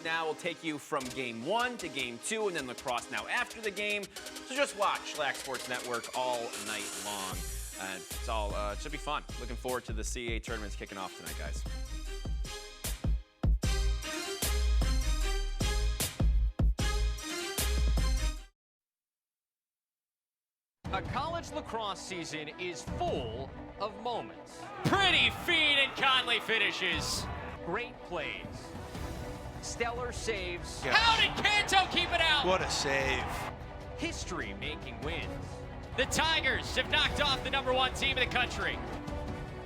Now we'll take you from game 1 to game 2 and then lacrosse now after the game. So just watch Lax Sports Network all night long. And it's all, it should be fun. Looking forward to the CAA tournaments kicking off tonight, guys. A college lacrosse season is full of moments. Pretty feed and Conley finishes. Great plays. Stellar saves. Yes. How did Canto keep it out? What a save. History making wins. The Tigers have knocked off the #1 team in the country.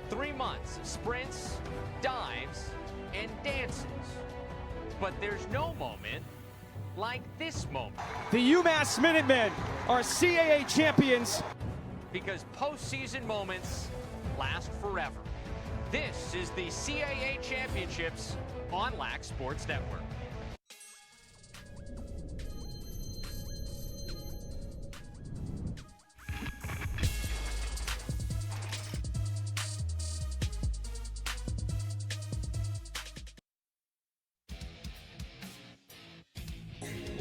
3 months of sprints, dives, and dances. But there's no moment like this moment. The UMass Minutemen are CAA champions. Because postseason moments last forever. This is the CAA Championships on Lax Sports Network.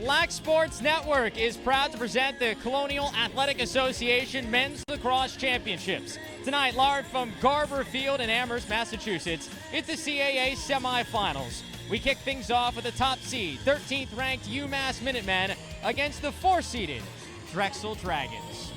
Lax Sports Network is proud to present the Colonial Athletic Association Men's Lacrosse Championships. Tonight, live from Garber Field in Amherst, Massachusetts, it's the CAA semifinals. We kick things off with the top seed, 13th ranked UMass Minutemen against the 4th-seeded Drexel Dragons.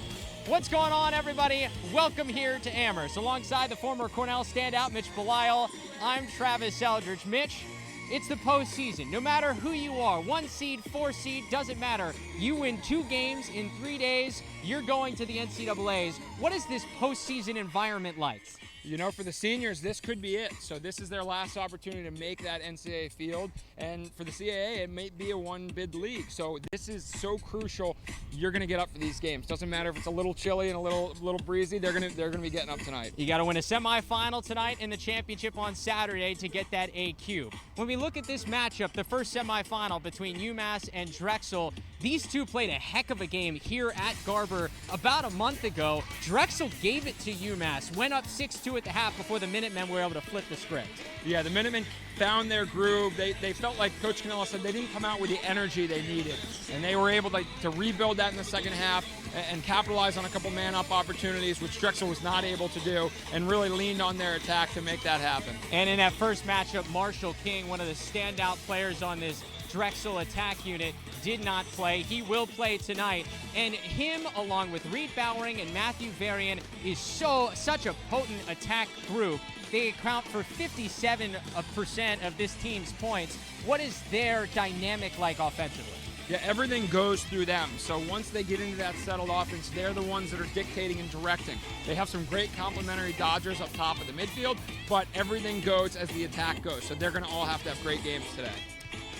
What's going on, everybody? Welcome here to Amherst. Alongside the former Cornell standout, Mitch Belisle, I'm Travis Eldridge. Mitch, it's the postseason. No matter who you are, 1 seed, 4 seed, doesn't matter. You win 2 games in 3 days, you're going to the NCAAs. What is this postseason environment like? You know, for the seniors, this could be it. So this is their last opportunity to make that NCAA field. And for the CAA, it may be a 1-bid league. So this is so crucial. You're going to get up for these games. Doesn't matter if it's a little chilly and a little breezy. They're going to be getting up tonight. You got to win a semifinal tonight and the championship on Saturday to get that AQ. When we look at this matchup, the first semifinal between UMass and Drexel, these two played a heck of a game here at Garber about a month ago. Drexel gave it to UMass, went up 6-2 at the half before the Minutemen were able to flip the script. Yeah, the Minutemen found their groove. They felt like Coach Canella said they didn't come out with the energy they needed. And they were able to rebuild that in the second half and capitalize on a couple man-up opportunities, which Drexel was not able to do, and really leaned on their attack to make that happen. And in that first matchup, Marshall King, one of the standout players on this Drexel attack unit, did not play. He will play tonight. And him, along with Reed Bowering and Matthew Varian, is such a potent attack group. They account for 57% of this team's points. What is their dynamic like offensively? Yeah, everything goes through them. So once they get into that settled offense, they're the ones that are dictating and directing. They have some great complementary dodgers up top of the midfield, but everything goes as the attack goes. So they're going to all have to have great games today.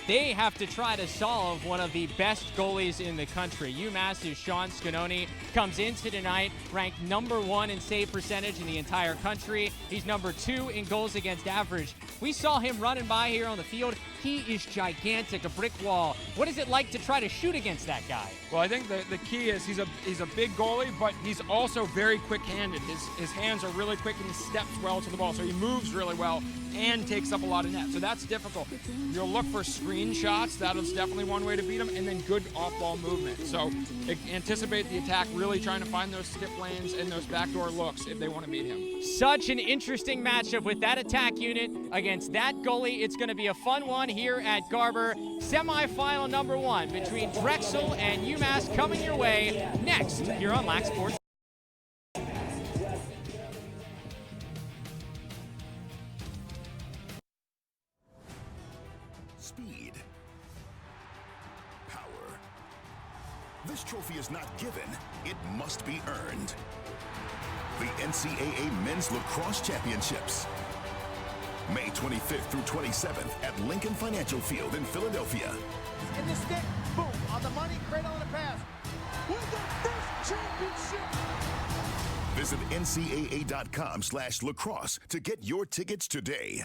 They have to try to solve one of the best goalies in the country. UMass's Sean Scanoni comes into tonight ranked #1 in save percentage in the entire country. He's #2 in goals against average. We saw him running by here on the field. He is gigantic, a brick wall. What is it like to try to shoot against that guy? Well, I think the key is he's a big goalie, but he's also very quick-handed. His hands are really quick and he steps well to the ball, so he moves really well and takes up a lot of net. So that's difficult. You'll look for screen shots. That is definitely one way to beat him, and then good off-ball movement. So anticipate the attack really trying to find those skip lanes and those backdoor looks if they want to beat him. Such an interesting matchup with that attack unit against that goalie. It's going to be a fun one here at Garber. Semifinal #1 between Drexel and UMass coming your way next here on Lax Sports. Speed. Power. This trophy is not given, it must be earned. The NCAA Men's Lacrosse Championships. May 25th through 27th at Lincoln Financial Field in Philadelphia. In the stick, boom, on the money, cradle on the pass. Win the first championship! Visit ncaa.com/lacrosse to get your tickets today.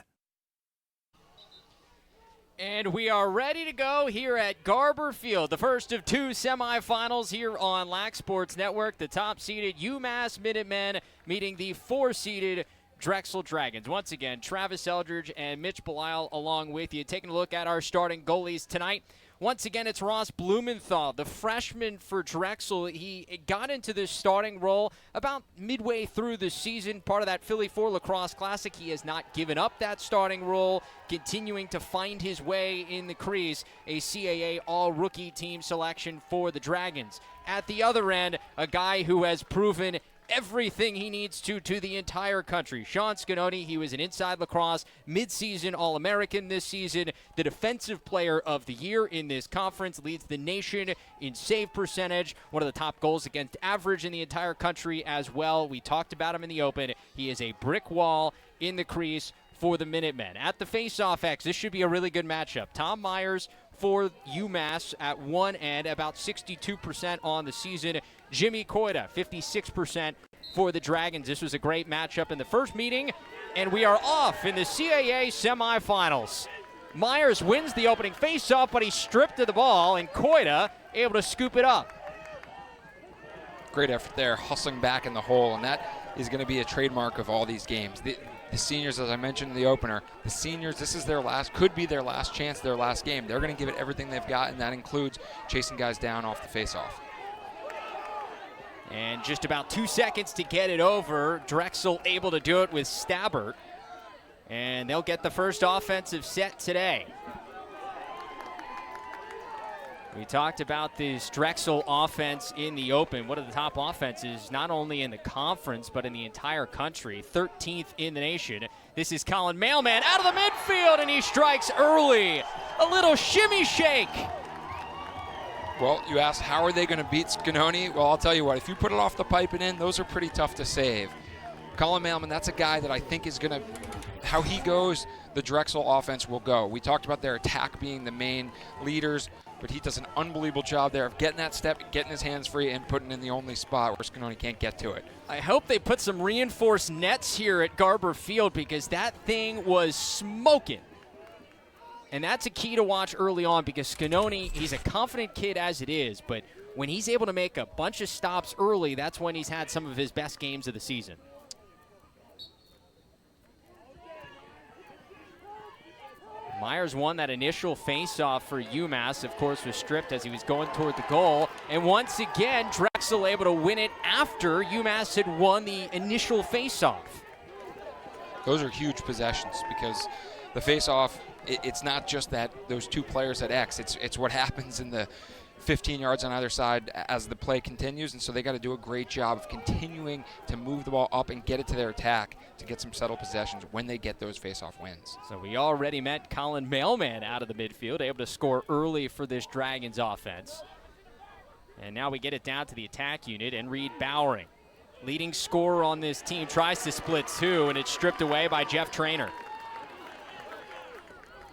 And we are ready to go here at Garber Field, the first of 2 semifinals here on Lax Sports Network. The top-seeded UMass Minutemen meeting the 4-seeded Drexel Dragons. Once again, Travis Eldridge and Mitch Belisle along with you. Taking a look at our starting goalies tonight. Once again, it's Ross Blumenthal, the freshman for Drexel. He got into this starting role about midway through the season, part of that Philly 4 Lacrosse Classic. He has not given up that starting role, continuing to find his way in the crease, a CAA all-rookie team selection for the Dragons. At the other end, a guy who has proven everything he needs to the entire country. Sean Scanoni, he was an Inside Lacrosse midseason All-American this season, the Defensive Player of the Year in this conference, leads the nation in save percentage, one of the top goals against average in the entire country as well. We talked about him in the open. He is a brick wall in the crease for the Minutemen. At the face-off X, this should be a really good matchup. Tom Myers for UMass at one end, about 62% on the season. Jimmy Koida, 56% for the Dragons. This was a great matchup in the first meeting, and we are off in the CAA semifinals. Myers wins the opening faceoff, but he's stripped of the ball, and Koida able to scoop it up. Great effort there, hustling back in the hole, and that is going to be a trademark of all these games. The seniors, as I mentioned in the opener, the seniors, this is could be their last chance, their last game. They're going to give it everything they've got, and that includes chasing guys down off the faceoff. And just about 2 seconds to get it over. Drexel able to do it with Stabbert. And they'll get the first offensive set today. We talked about this Drexel offense in the open. One of the top offenses, not only in the conference, but in the entire country. 13th in the nation. This is Colin Mailman out of the midfield, and he strikes early. A little shimmy shake. Well, you asked how are they going to beat Scanoni? Well, I'll tell you what, if you put it off the pipe and in, those are pretty tough to save. Colin Mailman, that's a guy that I think is going to, how he goes, the Drexel offense will go. We talked about their attack being the main leaders, but he does an unbelievable job there of getting that step, getting his hands free, and putting in the only spot where Scanoni can't get to it. I hope they put some reinforced nets here at Garber Field, because that thing was smoking. And that's a key to watch early on, because Scanoni, he's a confident kid as it is, but when he's able to make a bunch of stops early, that's when he's had some of his best games of the season. Myers won that initial faceoff for UMass, of course, was stripped as he was going toward the goal. And once again, Drexel able to win it after UMass had won the initial faceoff. Those are huge possessions, because the faceoff, it's not just that those two players at X. It's what happens in the 15 yards on either side as the play continues, and so they got to do a great job of continuing to move the ball up and get it to their attack to get some settled possessions when they get those face-off wins. So we already met Colin Mailman out of the midfield, able to score early for this Dragons offense. And now we get it down to the attack unit, and Reed Bowering, leading scorer on this team, tries to split two, and it's stripped away by Jeff Traynor.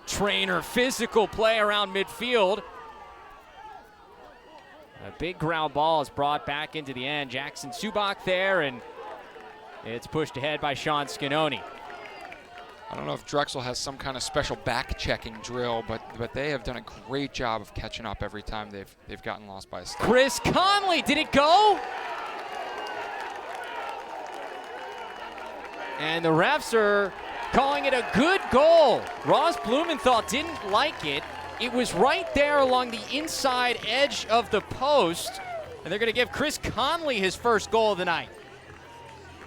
Traynor, physical play around midfield. A big ground ball is brought back into the end. Jackson Subak there, and it's pushed ahead by Sean Scanoni. I don't know if Drexel has some kind of special back-checking drill, but they have done a great job of catching up every time they've gotten lost by a step. Chris Conley, did it go? And the refs are calling it a good goal. Ross Blumenthal didn't like it. It was right there along the inside edge of the post, and they're going to give Chris Conley his first goal of the night.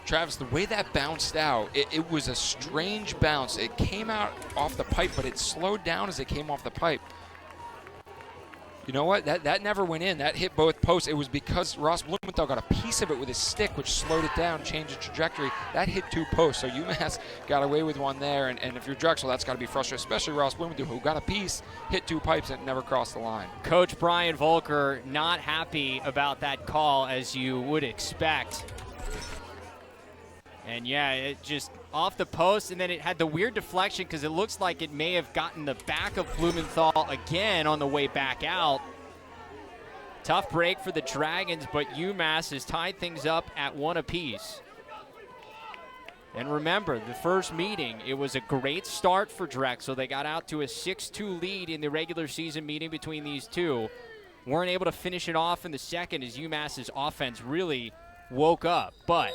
Travis, the way that bounced out, it was a strange bounce. It came out off the pipe, but it slowed down as it came off the pipe. You know what? That never went in. That hit both posts. It was because Ross Blumenthal got a piece of it with his stick, which slowed it down, changed the trajectory. That hit two posts, so UMass got away with one there. And if you're Drexel, that's got to be frustrating, especially Ross Blumenthal, who got a piece, hit two pipes, and never crossed the line. Coach Brian Volker not happy about that call, as you would expect. And yeah, it just off the post, and then it had the weird deflection because it looks like it may have gotten the back of Blumenthal again on the way back out. Tough break for the Dragons, but UMass has tied things up at one apiece. And remember, the first meeting, it was a great start for Drexel. They got out to a 6-2 lead in the regular season meeting between these two. Weren't able to finish it off in the second as UMass's offense really woke up, but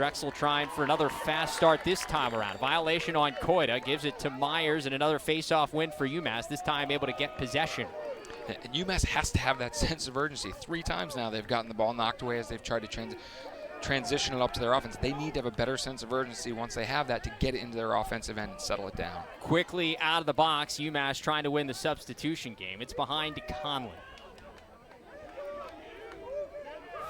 Drexel trying for another fast start this time around. Violation on Koida, gives it to Myers, and another face-off win for UMass, this time able to get possession. And UMass has to have that sense of urgency. 3 times now they've gotten the ball knocked away as they've tried to transition it up to their offense. They need to have a better sense of urgency once they have that to get it into their offensive end and settle it down. Quickly out of the box, UMass trying to win the substitution game. It's behind to Conley.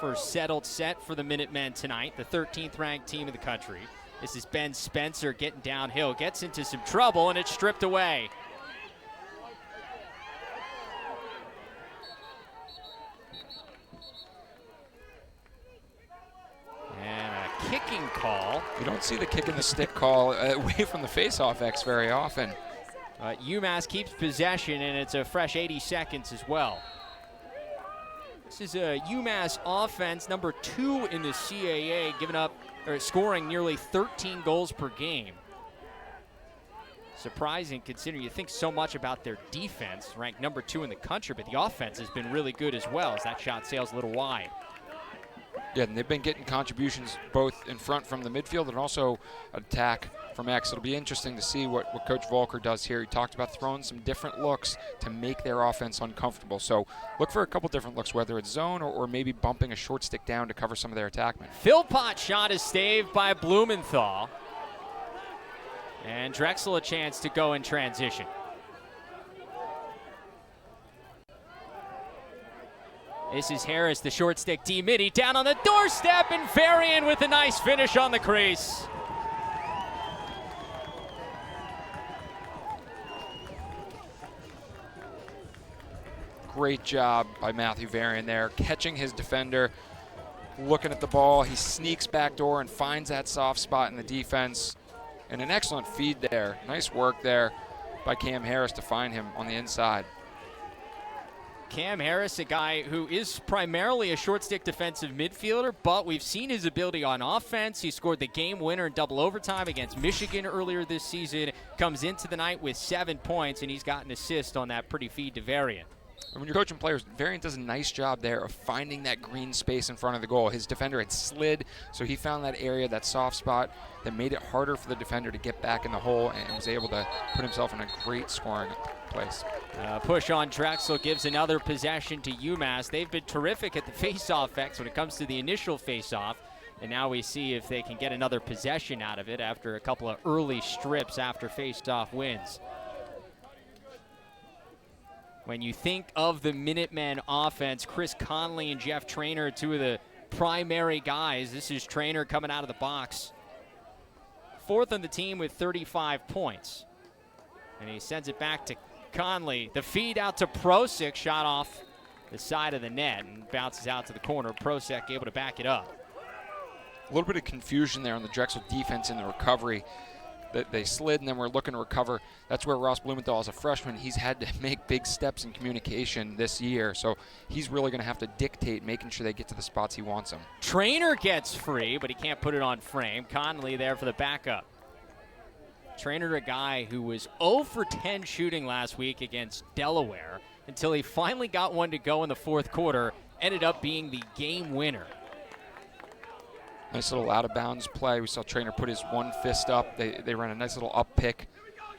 First settled set for the Minutemen tonight, the 13th ranked team in the country. This is Ben Spencer getting downhill, gets into some trouble, and it's stripped away. And a kicking call. You don't see the kick in the stick call away from the face-off X very often. UMass keeps possession, and it's a fresh 80 seconds as well. This is a UMass offense, number 2 in the CAA, scoring nearly 13 goals per game. Surprising considering you think so much about their defense, ranked number 2 in the country, but the offense has been really good as well as that shot sails a little wide. Yeah, and they've been getting contributions both in front from the midfield and also attack from X. It'll be interesting to see what Coach Volker does here. He talked about throwing some different looks to make their offense uncomfortable. So look for a couple different looks, whether it's zone or maybe bumping a short stick down to cover some of their attackmen. Philpott's shot is staved by Blumenthal. And Drexel a chance to go in transition. This is Harris, the short stick D-midi, down on the doorstep, and Varian with a nice finish on the crease. Great job by Matthew Varian there, catching his defender, looking at the ball. He sneaks back door and finds that soft spot in the defense. And an excellent feed there. Nice work there by Cam Harris to find him on the inside. Cam Harris, a guy who is primarily a short stick defensive midfielder, but we've seen his ability on offense. He scored the game winner in double overtime against Michigan earlier this season. Comes into the night with 7 points, and he's got an assist on that pretty feed to Varian. When you're coaching players, Varian does a nice job there of finding that green space in front of the goal. His defender had slid, so he found that area, that soft spot, that made it harder for the defender to get back in the hole and was able to put himself in a great scoring place. Push on Drexel gives another possession to UMass. They've been terrific at the face-off X when it comes to the initial face-off, and now we see if they can get another possession out of it after a couple of early strips after face-off wins. When you think of the Minutemen offense, Chris Conley and Jeff Traynor are 2 of the primary guys. This is Traynor coming out of the box. 4th on the team with 35 points. And he sends it back to Conley. The feed out to Prosek, shot off the side of the net and bounces out to the corner. Prosek able to back it up. A little bit of confusion there on the Drexel defense in the recovery. They slid and then were looking to recover. That's where Ross Blumenthal, as a freshman, he's had to make big steps in communication this year. So he's really going to have to dictate making sure they get to the spots he wants them. Traynor gets free, but he can't put it on frame. Conley there for the backup. Traynor, a guy who was 0 for 10 shooting last week against Delaware until he finally got one to go in the 4th quarter. Ended up being the game winner. Nice little out-of-bounds play. We saw Traynor put his one fist up. They ran a nice little up pick.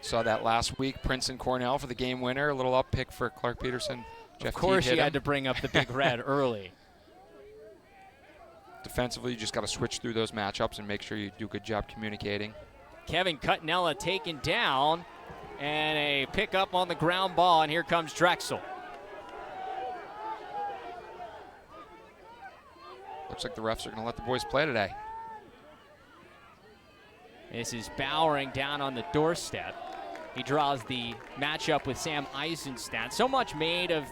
Saw that last week. Princeton Cornell for the game winner. A little up pick for Clark Peterson. Jeff Of course, T you had to bring up the big red early. Defensively, you just got to switch through those matchups and make sure you do a good job communicating. Kevin Cutnella taken down, and a pickup on the ground ball, and here comes Drexel. Looks like the refs are going to let the boys play today. This is Bowering down on the doorstep. He draws the matchup with Sam Eisenstadt. So much made of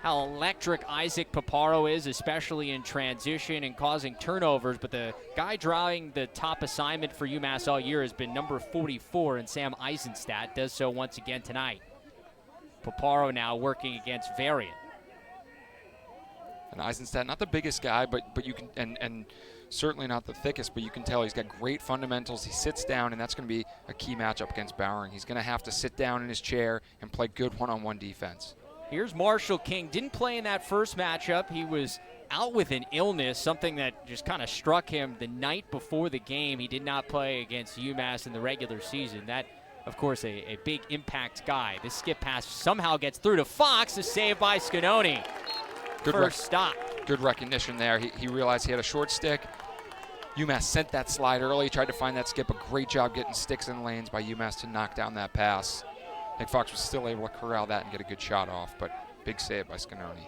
how electric Isaac Paparo is, especially in transition and causing turnovers. But the guy drawing the top assignment for UMass all year has been number 44, and Sam Eisenstadt does so once again tonight. Paparo now working against Varian. And Eisenstadt, not the biggest guy, but you can, and certainly not the thickest, but you can tell he's got great fundamentals. He sits down, and that's going to be a key matchup against Bowering. He's going to have to sit down in his chair and play good one-on-one defense. Here's Marshall King. Didn't play in that first matchup. He was out with an illness, something that just kind of struck him the night before the game. He did not play against UMass in the regular season. That, of course, a big impact guy. This skip pass somehow gets through to Fox, a save by Scanoni. First stop. Good recognition there. He realized he had a short stick. UMass sent that slide early, tried to find that skip. A great job getting sticks in lanes by UMass to knock down that pass. Nick Fox was still able to corral that and get a good shot off, but big save by Scanoni.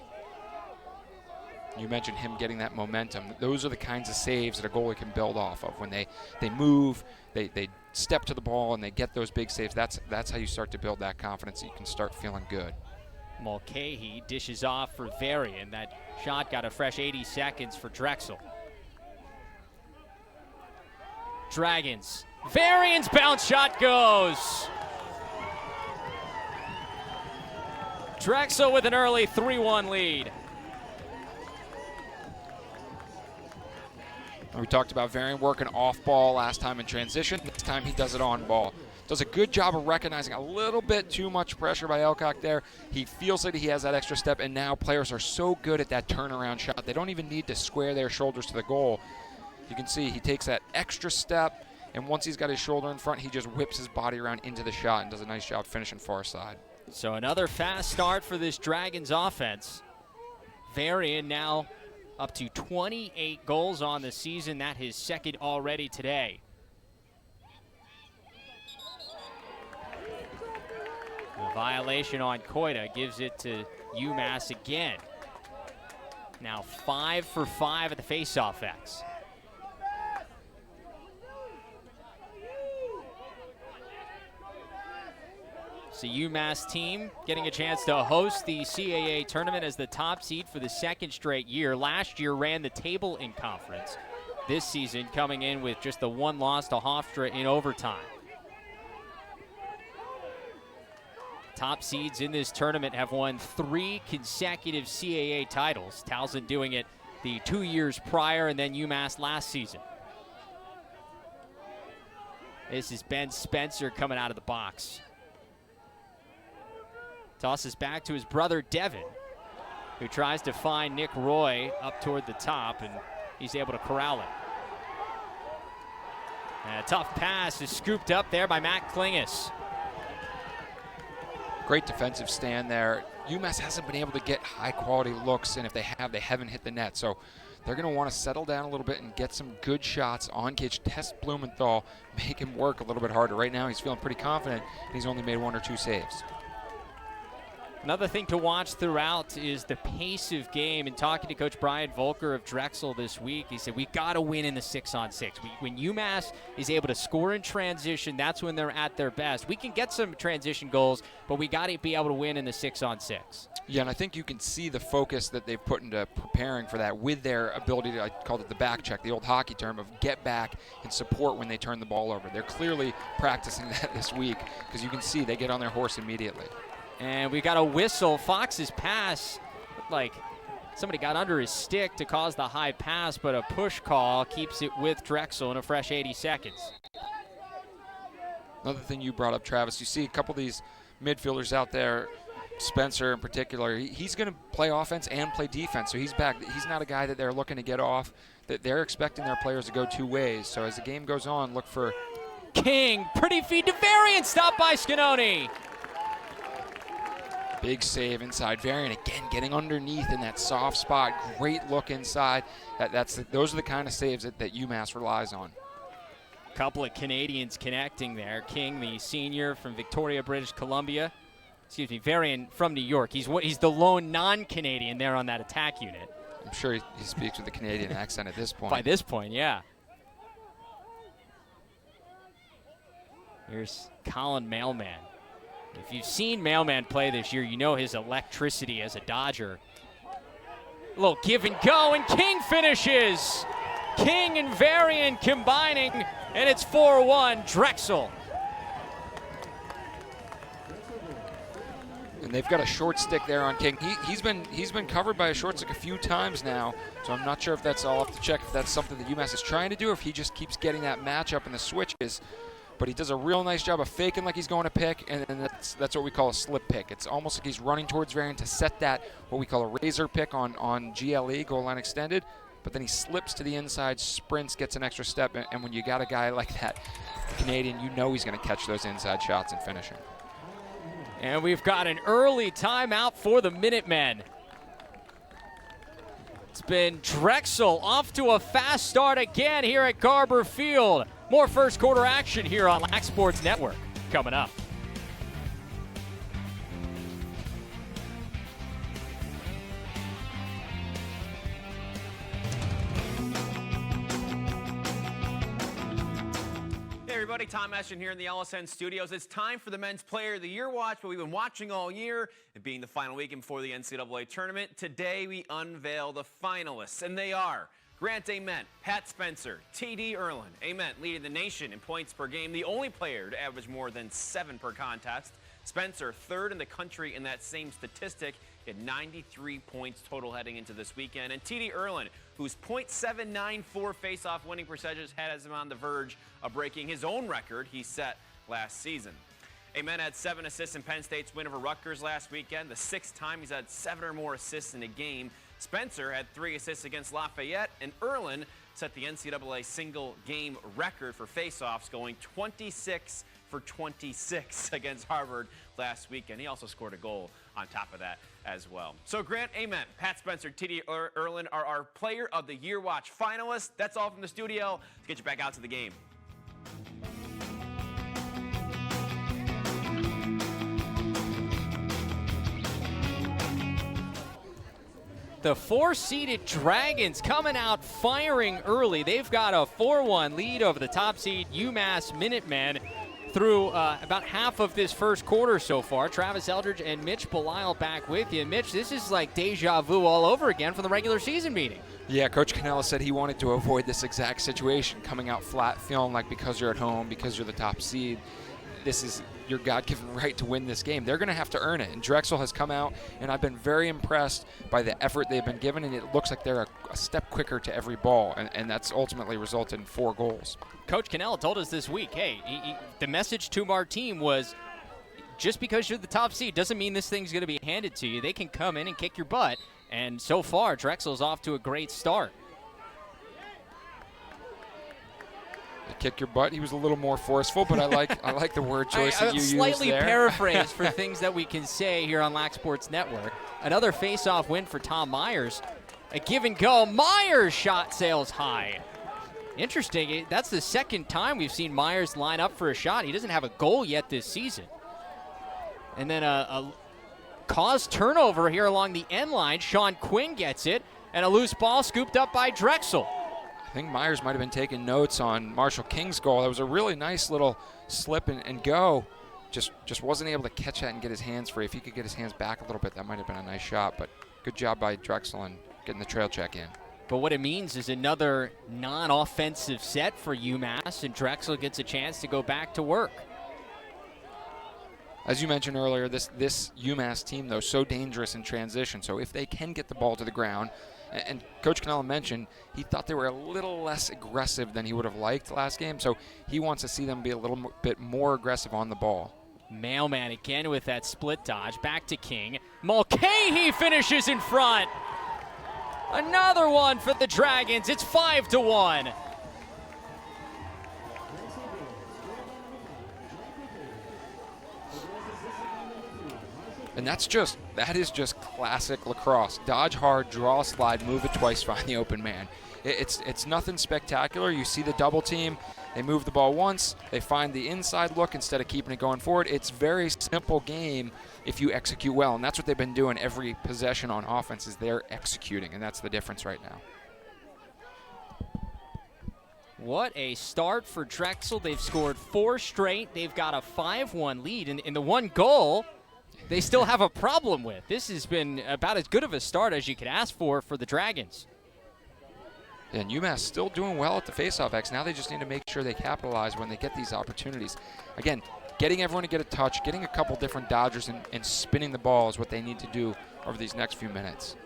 You mentioned him getting that momentum. Those are the kinds of saves that a goalie can build off of. When they move, they step to the ball, and they get those big saves. That's how you start to build that confidence. You can start feeling good. Mulcahy dishes off for Varian. That shot got a fresh 80 seconds for Drexel. Dragons. Varian's bounce shot goes. Drexel with an early 3-1 lead. We talked about Varian working off ball last time in transition. This time he does it on ball. Does a good job of recognizing a little bit too much pressure by Elcock there. He feels that he has that extra step, and now players are so good at that turnaround shot. They don't even need to square their shoulders to the goal. You can see he takes that extra step, and once he's got his shoulder in front, he just whips his body around into the shot and does a nice job finishing far side. So another fast start for this Dragons offense. Varian now up to 28 goals on the season. That his second already today. A violation on Koita gives it to UMass again. Now 5 for 5 at the faceoff X. It's the UMass team getting a chance to host the CAA tournament as the top seed for the second straight year. Last year ran the table in conference. This season coming in with just the one loss to Hofstra in overtime. Top seeds in this tournament have won 3 consecutive CAA titles. Towson doing it the 2 years prior, and then UMass last season. This is Ben Spencer coming out of the box. Tosses back to his brother Devin, who tries to find Nick Roy up toward the top, and he's able to corral it. And a tough pass is scooped up there by Matt Klingus. Great defensive stand there. UMass hasn't been able to get high-quality looks, and if they have, they haven't hit the net. So they're going to want to settle down a little bit and get some good shots on Cage. Test Blumenthal, make him work a little bit harder. Right now he's feeling pretty confident, and he's only made 1 or 2 saves. Another thing to watch throughout is the pace of game. And talking to Coach Brian Volker of Drexel this week, he said, we got to win in the 6-on-6. When UMass is able to score in transition, that's when they're at their best. We can get some transition goals, but we got to be able to win in the 6-on-6. Yeah, and I think you can see the focus that they've put into preparing for that with their ability to, I called it the back check, the old hockey term of get back and support when they turn the ball over. They're clearly practicing that this week because you can see they get on their horse immediately. And we got a whistle. Fox's pass looked like somebody got under his stick to cause the high pass, but a push call keeps it with Drexel in a fresh 80 seconds. Another thing you brought up, Travis, you see a couple of these midfielders out there, Spencer in particular, he's going to play offense and play defense, so he's back. He's not a guy that they're looking to get off, that they're expecting their players to go 2 ways. So as the game goes on, look for King. Pretty feed to Varian, stopped by Scanoni. big save inside. Varian again getting underneath in that soft spot. Great look inside. Those are the kind of saves that UMass relies on. Couple of Canadians connecting there. King, the senior from Victoria, British Columbia. Excuse me, Varian from New York. He's the lone non-Canadian there on that attack unit. I'm sure he speaks with a Canadian accent at this point. By this point, yeah. Here's Colin Mailman. If you've seen Mailman play this year, you know his electricity as a Dodger. A little give and go, and King finishes. King and Varian combining, and it's 4-1 Drexel. And they've got a short stick there on King. He's been covered by a short stick a few times now, so I'm not sure if that's, I'll have to check if that's something that UMass is trying to do, or if he just keeps getting that matchup and the switches. but he does a real nice job of faking like he's going to pick, and then that's what we call a slip pick. It's almost like he's running towards Varian to set that, what we call a razor pick on GLE, goal line extended, but then he slips to the inside, sprints, gets an extra step, and when you got a guy like that, Canadian, you know he's going to catch those inside shots and finish him. And we've got an early timeout for the Minutemen. It's been Drexel off to a fast start again here at Garber Field. More first quarter action here on Lax Sports Network coming up. Hey everybody, Tom Ashton here in the LSN studios. It's time for the Men's Player of the Year watch, what we've been watching all year. It being the final weekend before the NCAA tournament, today we unveil the finalists, and they are Grant Ament, Pat Spencer, T.D. Erlin. Ament leading the nation in points per game, the only player to average more than 7 per contest. Spencer, third in the country in that same statistic, at 93 points total heading into this weekend. And T.D. Erlin, whose .794 face-off winning percentages has him on the verge of breaking his own record he set last season. Ament had 7 assists in Penn State's win over Rutgers last weekend, the 6th time he's had 7 or more assists in a game. Spencer had 3 assists against Lafayette, and Erlin set the NCAA single-game record for face-offs, going 26 for 26 against Harvard last weekend. He also scored a goal on top of that as well. So Grant Ament, Pat Spencer, T.D. Erlin are our Player of the Year watch finalists. That's all from the studio. Let's get you back out to the game. The 4-seeded Dragons coming out firing early. They've got a 4-1 lead over the top seed UMass Minutemen through about half of this first quarter so far. Travis Eldridge and Mitch Belisle back with you. Mitch, this is like deja vu all over again from the regular season meeting. Yeah, Coach Cannella said he wanted to avoid this exact situation, coming out flat, feeling like because you're at home, because you're the top seed, this is your God-given right to win this game. They're going to have to earn it. And Drexel has come out, and I've been very impressed by the effort they've been given, and it looks like they're a step quicker to every ball, and that's ultimately resulted in 4 goals. Coach Cannella told us this week, hey, the message to our team was, just because you're the top seed doesn't mean this thing's going to be handed to you. They can come in and kick your butt, and so far, Drexel's off to a great start. Kick your butt. He was a little more forceful, but I like the word choice that you used there. Slightly paraphrased for things that we can say here on Lax Sports Network. Another face-off win for Tom Myers. A give and go. Myers shot sails high. Interesting. That's the second time we've seen Myers line up for a shot. He doesn't have a goal yet this season. And then a caused turnover here along the end line. Sean Quinn gets it, and a loose ball scooped up by Drexel. I think Myers might have been taking notes on Marshall King's goal. That was a really nice little slip and go. Just wasn't able to catch that and get his hands free. If he could get his hands back a little bit, that might have been a nice shot. But good job by Drexel and getting the trail check in. But what it means is another non-offensive set for UMass, and Drexel gets a chance to go back to work. As you mentioned earlier, this UMass team, though, so dangerous in transition. So if they can get the ball to the ground, and Coach Cannella mentioned he thought they were a little less aggressive than he would have liked last game, so he wants to see them be a little bit more aggressive on the ball. Mailman again with that split dodge. Back to King. Mulcahy finishes in front. Another one for the Dragons. It's 5-1. And that is just classic lacrosse. Dodge hard, draw a slide, move it twice, find the open man. It's nothing spectacular. You see the double team, they move the ball once, they find the inside look instead of keeping it going forward. It's very simple game if you execute well, and that's what they've been doing every possession on offense is they're executing, and that's the difference right now. What a start for Drexel. They've scored 4 straight. They've got a 5-1 lead, and in the one goal they still have a problem with. This has been about as good of a start as you could ask for the Dragons. And UMass still doing well at the faceoff X. Now they just need to make sure they capitalize when they get these opportunities. Again, getting everyone to get a touch, getting a couple different dodgers and spinning the ball is what they need to do over these next few minutes.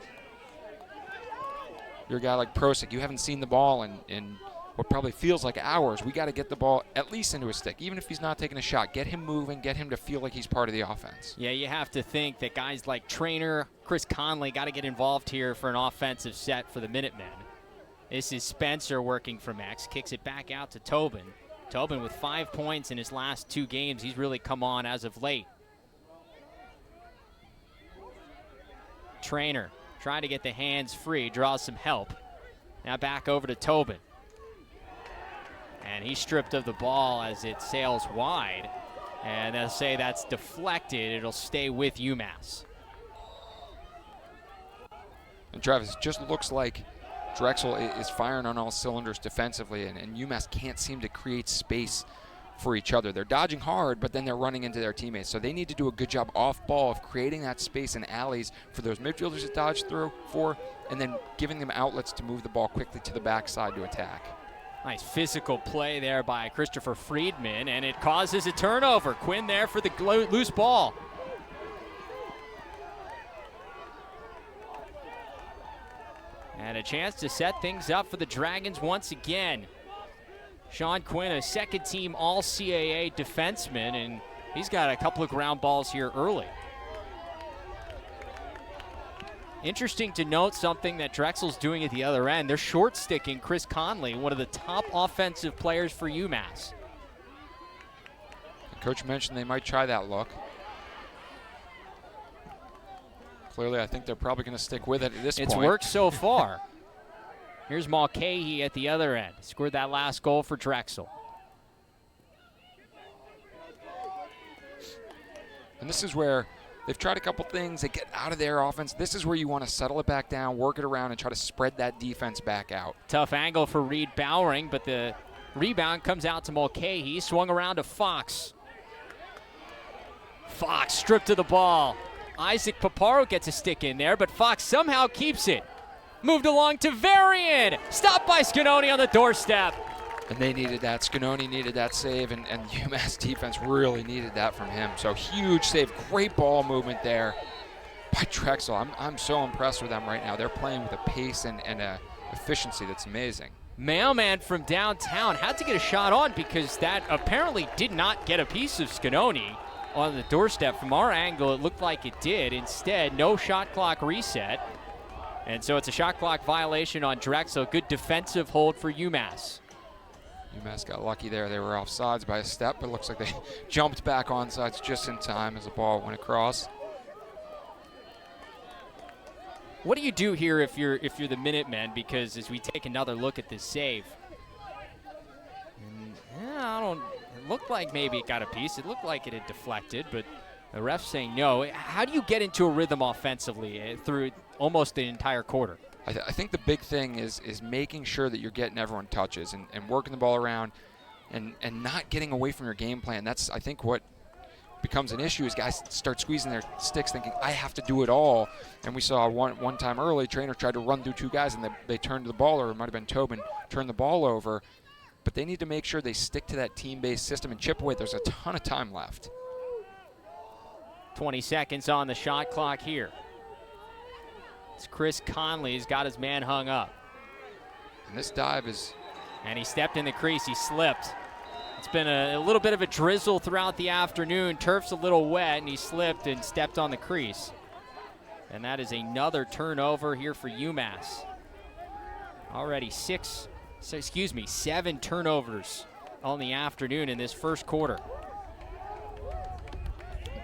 You're a guy like Prosek. You haven't seen the ball in what probably feels like hours, we got to get the ball at least into his stick. Even if he's not taking a shot, get him moving, get him to feel like he's part of the offense. Yeah, you have to think that guys like Trainer, Chris Conley got to get involved here for an offensive set for the Minutemen. This is Spencer working from X, kicks it back out to Tobin. Tobin with 5 points in his last 2 games. He's really come on as of late. Trainer trying to get the hands free, draws some help. Now back over to Tobin. And he's stripped of the ball as it sails wide. And they'll say that's deflected. It'll stay with UMass. And Travis, it just looks like Drexel is firing on all cylinders defensively, and UMass can't seem to create space for each other. They're dodging hard, but then they're running into their teammates. So they need to do a good job off ball of creating that space and alleys for those midfielders to dodge through for, and then giving them outlets to move the ball quickly to the backside to attack. Nice physical play there by Christopher Friedman, and it causes a turnover. Quinn there for the loose ball. And a chance to set things up for the Dragons once again. Sean Quinn, a second-team All-CAA defenseman, and he's got a couple of ground balls here early. Interesting to note something that Drexel's doing at the other end. They're short-sticking Chris Conley, one of the top offensive players for UMass. The coach mentioned they might try that look. Clearly, I think they're probably going to stick with it at this point. It's worked so far. Here's Mulcahy at the other end. Scored that last goal for Drexel. And this is where they've tried a couple things. They get out of their offense. This is where you want to settle it back down, work it around, and try to spread that defense back out. Tough angle for Reed Bowering, but the rebound comes out to Mulcahy. Swung around to Fox. Fox stripped of the ball. Isaac Paparo gets a stick in there, but Fox somehow keeps it. Moved along to Varian. Stopped by Scanoni on the doorstep. And they needed that. Scanoni needed that save, and UMass defense really needed that from him. So huge save, great ball movement there by Drexel. I'm so impressed with them right now. They're playing with a pace and a efficiency that's amazing. Mailman from downtown had to get a shot on because that apparently did not get a piece of Scanoni on the doorstep. From our angle, it looked like it did. Instead, no shot clock reset. And so it's a shot clock violation on Drexel. Good defensive hold for UMass. UMass got lucky there. They were offsides by a step, but it looks like they jumped back onsides just in time as the ball went across. What do you do here if you're the Minutemen? Because as we take another look at this save, it looked like maybe it got a piece. It looked like it had deflected, but the ref's saying no. How do you get into a rhythm offensively through almost the entire quarter? I think the big thing is making sure that you're getting everyone touches and working the ball around and not getting away from your game plan. That's, I think, what becomes an issue is guys start squeezing their sticks thinking, I have to do it all. And we saw one time early, Trainer tried to run through 2 guys and they turned the ball over. It might have been Tobin, turned the ball over. But they need to make sure they stick to that team-based system and chip away. There's a ton of time left. 20 seconds on the shot clock here. It's Chris Conley's got his man hung up. And this dive is... And he stepped in the crease. He slipped. It's been a little bit of a drizzle throughout the afternoon. Turf's a little wet, and he slipped and stepped on the crease. And that is another turnover here for UMass. Already 7 turnovers on the afternoon in this first quarter.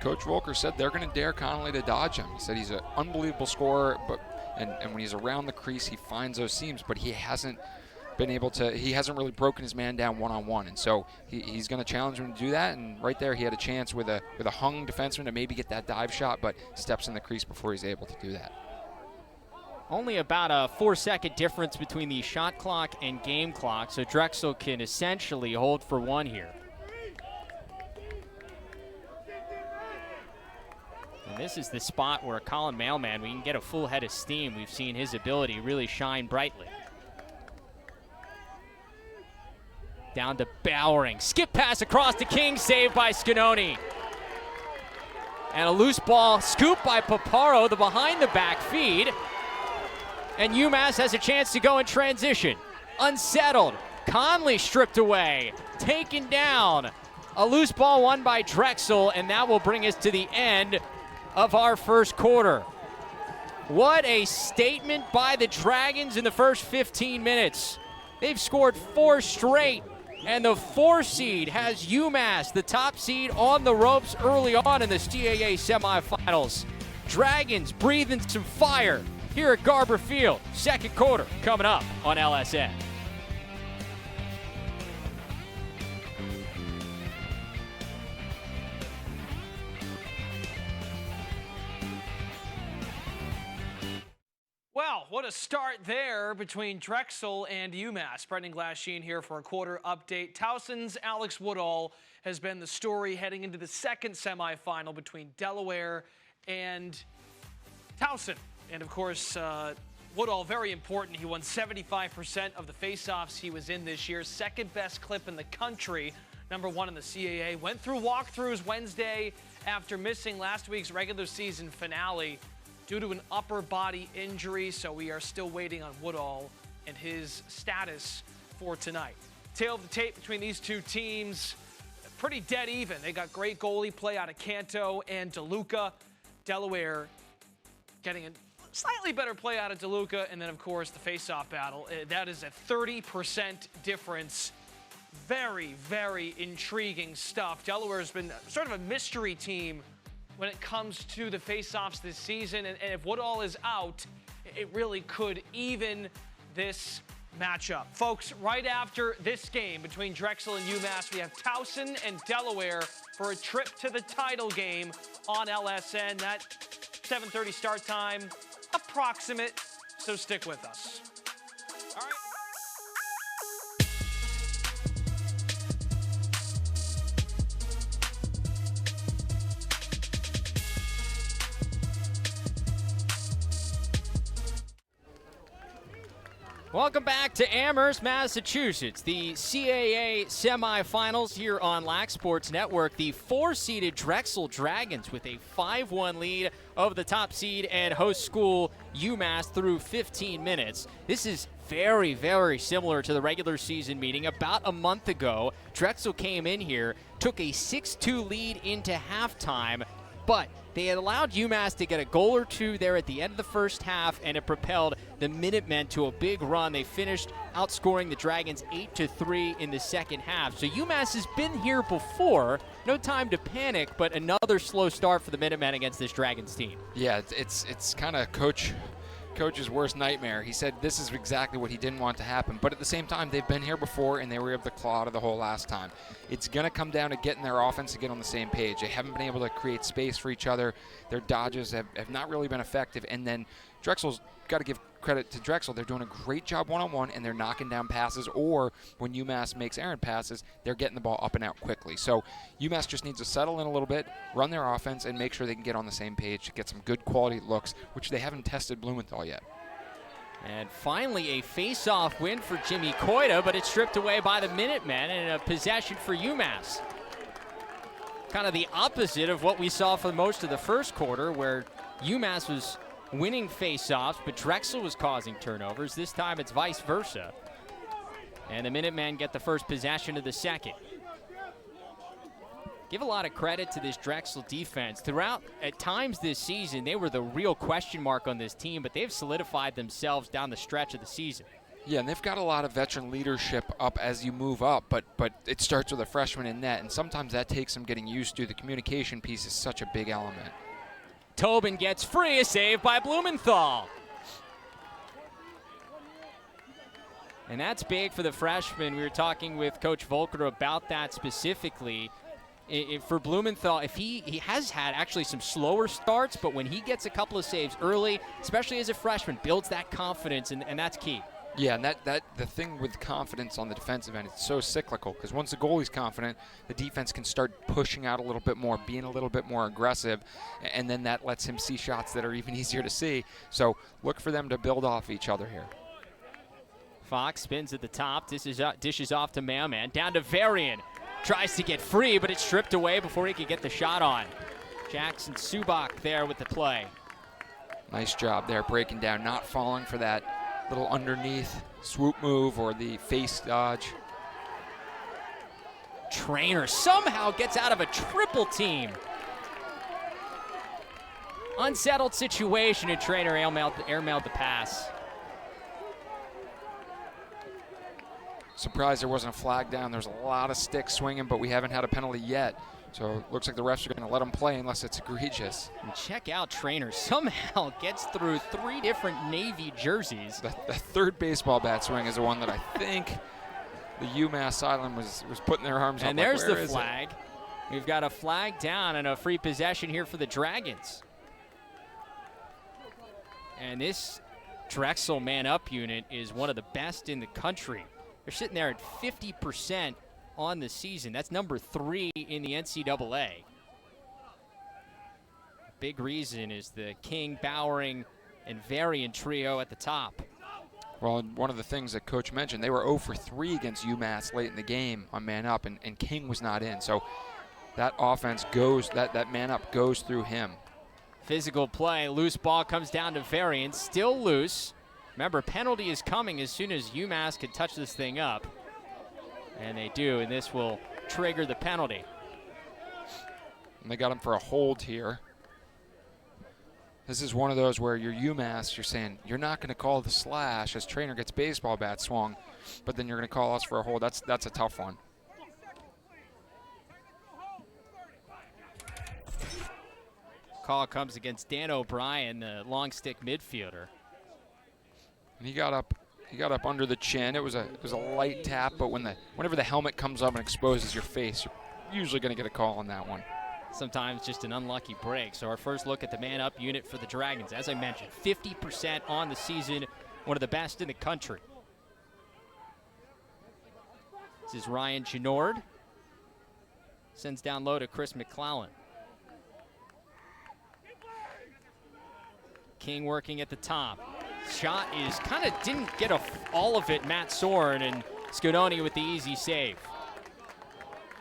Coach Volker said they're going to dare Conley to dodge him. He said he's an unbelievable scorer, and when he's around the crease, he finds those seams, but he hasn't really broken his man down one-on-one, and so he's going to challenge him to do that. And right there, he had a chance with a hung defenseman to maybe get that dive shot, but steps in the crease before he's able to do that. Only about a 4-second difference between the shot clock and game clock, so Drexel can essentially hold for one here. And this is the spot where Colin Mailman, we can get a full head of steam. We've seen his ability really shine brightly. Down to Bowering. Skip pass across to King, saved by Scanoni. And a loose ball scooped by Paparo, the behind-the-back feed. And UMass has a chance to go in transition. Unsettled. Conley stripped away, taken down. A loose ball won by Drexel, and that will bring us to the end of our first quarter. What a statement by the Dragons in the first 15 minutes. They've scored 4 straight, and the 4 seed has UMass, the top seed, on the ropes early on in the CAA semifinals. Dragons breathing some fire here at Garber Field. Second quarter coming up on LSN. Well, what a start there between Drexel and UMass. Brendan Glasheen here for a quarter update. Towson's Alex Woodall has been the story heading into the second semifinal between Delaware and Towson. And of course, Woodall, very important. He won 75% of the faceoffs he was in this year. Second best clip in the country. Number 1 in the CAA. Went through walkthroughs Wednesday after missing last week's regular season finale due to an upper body injury, so we are still waiting on Woodall and his status for tonight. Tail of the tape between these two teams, pretty dead even. They got great goalie play out of Canto and DeLuca. Delaware getting a slightly better play out of DeLuca, and then, of course, the face-off battle. That is a 30% difference. Very, very intriguing stuff. Delaware's been sort of a mystery team when it comes to the face-offs this season, and if Woodall is out, it really could even this matchup. Folks, right after this game between Drexel and UMass, we have Towson and Delaware for a trip to the title game on LSN. That 7:30 start time, approximate, so stick with us. All right. Welcome back to Amherst, Massachusetts. The CAA semifinals here on Lax Sports Network. The 4-seeded Drexel Dragons with a 5-1 lead over the top seed and host school UMass through 15 minutes. This is very, very similar to the regular season meeting. About a month ago, Drexel came in here, took a 6-2 lead into halftime, but they had allowed UMass to get a goal or two there at the end of the first half, and it propelled the Minutemen to a big run. They finished outscoring the Dragons 8-3 in the second half. So UMass has been here before. No time to panic, but another slow start for the Minutemen against this Dragons team. Yeah, it's kind of Coach's worst nightmare. He said this is exactly what he didn't want to happen, but at the same time, they've been here before and they were able to claw out of the hole last time. It's going to come down to getting their offense to get on the same page. They haven't been able to create space for each other. Their dodges have not really been effective, and then Drexel's got to give credit to Drexel. They're doing a great job one-on-one, and they're knocking down passes, or when UMass makes errant passes, they're getting the ball up and out quickly. So UMass just needs to settle in a little bit, run their offense, and make sure they can get on the same page to get some good quality looks, which they haven't tested Blumenthal yet. And finally, a face-off win for Jimmy Coita, but it's stripped away by the Minutemen and a possession for UMass. Kind of the opposite of what we saw for most of the first quarter, where UMass was winning face-offs, but Drexel was causing turnovers. This time it's vice versa. And the Minutemen get the first possession of the second. Give a lot of credit to this Drexel defense. Throughout, at times this season, they were the real question mark on this team, but they've solidified themselves down the stretch of the season. Yeah, and they've got a lot of veteran leadership up as you move up, but it starts with a freshman in net, and sometimes that takes some getting used to. The communication piece is such a big element. Tobin gets free, a save by Blumenthal. And that's big for the freshman. We were talking with Coach Volker about that specifically. For Blumenthal, if he has had actually some slower starts, but when he gets a couple of saves early, especially as a freshman, builds that confidence, and that's key. Yeah, and that the thing with confidence on the defensive end, it's so cyclical, because once the goalie's confident, the defense can start pushing out a little bit more, being a little bit more aggressive, and then that lets him see shots that are even easier to see. So look for them to build off each other here. Fox spins at the top, dishes off to Mailman, down to Varian. Tries to get free, but it's stripped away before he could get the shot on. Jackson Subak there with the play. Nice job there, breaking down, not falling for that little underneath swoop move or the face dodge. Trainer somehow gets out of a triple team. Unsettled situation, and Trainer airmailed the pass. Surprised there wasn't a flag down. There's a lot of sticks swinging, but we haven't had a penalty yet. So it looks like the refs are going to let him play unless it's egregious. And check out Trainer. Somehow gets through 3 different Navy jerseys. The third baseball bat swing is the one that I think the UMass sideline was putting their arms up. And there's the flag. We've got a flag down and a free possession here for the Dragons. And this Drexel man-up unit is one of the best in the country. They're sitting there at 50% on the season. That's number 3 in the NCAA. Big reason is the King, Bowering, and Varian trio at the top. Well, and one of the things that Coach mentioned, they were 0 for 3 against UMass late in the game on man-up, and King was not in. So that offense goes, that man-up goes through him. Physical play, loose ball comes down to Varian, still loose. Remember, penalty is coming as soon as UMass can touch this thing up. And they do, and this will trigger the penalty. And they got him for a hold here. This is one of those where you're UMass, you're saying you're not going to call the slash as Trainer gets baseball bat swung, but then you're going to call us for a hold. That's a tough one. Call comes against Dan O'Brien, the long stick midfielder. And he got up under the chin. It was a light tap, but whenever the helmet comes up and exposes your face, you're usually going to get a call on that one. Sometimes just an unlucky break. So our first look at the man-up unit for the Dragons. As I mentioned, 50% on the season, one of the best in the country. This is Ryan Genord. Sends down low to Chris McClellan. King working at the top. Shot is kind of didn't get all of it, Matt Soren, and Scononi with the easy save.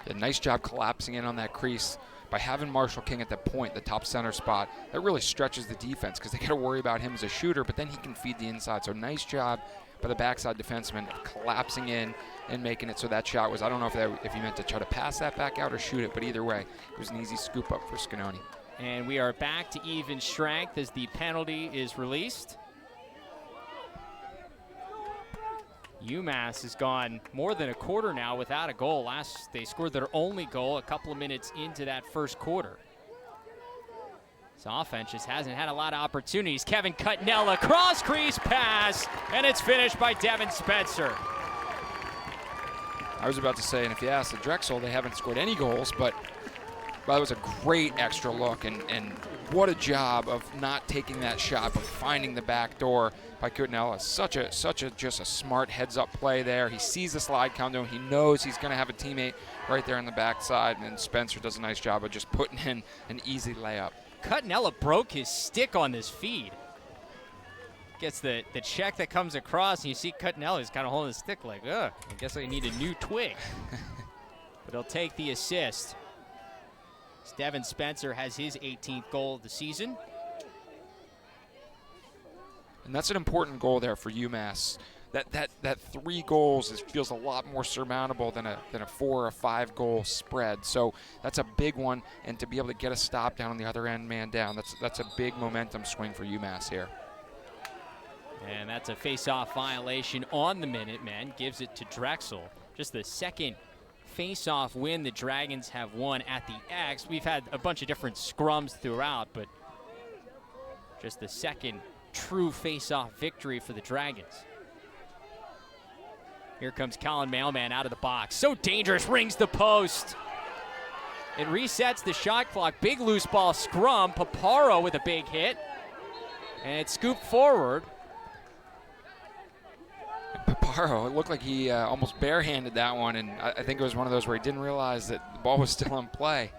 Yeah, nice job collapsing in on that crease by having Marshall King at the point, the top center spot. That really stretches the defense because they got to worry about him as a shooter, but then he can feed the inside. So nice job by the backside defenseman collapsing in and making it so that shot was, I don't know if he meant to try to pass that back out or shoot it, but either way, it was an easy scoop up for Scononi. And we are back to even strength as the penalty is released. UMass has gone more than a quarter now without a goal. Last they scored their only goal a couple of minutes into that first quarter. This offense just hasn't had a lot of opportunities. Kevin Cutnella, cross crease pass, and it's finished by Devin Spencer. I was about to say, and if you ask the Drexel, they haven't scored any goals, but that was a great extra look, and what a job of not taking that shot, but finding the back door by Cutnella. Such a just a smart heads-up play there. He sees the slide come to him. He knows he's going to have a teammate right there on the backside, and Spencer does a nice job of just putting in an easy layup. Cutnella broke his stick on this feed. Gets the check that comes across, and you see Cutnella is kind of holding the stick like, ugh, I guess I need a new twig. But he'll take the assist. Devin Spencer has his 18th goal of the season. And that's an important goal there for UMass. That 3 goals feels a lot more surmountable than a 4 or 5 goal spread. So that's a big one, and to be able to get a stop down on the other end, man down, that's a big momentum swing for UMass here. And that's a face-off violation on the Minutemen. Gives it to Drexel. Just the second face-off win the Dragons have won at the X. We've had a bunch of different scrums throughout, but just the second true face-off victory for the Dragons. Here comes Colin Mailman out of the box. So dangerous, rings the post. It resets the shot clock. Big loose ball scrum. Paparo with a big hit. And it's scooped forward. Paparo, it looked like he almost barehanded that one, and I think it was one of those where he didn't realize that the ball was still in play.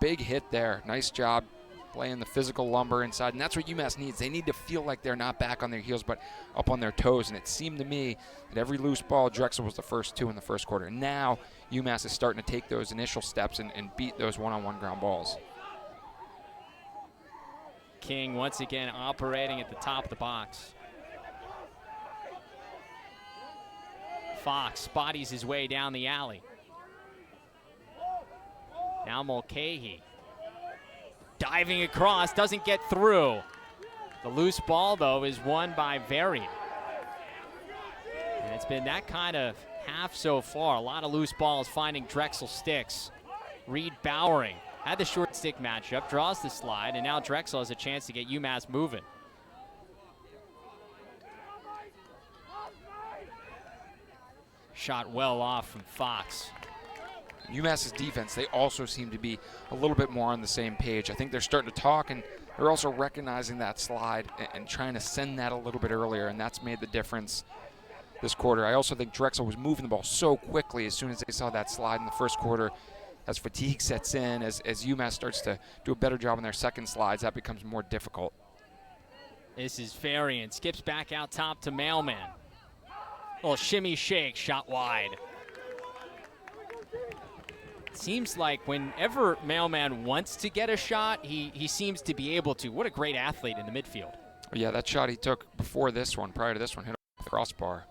Big hit there. Nice job playing the physical lumber inside, and that's what UMass needs. They need to feel like they're not back on their heels but up on their toes, and it seemed to me that every loose ball, Drexel was the first 2 in the first quarter. And now UMass is starting to take those initial steps and beat those one-on-one ground balls. King once again operating at the top of the box. Fox bodies his way down the alley. Now Mulcahy diving across, doesn't get through. The loose ball, though, is won by Varian. And it's been that kind of half so far. A lot of loose balls finding Drexel sticks. Reed Bowering had the short stick matchup, draws the slide, and now Drexel has a chance to get UMass moving. Shot well off from Fox. UMass's defense, they also seem to be a little bit more on the same page. I think they're starting to talk, and they're also recognizing that slide and trying to send that a little bit earlier, and that's made the difference this quarter. I also think Drexel was moving the ball so quickly as soon as they saw that slide in the first quarter. As fatigue sets in, as UMass starts to do a better job on their second slides, that becomes more difficult. This is Varian, skips back out top to Mailman. Little shimmy shake, shot wide. Seems like whenever Mailman wants to get a shot, he seems to be able to. What a great athlete in the midfield. Yeah, that shot he took before this one, prior to this one, hit off the crossbar.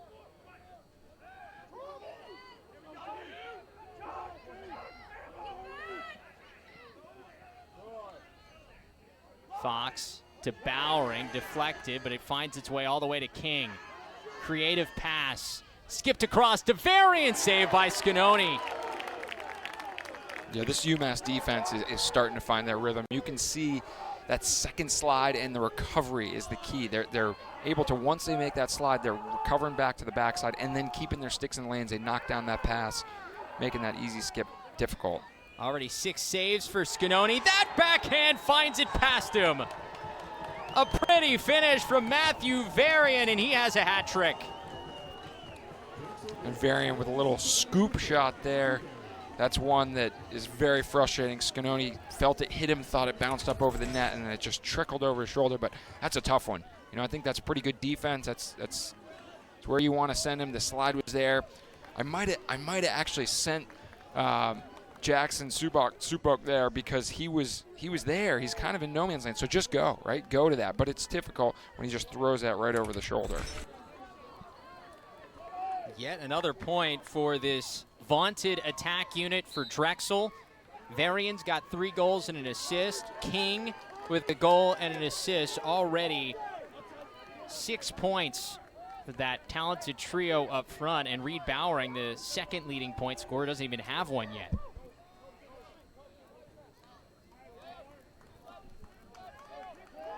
Fox to Bowering, deflected, but it finds its way all the way to King. Creative pass, skipped across to Varian, saved by Scanoni. Yeah, this UMass defense is starting to find their rhythm. You can see that second slide and the recovery is the key. They're able to, once they make that slide, they're recovering back to the backside and then keeping their sticks in lanes. They knock down that pass, making that easy skip difficult. Already 6 saves for Scanoni. That backhand finds it past him. A pretty finish from Matthew Varian, and he has a hat trick. And Varian with a little scoop shot there. That's one that is very frustrating. Scanoni felt it hit him, thought it bounced up over the net, and then it just trickled over his shoulder. But that's a tough one. You know, I think that's a pretty good defense. That's where you want to send him. The slide was there. I might have actually sent Jackson Subok there because he was there. He's kind of in no man's land. So just go, right? Go to that. But it's difficult when he just throws that right over the shoulder. Yet another point for this vaunted attack unit for Drexel. Varian's got 3 goals and an assist. King with a goal and an assist. Already 6 points for that talented trio up front. And Reed Bowering, the second leading point scorer, doesn't even have one yet.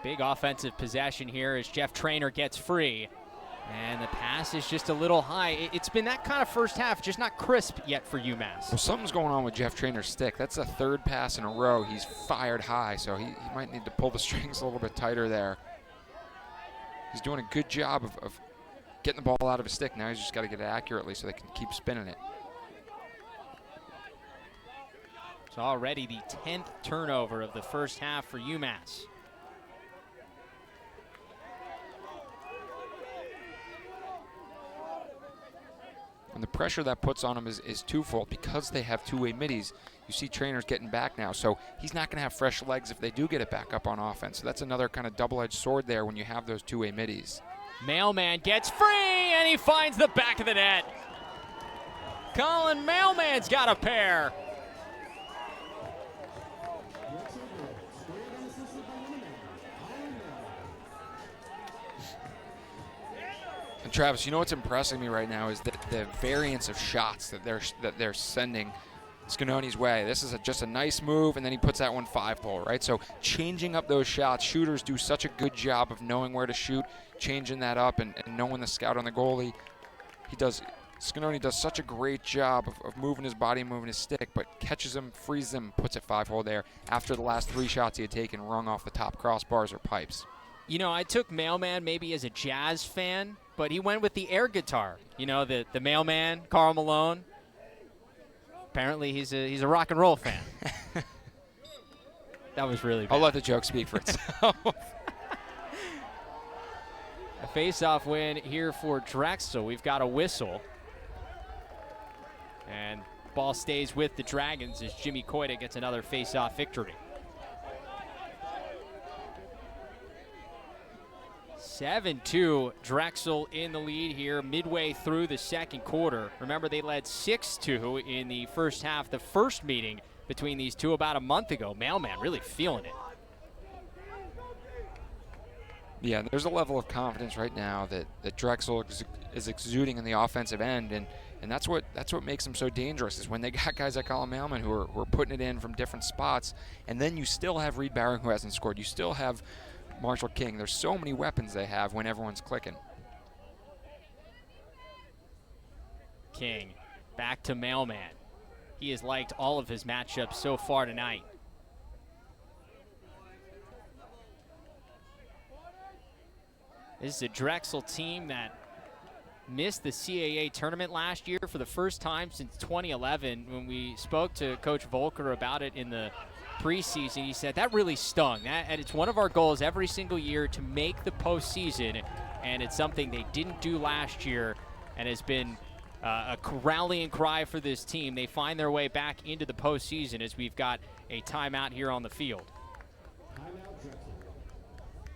Big offensive possession here as Jeff Traynor gets free. And the pass is just a little high. It's been that kind of first half, just not crisp yet for UMass. Well, something's going on with Jeff Traynor's stick. That's the 3rd pass in a row. He's fired high, so he might need to pull the strings a little bit tighter there. He's doing a good job of getting the ball out of his stick. Now he's just got to get it accurately so they can keep spinning it. It's already the 10th turnover of the first half for UMass. And the pressure that puts on him is twofold. Because they have two-way middies, you see Traynor's getting back now, so he's not going to have fresh legs if they do get it back up on offense. So that's another kind of double-edged sword there when you have those two-way middies. Mailman gets free, and he finds the back of the net. Colin Mailman's got a pair. And Travis, you know what's impressing me right now is the variance of shots that they're sending Scanoni's way. This is just a nice move, and then he puts that one 5-pole, right? So changing up those shots, shooters do such a good job of knowing where to shoot, changing that up, and knowing the scout on the goalie. Scanoni does such a great job of moving his body, moving his stick, but catches him, frees him, puts it 5-hole there after the last 3 shots he had taken rung off the top crossbars or pipes. You know, I took Mailman maybe as a jazz fan, but he went with the air guitar. You know, the Mailman, Karl Malone. Apparently he's a rock and roll fan. That was really bad. I'll let the joke speak for itself. A face-off win here for Drexel. We've got a whistle. And ball stays with the Dragons as Jimmy Coita gets another face-off victory. 7-2, Drexel in the lead here midway through the second quarter. Remember, they led 6-2 in the first half, the first meeting between these two about a month ago. Mailman really feeling it. Yeah, there's a level of confidence right now that Drexel is exuding in the offensive end, and that's what makes them so dangerous, is when they got guys like Colin Mailman who are putting it in from different spots, and then you still have Reed Barron who hasn't scored. You still have Marshall King. There's so many weapons they have when everyone's clicking. King back to Mailman. He has liked all of his matchups so far tonight. This is a Drexel team that missed the CAA tournament last year for the first time since 2011. When we spoke to Coach Volker about it in the preseason, he said that really stung. And it's one of our goals every single year to make the postseason, and it's something they didn't do last year and has been a rallying cry for this team. They find their way back into the postseason as we've got a timeout here on the field.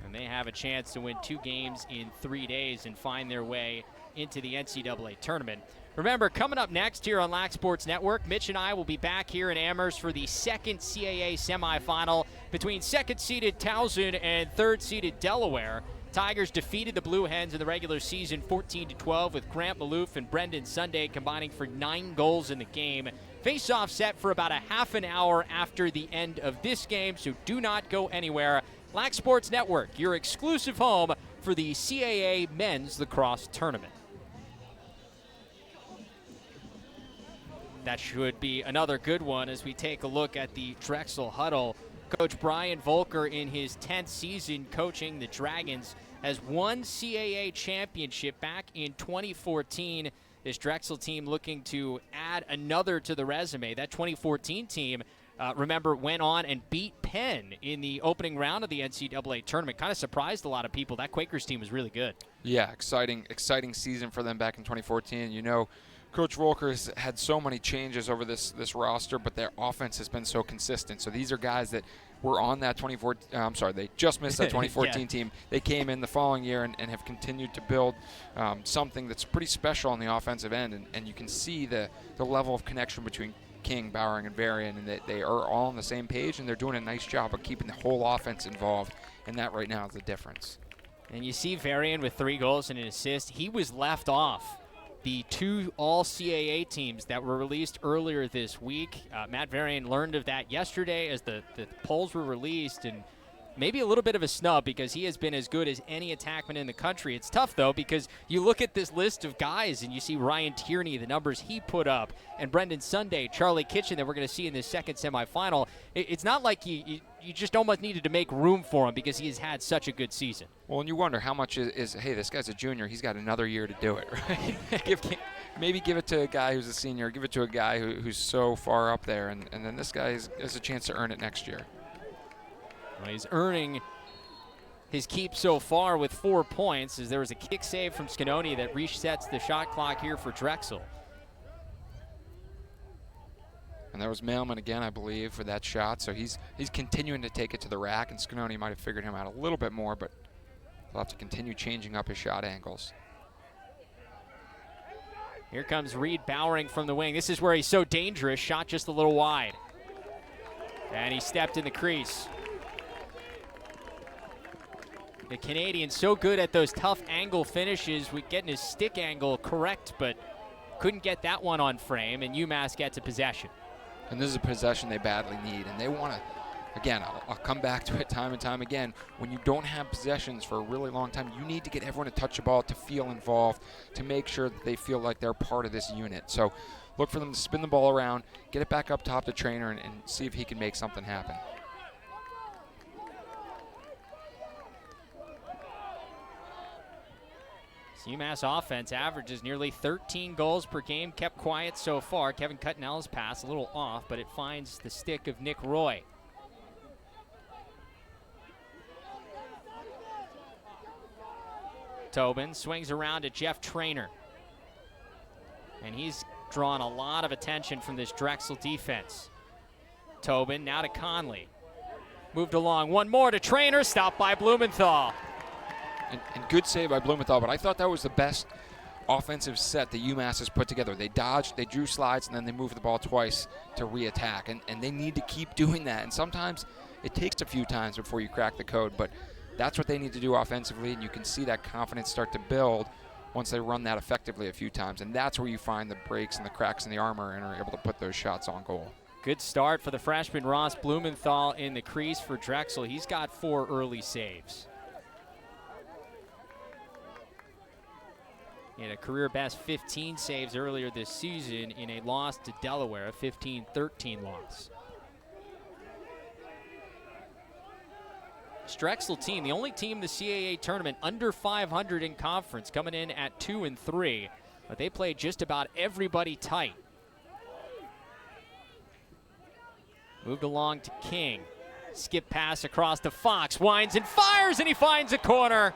And they have a chance to win 2 games in 3 days and find their way into the NCAA tournament. Remember, coming up next here on Lax Sports Network, Mitch and I will be back here in Amherst for the second CAA semifinal between second-seeded Towson and third-seeded Delaware. Tigers defeated the Blue Hens in the regular season 14-12 with Grant Maloof and Brendan Sunday combining for 9 goals in the game. Face-off set for about a half an hour after the end of this game, so do not go anywhere. Lax Sports Network, your exclusive home for the CAA Men's Lacrosse Tournament. That should be another good one as we take a look at the Drexel huddle. Coach Brian Volker, in his 10th season coaching the Dragons, has won CAA championship back in 2014. This Drexel team looking to add another to the resume. That 2014 team, remember, went on and beat Penn in the opening round of the NCAA tournament. Kind of surprised a lot of people. That Quakers team was really good. Yeah, exciting season for them back in 2014. You know, Coach Volker has had so many changes over this roster, but their offense has been so consistent. So these are guys that were on that 2014. They just missed that 2014 yeah. team. They came in the following year and have continued to build something that's pretty special on the offensive end. And you can see the level of connection between King, Bowering, and Varian, and they are all on the same page, and they're doing a nice job of keeping the whole offense involved. And that right now is the difference. And you see Varian with 3 goals and an assist. He was left off the 2 all-CAA teams that were released earlier this week. Matt Varian learned of that yesterday as the polls were released, and maybe a little bit of a snub because he has been as good as any attackman in the country. It's tough, though, because you look at this list of guys and you see Ryan Tierney, the numbers he put up, and Brendan Sunday, Charlie Kitchen that we're going to see in this second semifinal. It's not like you just almost needed to make room for him because he has had such a good season. Well, and you wonder how much is hey, this guy's a junior. He's got another year to do it, right? Maybe give it to a guy who's a senior. Give it to a guy who's so far up there, and then this guy has a chance to earn it next year. Well, he's earning his keep so far with 4 points, as there was a kick save from Scanoni that resets the shot clock here for Drexel. And there was Mailman again, I believe, for that shot. So he's continuing to take it to the rack, and Scanoni might have figured him out a little bit more, but he'll have to continue changing up his shot angles. Here comes Reed Bowering from the wing. This is where he's so dangerous. Shot just a little wide. And he stepped in the crease. The Canadian so good at those tough angle finishes with getting his stick angle correct, but couldn't get that one on frame, and UMass gets a possession. And this is a possession they badly need, and they want to, again, I'll come back to it time and time again, when you don't have possessions for a really long time, you need to get everyone to touch the ball, to feel involved, to make sure that they feel like they're part of this unit. So look for them to spin the ball around, get it back up top to Trainer, and see if he can make something happen. UMass offense averages nearly 13 goals per game, kept quiet so far. Kevin Cutnell's pass a little off, but it finds the stick of Nick Roy. Tobin swings around to Jeff Trainer. And he's drawn a lot of attention from this Drexel defense. Tobin now to Conley. Moved along, one more to Trainer, stopped by Blumenthal. And good save by Blumenthal, but I thought that was the best offensive set that UMass has put together. They dodged, they drew slides, and then they moved the ball twice to re-attack. And they need to keep doing that. And sometimes it takes a few times before you crack the code, but that's what they need to do offensively, and you can see that confidence start to build once they run that effectively a few times. And that's where you find the breaks and the cracks in the armor and are able to put those shots on goal. Good start for the freshman Ross Blumenthal in the crease for Drexel. He's got 4 early saves. He had a career best 15 saves earlier this season in a loss to Delaware, a 15-13 loss. This Drexel team, the only team in the CAA tournament under 500 in conference, coming in at 2-3, but they played just about everybody tight. Moved along to King. Skip pass across to Fox. Winds and fires, and he finds a corner.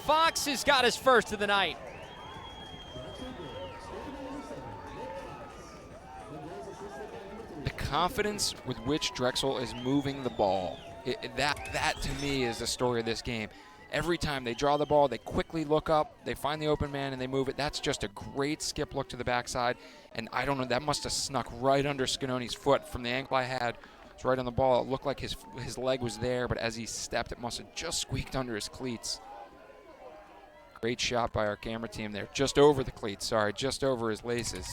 Fox has got his first of the night. The confidence with which Drexel is moving the ball, that to me is the story of this game. Every time they draw the ball, they quickly look up, they find the open man, and they move it. That's just a great skip look to the backside. And I don't know, that must have snuck right under Scanoni's foot. From the angle I had, it's right on the ball. It looked like his leg was there, but as he stepped, it must have just squeaked under his cleats. Great shot by our camera team there. Just over the cleats, sorry, just over his laces.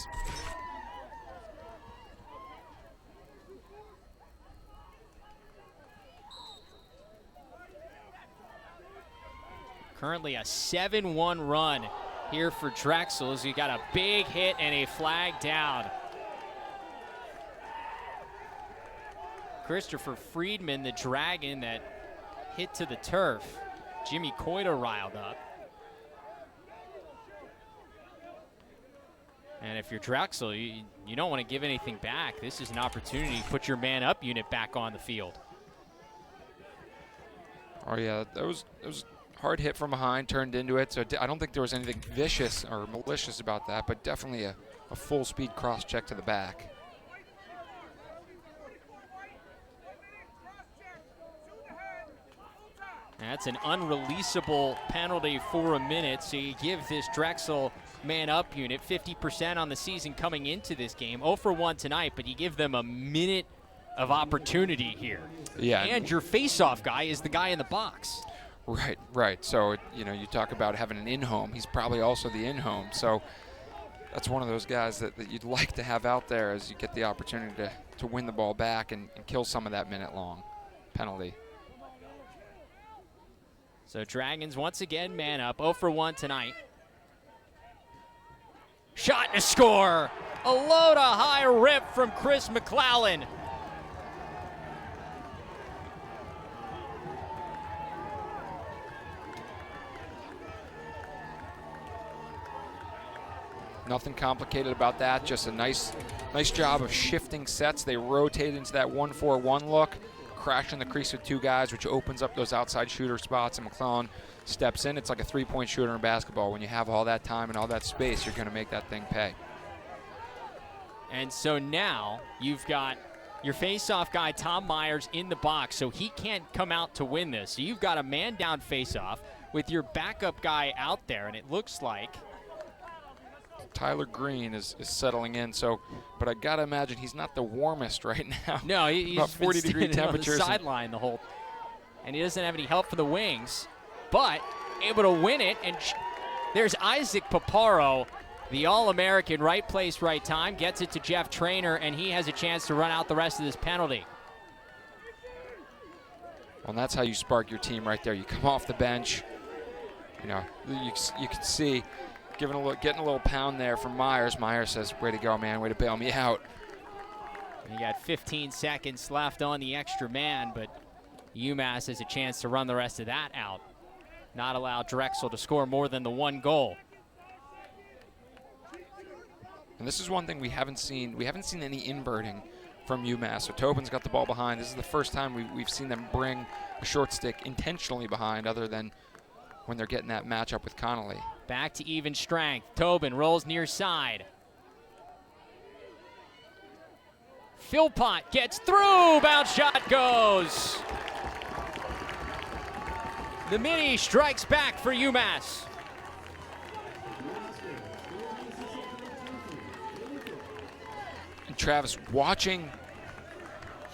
Currently a 7-1 run here for Drexel as you got a big hit and a flag down. Christopher Friedman, the Dragon that hit to the turf. Jimmy Coita riled up. And if you're Drexel, you don't want to give anything back. This is an opportunity to put your man-up unit back on the field. Oh, yeah, that was hard hit from behind, turned into it. So I don't think there was anything vicious or malicious about that, but definitely a full-speed cross-check to the back. That's an unreleasable penalty for a minute, so you give this Drexel man-up unit 50% on the season coming into this game. 0 for 1 tonight, but you give them a minute of opportunity here. Yeah. And your face-off guy is the guy in the box. Right. So, you talk about having an in-home. He's probably also the in-home. So that's one of those guys that you'd like to have out there as you get the opportunity to win the ball back and kill some of that minute-long penalty. So Dragons once again man up, 0 for 1 tonight. Shot and a score. A low to high rip from Chris McClellan. Nothing complicated about that, just a nice job of shifting sets. They rotate into that 1-4-1 look, crash in the crease with 2 guys, which opens up those outside shooter spots, and McClellan steps in. It's like a 3-point shooter in basketball. When you have all that time and all that space, you're going to make that thing pay. And so now you've got your face-off guy, Tom Myers, in the box, so he can't come out to win this. So you've got a man-down face-off with your backup guy out there, and it looks like Tyler Green is settling in, but I gotta imagine he's not the warmest right now. No, he's about 40-degree temperatures on the sideline the whole, and he doesn't have any help for the wings, but able to win it. And there's Isaac Paparo, the All-American, right place, right time, gets it to Jeff Traynor, and he has a chance to run out the rest of this penalty. Well, that's how you spark your team right there. You come off the bench, you can see. Getting a little pound there from Myers. Myers says, way to go, man. Way to bail me out. You got 15 seconds left on the extra man, but UMass has a chance to run the rest of that out. Not allow Drexel to score more than the 1 goal. And this is one thing we haven't seen. We haven't seen any inverting from UMass. So Tobin's got the ball behind. This is the first time we've seen them bring a short stick intentionally behind, other than when they're getting that matchup with Connolly. Back to even strength. Tobin rolls near side. Philpott gets through. Bounce shot goes. The mini strikes back for UMass. And Travis, watching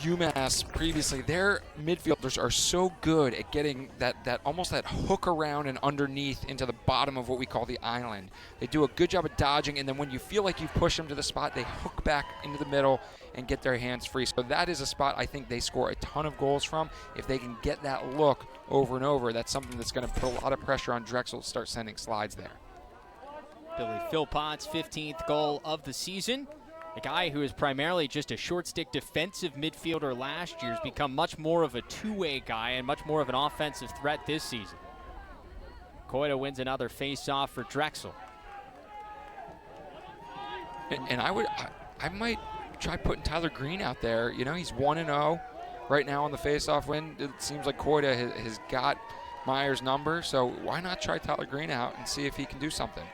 UMass previously, their midfielders are so good at getting that almost that hook around and underneath into the bottom of what we call the island. They do a good job of dodging, and then when you feel like you've pushed them to the spot, they hook back into the middle and get their hands free. So that is a spot I think they score a ton of goals from. If they can get that look over and over, that's something that's going to put a lot of pressure on Drexel to start sending slides there. Billy Philpott's 15th goal of the season. A guy who is primarily just a short stick defensive midfielder last year has become much more of a two-way guy and much more of an offensive threat this season. Koida wins another face-off for Drexel. And I might try putting Tyler Green out there. You know, he's 1-0 right now on the face-off win. It seems like Koida has got Myers' number, so why not try Tyler Green out and see if he can do something?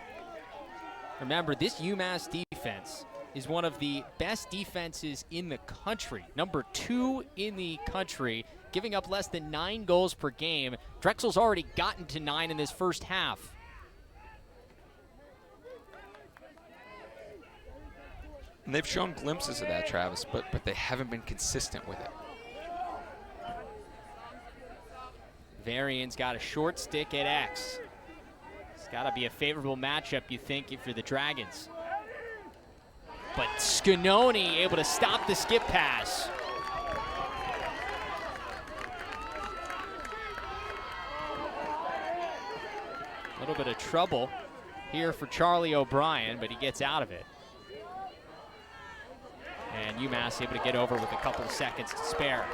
Remember, this UMass defense is one of the best defenses in the country. Number 2 in the country, giving up less than 9 goals per game. Drexel's already gotten to 9 in this first half. And they've shown glimpses of that, Travis, but they haven't been consistent with it. Varian's got a short stick at X. It's got to be a favorable matchup, you think, if you're the Dragons. But Scanoni able to stop the skip pass. A little bit of trouble here for Charlie O'Brien, but he gets out of it. And UMass able to get over with a couple of seconds to spare.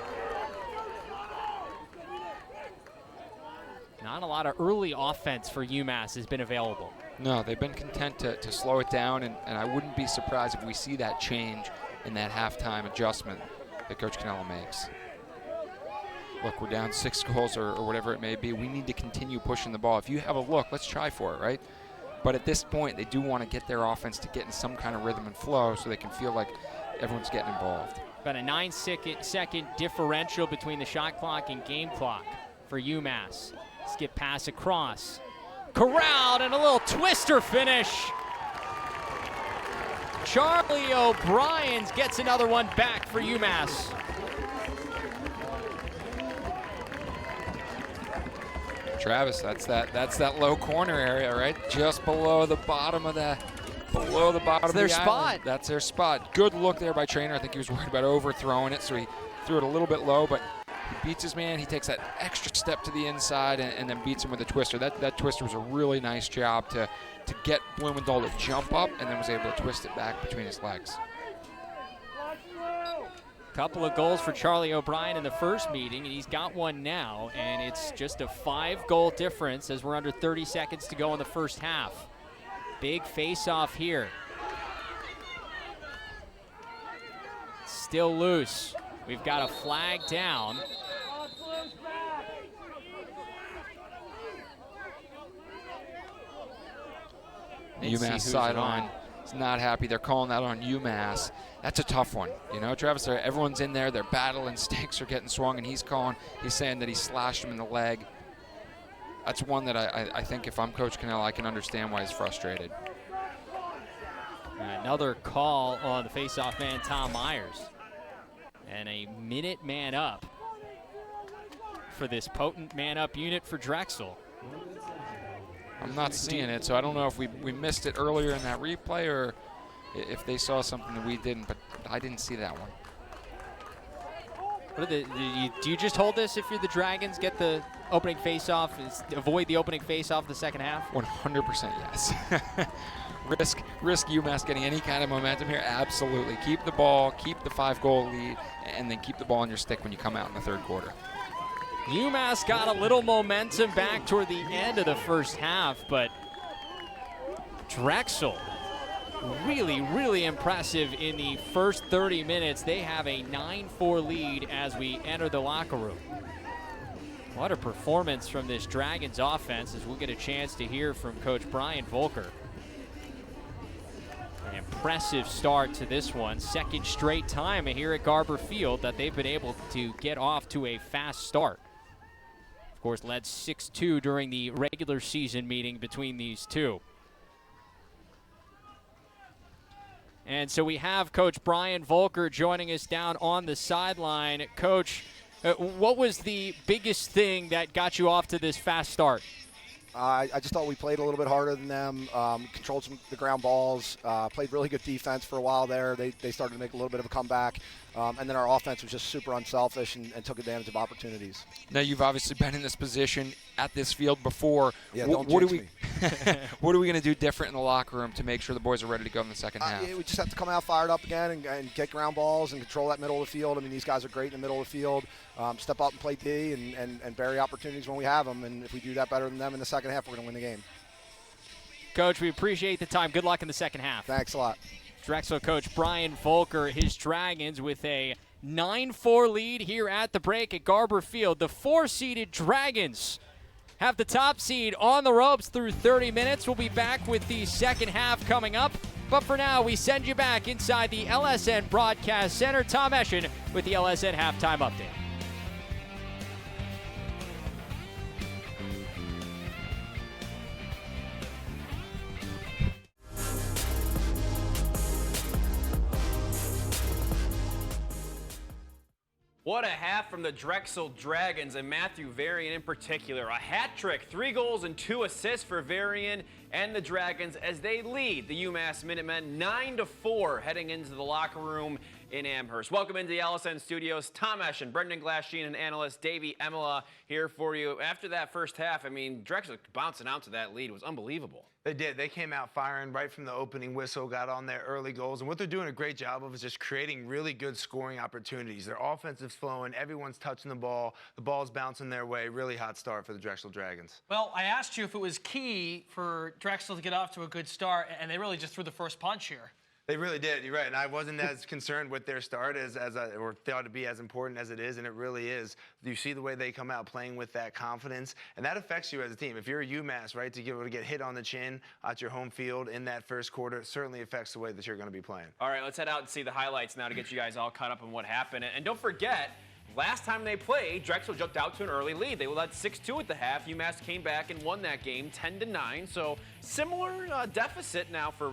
Not a lot of early offense for UMass has been available. No, they've been content to slow it down, and I wouldn't be surprised if we see that change in that halftime adjustment that Coach Cannella makes. Look, we're down 6 goals or whatever it may be. We need to continue pushing the ball. If you have a look, let's try for it, right? But at this point, they do want to get their offense to get in some kind of rhythm and flow so they can feel like everyone's getting involved. About a 9-second differential between the shot clock and game clock for UMass. Skip pass across. Corralled and a little twister finish. Charlie O'Brien gets another one back for UMass. Travis, that's that low corner area, right? Just below the bottom of the of their the spot. island. That's their spot. Good look there by Trainer. I think he was worried about overthrowing it, so he threw it a little bit low, but he beats his man. He takes that extra step to the inside and then beats him with a twister. That twister was a really nice job to get Blumenthal to jump up and then was able to twist it back between his legs. Couple of goals for Charlie O'Brien in the first meeting, and he's got one now, and it's just a 5-goal difference as we're under 30 seconds to go in the first half. Big face-off here. Still loose. We've got a flag down. The UMass sideline is not happy. They're calling that on UMass. That's a tough one. You know, Travis, everyone's in there. They're battling. Stakes are getting swung, and he's saying that he slashed him in the leg. That's one that I think if I'm Coach Cannella, I can understand why he's frustrated. Another call on the face-off man, Tom Myers. And a minute man up for this potent man-up unit for Drexel. I'm not seeing it, so I don't know if we missed it earlier in that replay or if they saw something that we didn't, but I didn't see that one. Do you just hold this if you're the Dragons, get the opening face-off, avoid the opening face-off the second half? 100% yes. risk UMass getting any kind of momentum here? Absolutely. Keep the ball, keep the 5-goal lead, and then keep the ball on your stick when you come out in the third quarter. UMass got a little momentum back toward the end of the first half, but Drexel really, really impressive in the first 30 minutes. They have a 9-4 lead as we enter the locker room. What a performance from this Dragons offense as we'll get a chance to hear from Coach Brian Volker. An impressive start to this one. Second straight time here at Garber Field that they've been able to get off to a fast start. Of course, led 6-2 during the regular season meeting between these two. And so we have Coach Brian Volker joining us down on the sideline. Coach, what was the biggest thing that got you off to this fast start? I just thought we played a little bit harder than them, controlled some of the ground balls, played really good defense for a while there. They started to make a little bit of a comeback. And then our offense was just super unselfish and took advantage of opportunities. Now, you've obviously been in this position at this field before. Yeah, what are we going to do different in the locker room to make sure the boys are ready to go in the second half? Yeah, we just have to come out fired up again and get ground balls and control that middle of the field. I mean, these guys are great in the middle of the field. Step up and play D and bury opportunities when we have them. And if we do that better than them in the second half, we're going to win the game. Coach, we appreciate the time. Good luck in the second half. Thanks a lot. Drexel coach Brian Volker, his Dragons with a 9-4 lead here at the break at Garber Field. The 4-seeded Dragons have the top seed on the ropes through 30 minutes. We'll be back with the second half coming up. But for now, we send you back inside the LSN Broadcast Center. Tom Eschen with the LSN Halftime Update. What a half from the Drexel Dragons, and Matthew Varian in particular. A hat trick, 3 goals and 2 assists for Varian and the Dragons as they lead the UMass Minutemen 9-4 heading into the locker room in Amherst. Welcome into the LSN studios. Tom Eschen, Brendan Glasheen, and analyst Davey Emila here for you. After that first half, I mean, Drexel bouncing out to that lead was unbelievable. They did. They came out firing right from the opening whistle, got on their early goals. And what they're doing a great job of is just creating really good scoring opportunities. Their offensive's flowing. Everyone's touching the ball's bouncing their way. Really hot start for the Drexel Dragons. Well, I asked you if it was key for Drexel to get off to a good start, and they really just threw the first punch here. They really did. You're right. And I wasn't as concerned with their start or thought to be as important as it is, and it really is. You see the way they come out playing with that confidence, and that affects you as a team. If you're a UMass, right, to be able to get hit on the chin at your home field in that first quarter, it certainly affects the way that you're going to be playing. All right, let's head out and see the highlights now to get you guys all caught up on what happened. And don't forget, last time they played, Drexel jumped out to an early lead. They led 6-2 at the half. UMass came back and won that game 10-9. So similar deficit now for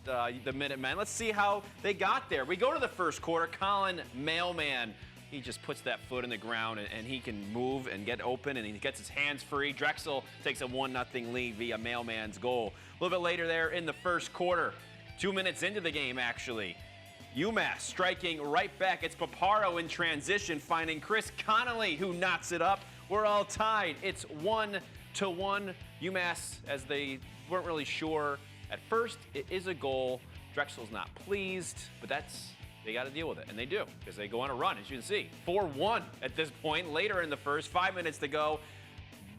the Minutemen. Let's see how they got there. We go to the first quarter. Colin Mailman, he just puts that foot in the ground and he can move and get open and he gets his hands free. Drexel takes a 1-0 lead via Mailman's goal. A little bit later there in the first quarter, 2 minutes into the game actually, UMass striking right back. It's Paparo in transition, finding Chris Connolly, who knocks it up. We're all tied. It's 1-1. UMass, as they weren't really sure at first, it is a goal. Drexel's not pleased, but they got to deal with it, and they do, because they go on a run, as you can see. 4-1 at this point. Later in the first, 5 minutes to go.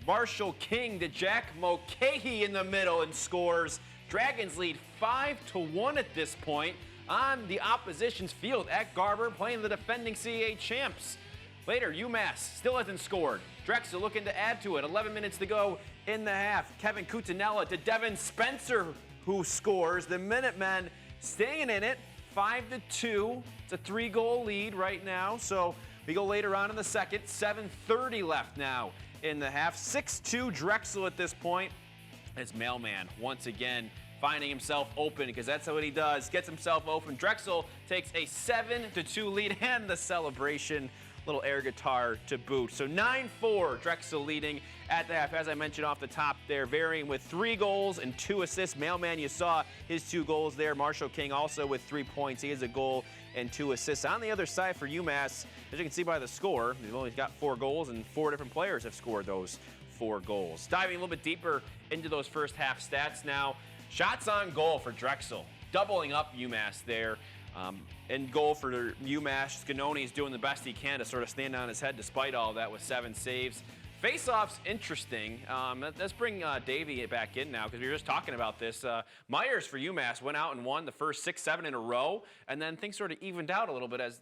Marshall King to Jack Mulcahy in the middle and scores. Dragons lead 5-1 at this point on the opposition's field at Garber, playing the defending CAA champs. Later, UMass still hasn't scored. Drexel looking to add to it. 11 minutes to go in the half. Kevin Cutinella to Devin Spencer, who scores. The Minutemen staying in it, 5-2. It's a 3-goal lead right now. So we go later on in the second. 7:30 left now in the half. 6-2 Drexel at this point. It's Mailman once again finding himself open, because that's what he does. Gets himself open. Drexel takes a 7-2 lead, and the celebration, little air guitar to boot. So 9-4, Drexel leading at the half. As I mentioned off the top there, Varian with 3 goals and 2 assists. Mailman, you saw his 2 goals there. Marshall King also with 3 points. He has a goal and 2 assists. On the other side for UMass, as you can see by the score, they've only got 4 goals, and 4 different players have scored those 4 goals. Diving a little bit deeper into those first half stats now. Shots on goal for Drexel, doubling up UMass there. In goal for UMass, Scanoni is doing the best he can to sort of stand on his head despite all that with 7 saves. Face-offs, interesting. Let's bring Davey back in now, because we were just talking about this. Myers for UMass went out and won the first 6-7 in a row, and then things sort of evened out a little bit as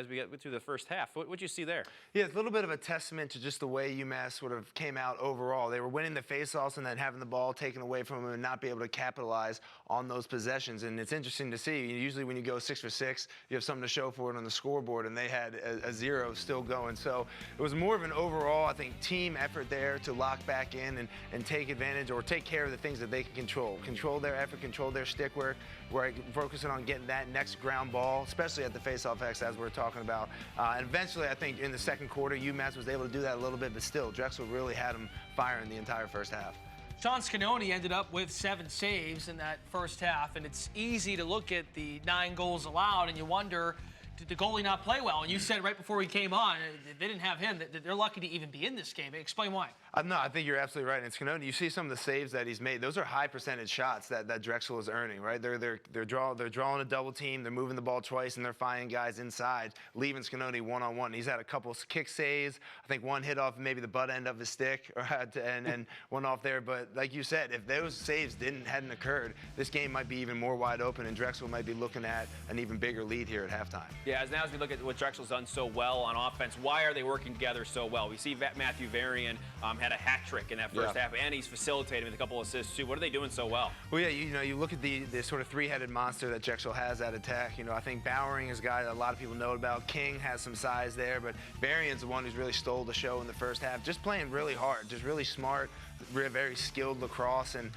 we get through the first half. What'd you see there? Yeah, it's a little bit of a testament to just the way UMass sort of came out overall. They were winning the face-offs and then having the ball taken away from them and not be able to capitalize on those possessions. And it's interesting to see. Usually when you go 6 for 6, you have something to show for it on the scoreboard, and they had a 0 still going. So it was more of an overall, I think, team team effort there to lock back in and take advantage or take care of the things that they can control their effort, control their stick work. We're focusing on getting that next ground ball, especially at the face-off X, as we're talking about. And eventually, I think in the second quarter, UMass was able to do that a little bit, but still, Drexel really had them firing the entire first half. Sean Scanoni ended up with 7 saves in that first half, and it's easy to look at the 9 goals allowed and you wonder, did the goalie not play well? And you said right before we came on, they didn't have him, that they're lucky to even be in this game. Explain why. No, I think you're absolutely right. And Scanoni, you see some of the saves that he's made. Those are high percentage shots that Drexel is earning, right? They're drawing a double team, they're moving the ball twice, and they're finding guys inside, leaving Scanoni one-on-one. He's had a couple kick saves. I think one hit off maybe the butt end of his stick, and one off there. But like you said, if those saves hadn't occurred, this game might be even more wide open, and Drexel might be looking at an even bigger lead here at halftime. Yeah, as we look at what Drexel's done so well on offense, why are they working together so well? We see Matthew Varian had a hat trick in that first half, and he's facilitating with a couple assists too. What are they doing so well? Well, yeah, you look at the sort of three-headed monster that Drexel has at attack. I think Bowering is a guy that a lot of people know about. King has some size there, but Varian's the one who's really stole the show in the first half, just playing really hard, just really smart, very skilled lacrosse, and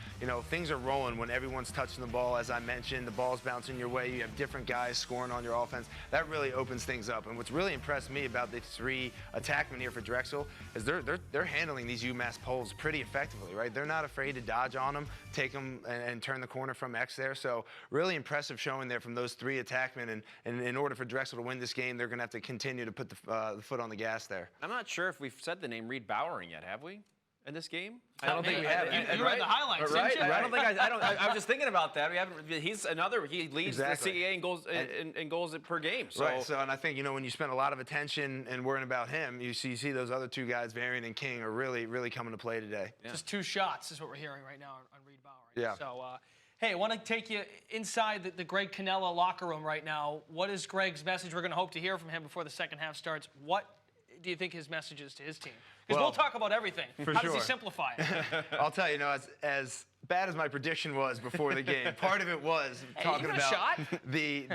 things are rolling when everyone's touching the ball. As I mentioned, the ball's bouncing your way. You have different guys scoring on your offense. That really opens things up. And what's really impressed me about the 3 attackmen here for Drexel is they're handling these UMass poles pretty effectively, right? They're not afraid to dodge on them, take them and turn the corner from X there. So really impressive showing there from those 3 attackmen. And in order for Drexel to win this game, they're going to have to continue to put the foot on the gas there. I'm not sure if we've said the name Reed Bowering yet, have we? In this game? I don't think we have. You read the highlights, didn't you? I don't think I was just thinking about that. We haven't. He leads the CAA in goals per game. So. Right. So, and I think when you spend a lot of attention and worrying about him, you see those other 2 guys, Varian and King, are really coming to play today. Yeah. Just 2 shots is what we're hearing right now on Reed Bowering. Yeah. So, hey, I want to take you inside the Greg Cannella locker room right now. What is Greg's message? We're going to hope to hear from him before the second half starts. What do you think his message is to his team? Because we'll talk about everything. How does he simplify it? I'll tell you, as bad as my prediction was before the game, part of it was talking about the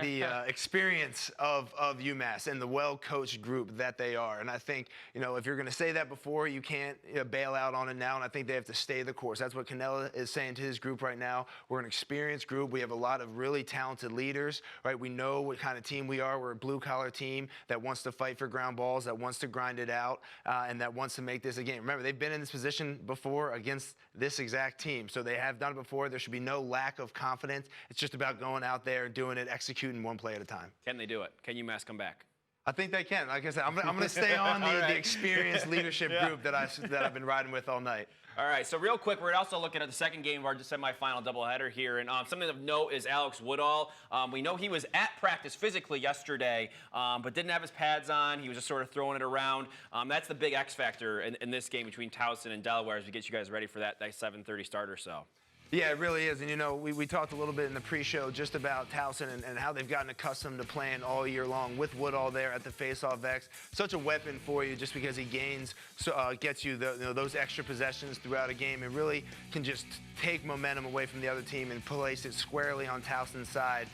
experience of UMass and the well-coached group that they are. And I think, if you're going to say that before, you can't bail out on it now, and I think they have to stay the course. That's what Cannella is saying to his group right now. We're an experienced group. We have a lot of really talented leaders, right? We know what kind of team we are. We're a blue-collar team that wants to fight for ground balls, that wants to grind it out, and that wants to make this a game. Remember, they've been in this position before against this exact team, so they have done it before. There should be no lack of confidence. It's just about going out there and doing it, executing one play at a time. Can they do it? Can UMass come back? I think they can. Like I said, I'm going to stay on the experienced leadership group that I've been riding with all night. All right, so real quick, we're also looking at the second game of our semifinal doubleheader here, and something of note is Alex Woodall. We know he was at practice physically yesterday, but didn't have his pads on. He was just sort of throwing it around. That's the big X factor in this game between Towson and Delaware as we get you guys ready for that 7:30 start or so. Yeah, it really is. And, we talked a little bit in the pre-show just about Towson and how they've gotten accustomed to playing all year long with Woodall there at the face-off X. Such a weapon for you just because he gets you those extra possessions throughout a game and really can just take momentum away from the other team and place it squarely on Towson's side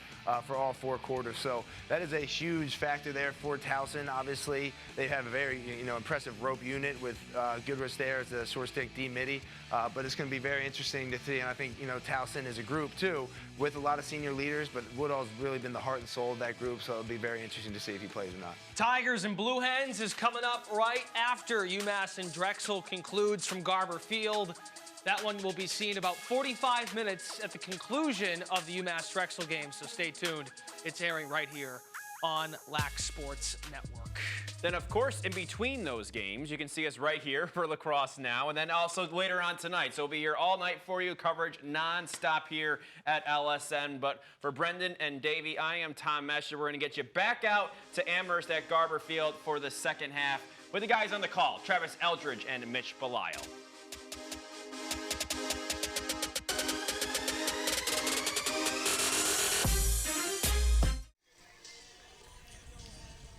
for all 4 quarters. So that is a huge factor there for Towson. Obviously, they have a very impressive rope unit with Goodrich there as the short stick D-Midi. But it's going to be very interesting to see. And I think, Towson is a group, too, with a lot of senior leaders. But Woodall's really been the heart and soul of that group. So it'll be very interesting to see if he plays or not. Tigers and Blue Hens is coming up right after UMass and Drexel concludes from Garber Field. That one will be seen about 45 minutes at the conclusion of the UMass Drexel game. So stay tuned. It's airing right here on Lax Sports Network. Then, of course, in between those games, you can see us right here for Lacrosse Now, and then also later on tonight. So we'll be here all night for you, coverage nonstop here at LSN. But for Brendan and Davey, I am Tom Mescher. We're going to get you back out to Amherst at Garber Field for the second half with the guys on the call, Travis Eldridge and Mitch Belisle.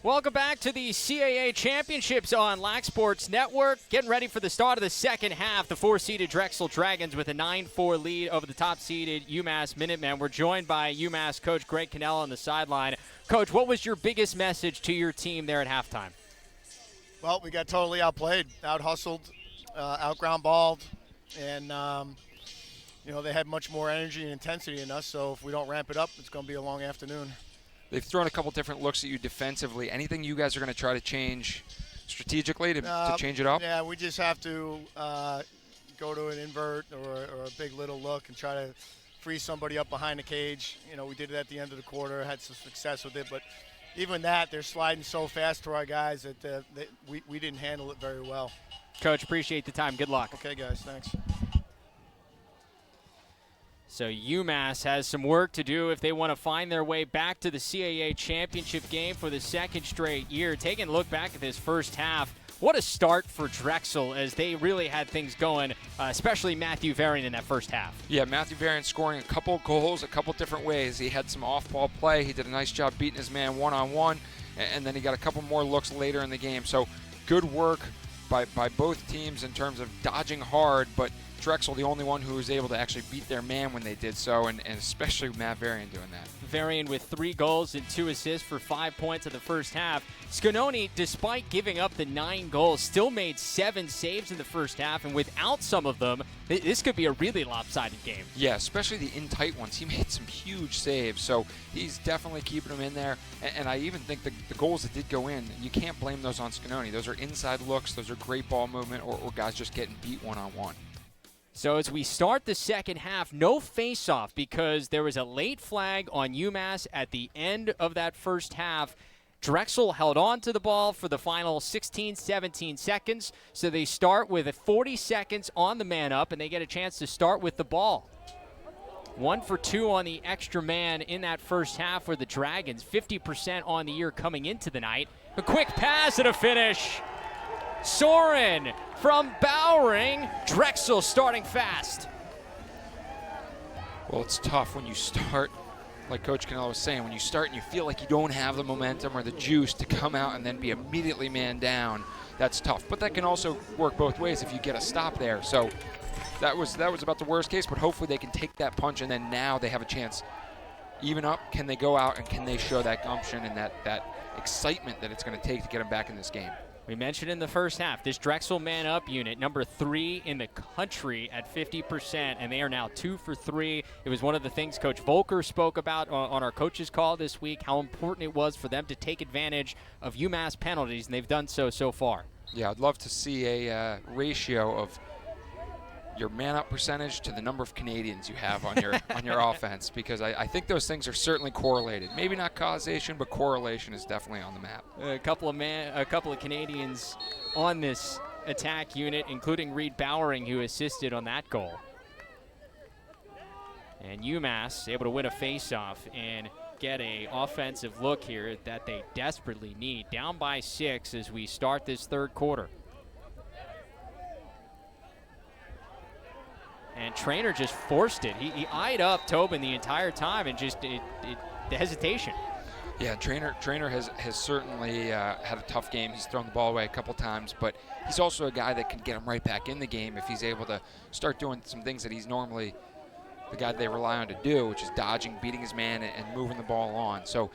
Welcome back to the CAA Championships on Lax Sports Network. Getting ready for the start of the second half. The 4-seeded Drexel Dragons with a 9-4 lead over the top-seeded UMass Minutemen. We're joined by UMass coach Greg Cannella on the sideline. Coach, what was your biggest message to your team there at halftime? Well, we got totally outplayed, out-hustled, out-ground ball, and they had much more energy and intensity than us. So if we don't ramp it up, it's going to be a long afternoon. They've thrown a couple different looks at you defensively. Anything you guys are going to try to change strategically to change it up? Yeah, we just have to go to an invert or a big little look and try to free somebody up behind the cage. We did it at the end of the quarter, had some success with it, but even that, they're sliding so fast to our guys that we didn't handle it very well. Coach, appreciate the time. Good luck. Okay, guys, thanks. So UMass has some work to do if they want to find their way back to the CAA championship game for the second straight year. Taking a look back at this first half, what a start for Drexel as they really had things going, especially Matthew Varian in that first half. Yeah, Matthew Varian scoring a couple goals a couple different ways. He had some off-ball play. He did a nice job beating his man one-on-one, and then he got a couple more looks later in the game. So good work by both teams in terms of dodging hard, but Drexel the only one who was able to actually beat their man when they did so, and especially Matt Varian doing that. Varian with 3 goals and 2 assists for 5 points in the first half. Scanoni, despite giving up the 9 goals, still made 7 saves in the first half, and without some of them, this could be a really lopsided game. Yeah, especially the in-tight ones. He made some huge saves, so he's definitely keeping them in there. And I even think the goals that did go in, you can't blame those on Scanoni. Those are inside looks. Those are great ball movement, or guys just getting beat one-on-one. So as we start the second half, no face-off because there was a late flag on UMass at the end of that first half. Drexel held on to the ball for the final 16, 17 seconds. So they start with 40 seconds on the man up, and they get a chance to start with the ball. 1 for 2 on the extra man in that first half for the Dragons. 50% on the year coming into the night. A quick pass and a finish. Soren from Bowering. Drexel starting fast. Well, it's tough when you start, like Coach Cannella was saying, when you start and you feel like you don't have the momentum or the juice to come out and then be immediately man down. That's tough. But that can also work both ways if you get a stop there. So that was about the worst case, but hopefully they can take that punch and then now they have a chance. Even up, can they go out and can they show that gumption and that excitement that it's going to take to get them back in this game? We mentioned in the first half, this Drexel man-up unit, number 3 in the country at 50%, and they are now 2 for 3. It was one of the things Coach Volker spoke about on our coaches' call this week, how important it was for them to take advantage of UMass penalties, and they've done so far. Yeah, I'd love to see a ratio of your man-up percentage to the number of Canadians you have on your offense, because I think those things are certainly correlated. Maybe not causation, but correlation is definitely on the map. A couple of Canadians on this attack unit, including Reed Bowering, who assisted on that goal. And UMass able to win a face-off and get a offensive look here that they desperately need. Down by 6 as we start this third quarter. And Trainer just forced it. He eyed up Tobin the entire time and just the hesitation. Yeah, Trainer has certainly had a tough game. He's thrown the ball away a couple times, but he's also a guy that can get him right back in the game if he's able to start doing some things that he's normally the guy they rely on to do, which is dodging, beating his man, and moving the ball on. So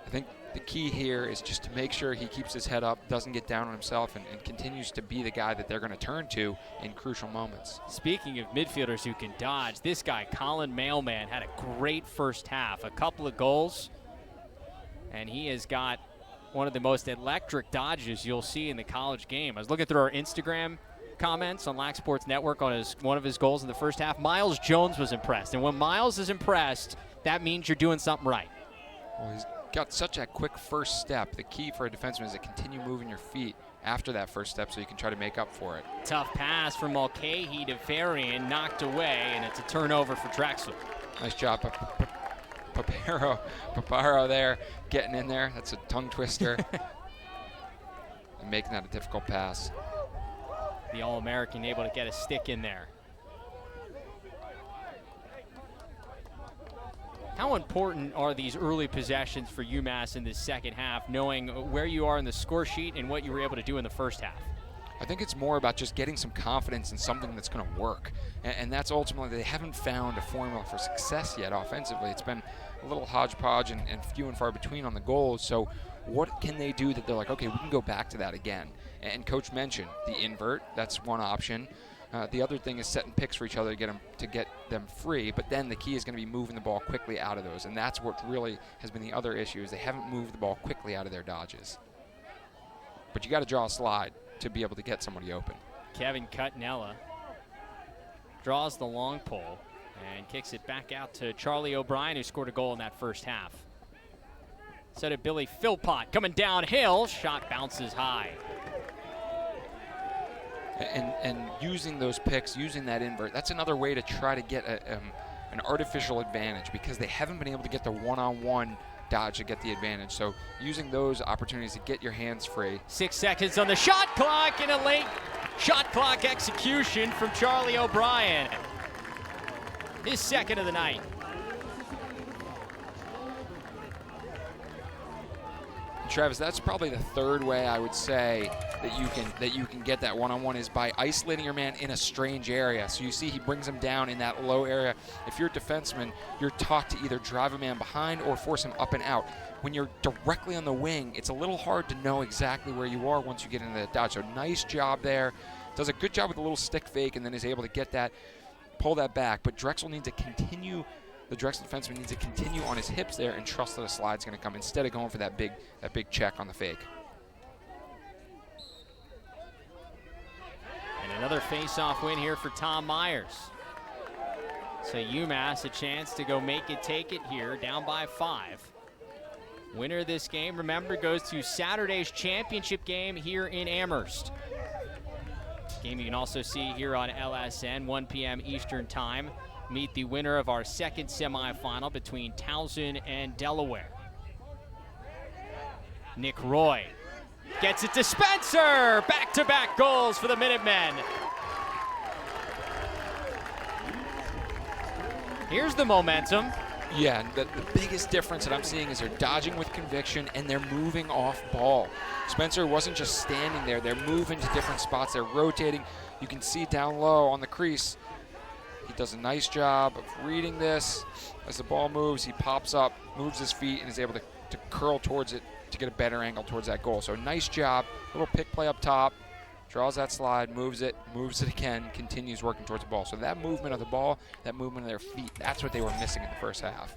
I think the key here is just to make sure he keeps his head up, doesn't get down on himself, and continues to be the guy that they're going to turn to in crucial moments. Speaking of midfielders who can dodge, this guy, Colin Mailman, had a great first half. A couple of goals, and he has got one of the most electric dodges you'll see in the college game. I was looking through our Instagram comments on Lax Sports Network on one of his goals in the first half. Miles Jones was impressed, and when Miles is impressed, that means you're doing something right. Well, he's got such a quick first step. The key for a defenseman is to continue moving your feet after that first step so you can try to make up for it. Tough pass from Mulcahy to Varian, knocked away, and it's a turnover for Drexel. Nice job, Paparo there, getting in there. That's a tongue twister. And making that a difficult pass. The All-American able to get a stick in there. How important are these early possessions for UMass in this second half, knowing where you are in the score sheet and what you were able to do in the first half? I think it's more about just getting some confidence in something that's going to work. And that's ultimately, they haven't found a formula for success yet offensively. It's been a little hodgepodge and few and far between on the goals. So what can they do that they're like, okay, we can go back to that again? And Coach mentioned the invert. That's one option. The other thing is setting picks for each other to get them free, but then the key is going to be moving the ball quickly out of those, and that's what really has been the other issue, is they haven't moved the ball quickly out of their dodges. But you got to draw a slide to be able to get somebody open. Kevin Cutnella draws the long pole and kicks it back out to Charlie O'Brien, who scored a goal in that first half. So did Billy Philpott coming downhill. Shot bounces high. And using those picks, using that invert, that's another way to try to get an artificial advantage, because they haven't been able to get the one-on-one dodge to get the advantage. So using those opportunities to get your hands free. 6 seconds on the shot clock, and a late shot clock execution from Charlie O'Brien. His second of the night. Travis, that's probably the third way I would say that you can get that one-on-one, is by isolating your man in a strange area. So you see he brings him down in that low area. If you're a defenseman, you're taught to either drive a man behind or force him up and out. When you're directly on the wing, it's a little hard to know exactly where you are once you get into that dodge. So nice job there. Does a good job with a little stick fake, and then is able to get that, pull that back. But Drexel needs to continue. The Drexel defenseman needs to continue on his hips there and trust that a slide's going to come instead of going for that big check on the fake. And another face-off win here for Tom Myers. So UMass a chance to go make it, take it here, down by 5. Winner of this game, remember, goes to Saturday's championship game here in Amherst. Game you can also see here on LSN, 1 p.m. Eastern Time. Meet the winner of our second semifinal between Towson and Delaware. Nick Roy gets it to Spencer. Back-to-back goals for the Minutemen. Here's the momentum. Yeah, the biggest difference that I'm seeing is they're dodging with conviction and they're moving off ball. Spencer wasn't just standing there. They're moving to different spots. They're rotating. You can see down low on the crease. He does a nice job of reading this. As the ball moves, he pops up, moves his feet, and is able to curl towards it to get a better angle towards that goal. So nice job. Little pick play up top. Draws that slide, moves it again, continues working towards the ball. So that movement of the ball, that movement of their feet, that's what they were missing in the first half.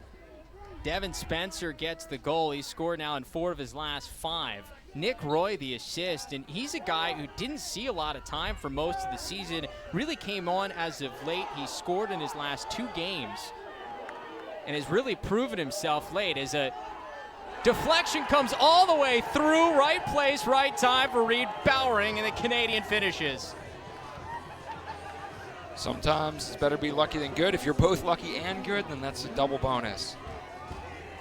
Devin Spencer gets the goal. He's scored now in 4 of his last 5. Nick Roy the assist, and he's a guy who didn't see a lot of time for most of the season. Really came on as of late. He scored in his last 2 games and has really proven himself late as a deflection comes all the way through. Right place, right time for Reed Bowering, and the Canadian finishes. Sometimes it's better be lucky than good. If you're both lucky and good, then that's a double bonus.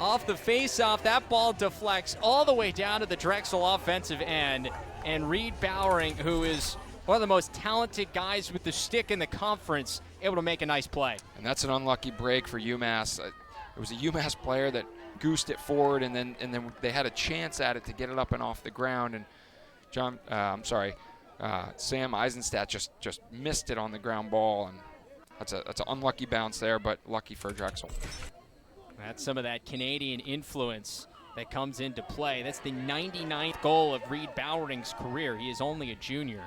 Off the face-off, that ball deflects all the way down to the Drexel offensive end, and Reed Bowering, who is one of the most talented guys with the stick in the conference, able to make a nice play. And that's an unlucky break for UMass. It was a UMass player that goosed it forward, and then they had a chance at it to get it up and off the ground, and Sam Eisenstadt just missed it on the ground ball, and that's an unlucky bounce there, but lucky for Drexel. That's some of that Canadian influence that comes into play. That's the 99th goal of Reed Bowering's career. He is only a junior.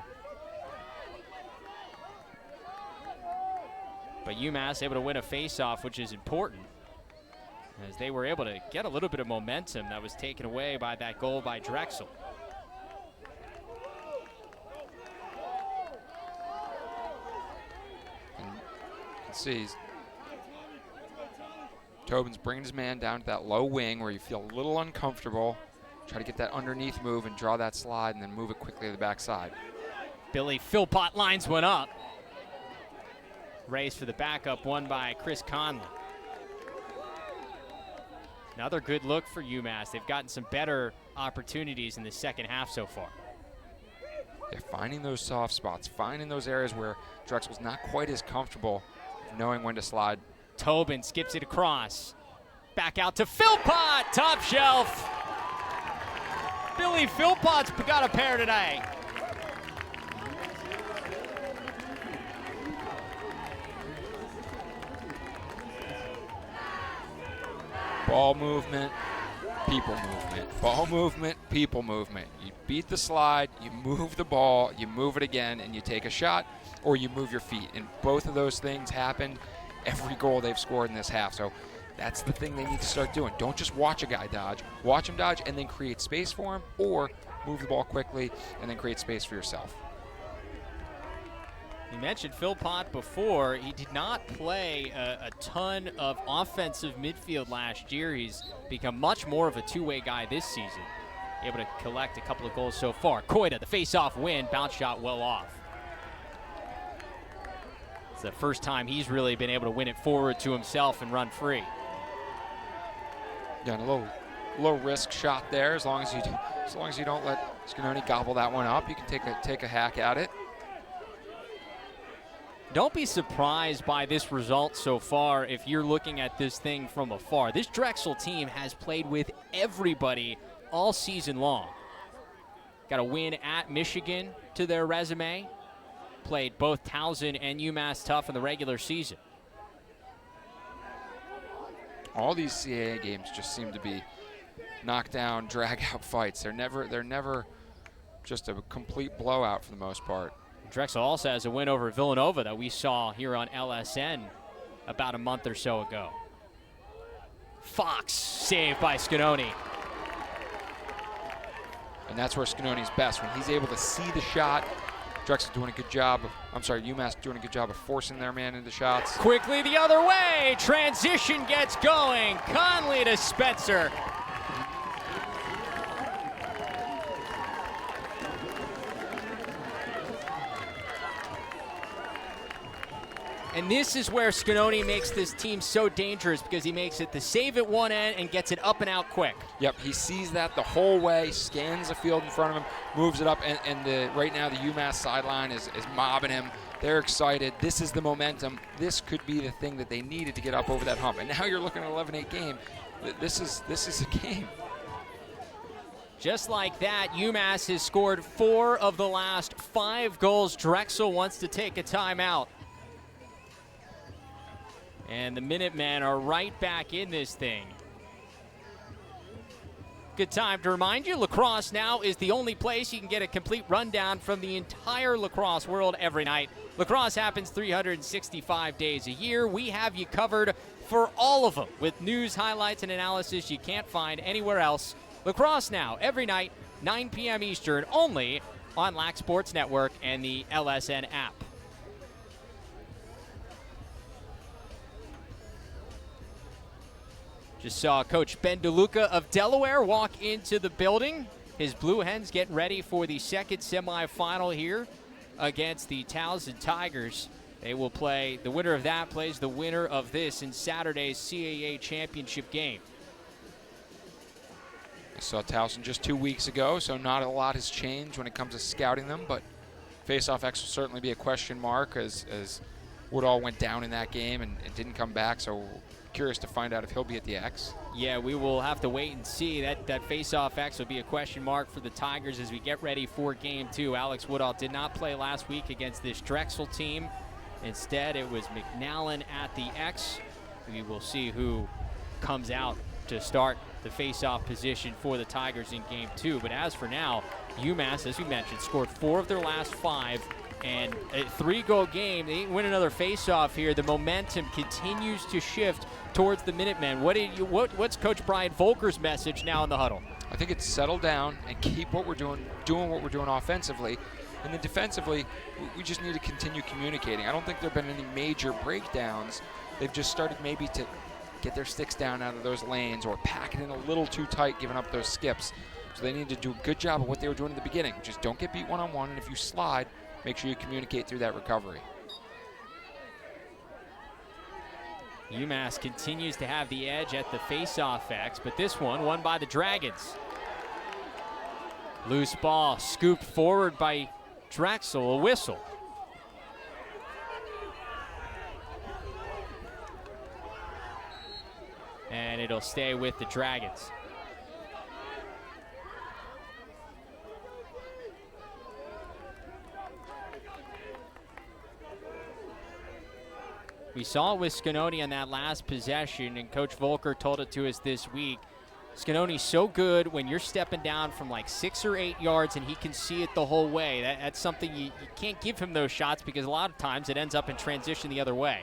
But UMass able to win a face-off, which is important, as they were able to get a little bit of momentum that was taken away by that goal by Drexel. And you can see Tobin's bringing his man down to that low wing where you feel a little uncomfortable. Try to get that underneath move and draw that slide and then move it quickly to the backside. Billy Philpott lines one up. Race for the backup, won by Chris Conley. Another good look for UMass. They've gotten some better opportunities in the second half so far. Yeah, finding those soft spots, finding those areas where Drexel's not quite as comfortable, knowing when to slide. Tobin skips it across. Back out to Philpott, top shelf. Billy Philpott's got a pair today. Ball movement, people movement. Ball movement, people movement. You beat the slide, you move the ball, you move it again, and you take a shot, or you move your feet. And both of those things happened every goal they've scored in this half. So that's the thing they need to start doing. Don't just watch a guy dodge. Watch him dodge and then create space for him, or move the ball quickly and then create space for yourself. You mentioned Phil Pott before. He did not play a ton of offensive midfield last year. He's become much more of a two-way guy this season. Able to collect a couple of goals so far. Koida, the face-off win, bounce shot well off. It's the first time he's really been able to win it forward to himself and run free. Yeah, and a low risk shot there. As long as you don't let Scanoni gobble that one up, you can take a hack at it. Don't be surprised by this result so far if you're looking at this thing from afar. This Drexel team has played with everybody all season long. Got a win at Michigan to their resume. Played both Towson and UMass tough in the regular season. All these CAA games just seem to be knockdown, drag-out fights. They're never just a complete blowout for the most part. Drexel also has a win over Villanova that we saw here on LSN about a month or so ago. Fox saved by Scanoni. And that's where Scanoni's best, when he's able to see the shot. Drexel doing a good job UMass doing a good job of forcing their man into shots. Quickly the other way. Transition gets going. Conley to Spencer. And this is where Scanoni makes this team so dangerous, because he makes it the save at one end and gets it up and out quick. Yep, he sees that the whole way, scans the field in front of him, moves it up, and right now the UMass sideline is mobbing him. They're excited. This is the momentum. This could be the thing that they needed to get up over that hump. And now you're looking at an 11-8 game. This is a game. Just like that, UMass has scored 4 of the last 5 goals. Drexel wants to take a timeout. And the Minutemen are right back in this thing. Good time to remind you, lacrosse now is the only place you can get a complete rundown from the entire lacrosse world every night. Lacrosse happens 365 days a year. We have you covered for all of them with news, highlights, and analysis you can't find anywhere else. Lacrosse now, every night, 9 p.m. Eastern, only on Lac Sports Network and the LSN app. Just saw Coach Ben DeLuca of Delaware walk into the building. His Blue Hens getting ready for the second semifinal here against the Towson Tigers. They will play, the winner of that plays the winner of this in Saturday's CAA championship game. I saw Towson just 2 weeks ago, so not a lot has changed when it comes to scouting them, but Face-Off X will certainly be a question mark as Woodall went down in that game and didn't come back, so curious to find out if he'll be at the X. Yeah, we will have to wait and see. That face-off X will be a question mark for the Tigers as we get ready for Game 2. Alex Woodall did not play last week against this Drexel team. Instead, it was McNallen at the X. We will see who comes out to start the face-off position for the Tigers in Game 2. But as for now, UMass, as we mentioned, scored 4 of their last 5. And a 3-goal game, they didn't win another face-off here. The momentum continues to shift towards the Minutemen. What's Coach Brian Volker's message now in the huddle? I think it's settle down and keep what we're doing what we're doing offensively. And then defensively, we just need to continue communicating. I don't think there have been any major breakdowns. They've just started maybe to get their sticks down out of those lanes or pack it in a little too tight, giving up those skips. So they need to do a good job of what they were doing in the beginning. Just don't get beat one-on-one, and if you slide, make sure you communicate through that recovery. UMass continues to have the edge at the face-off X, but this one won by the Dragons. Loose ball scooped forward by Drexel, a whistle. And it'll stay with the Dragons. We saw it with Scanoni on that last possession, and Coach Volker told it to us this week. Scanoni's so good when you're stepping down from like 6 or 8 yards and he can see it the whole way. That's something you can't give him those shots because a lot of times it ends up in transition the other way.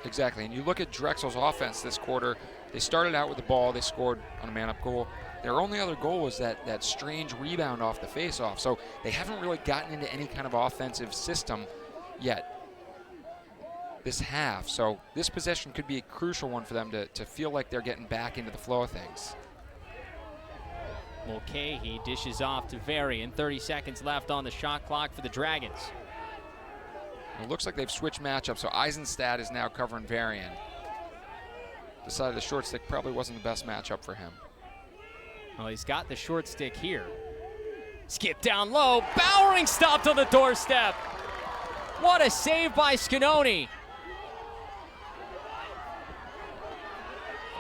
Exactly, and you look at Drexel's offense this quarter. They started out with the ball. They scored on a man-up goal. Their only other goal was that strange rebound off the face-off. So they haven't really gotten into any kind of offensive system yet this half. So this possession could be a crucial one for them to feel like they're getting back into the flow of things. Mulcahy dishes off to Varian. 30 seconds left on the shot clock for the Dragons. It looks like they've switched matchups, so Eisenstadt is now covering Varian. Decided the short stick probably wasn't the best matchup for him. Well, he's got the short stick here. Skip down low. Bowering stopped on the doorstep. What a save by Scanoni.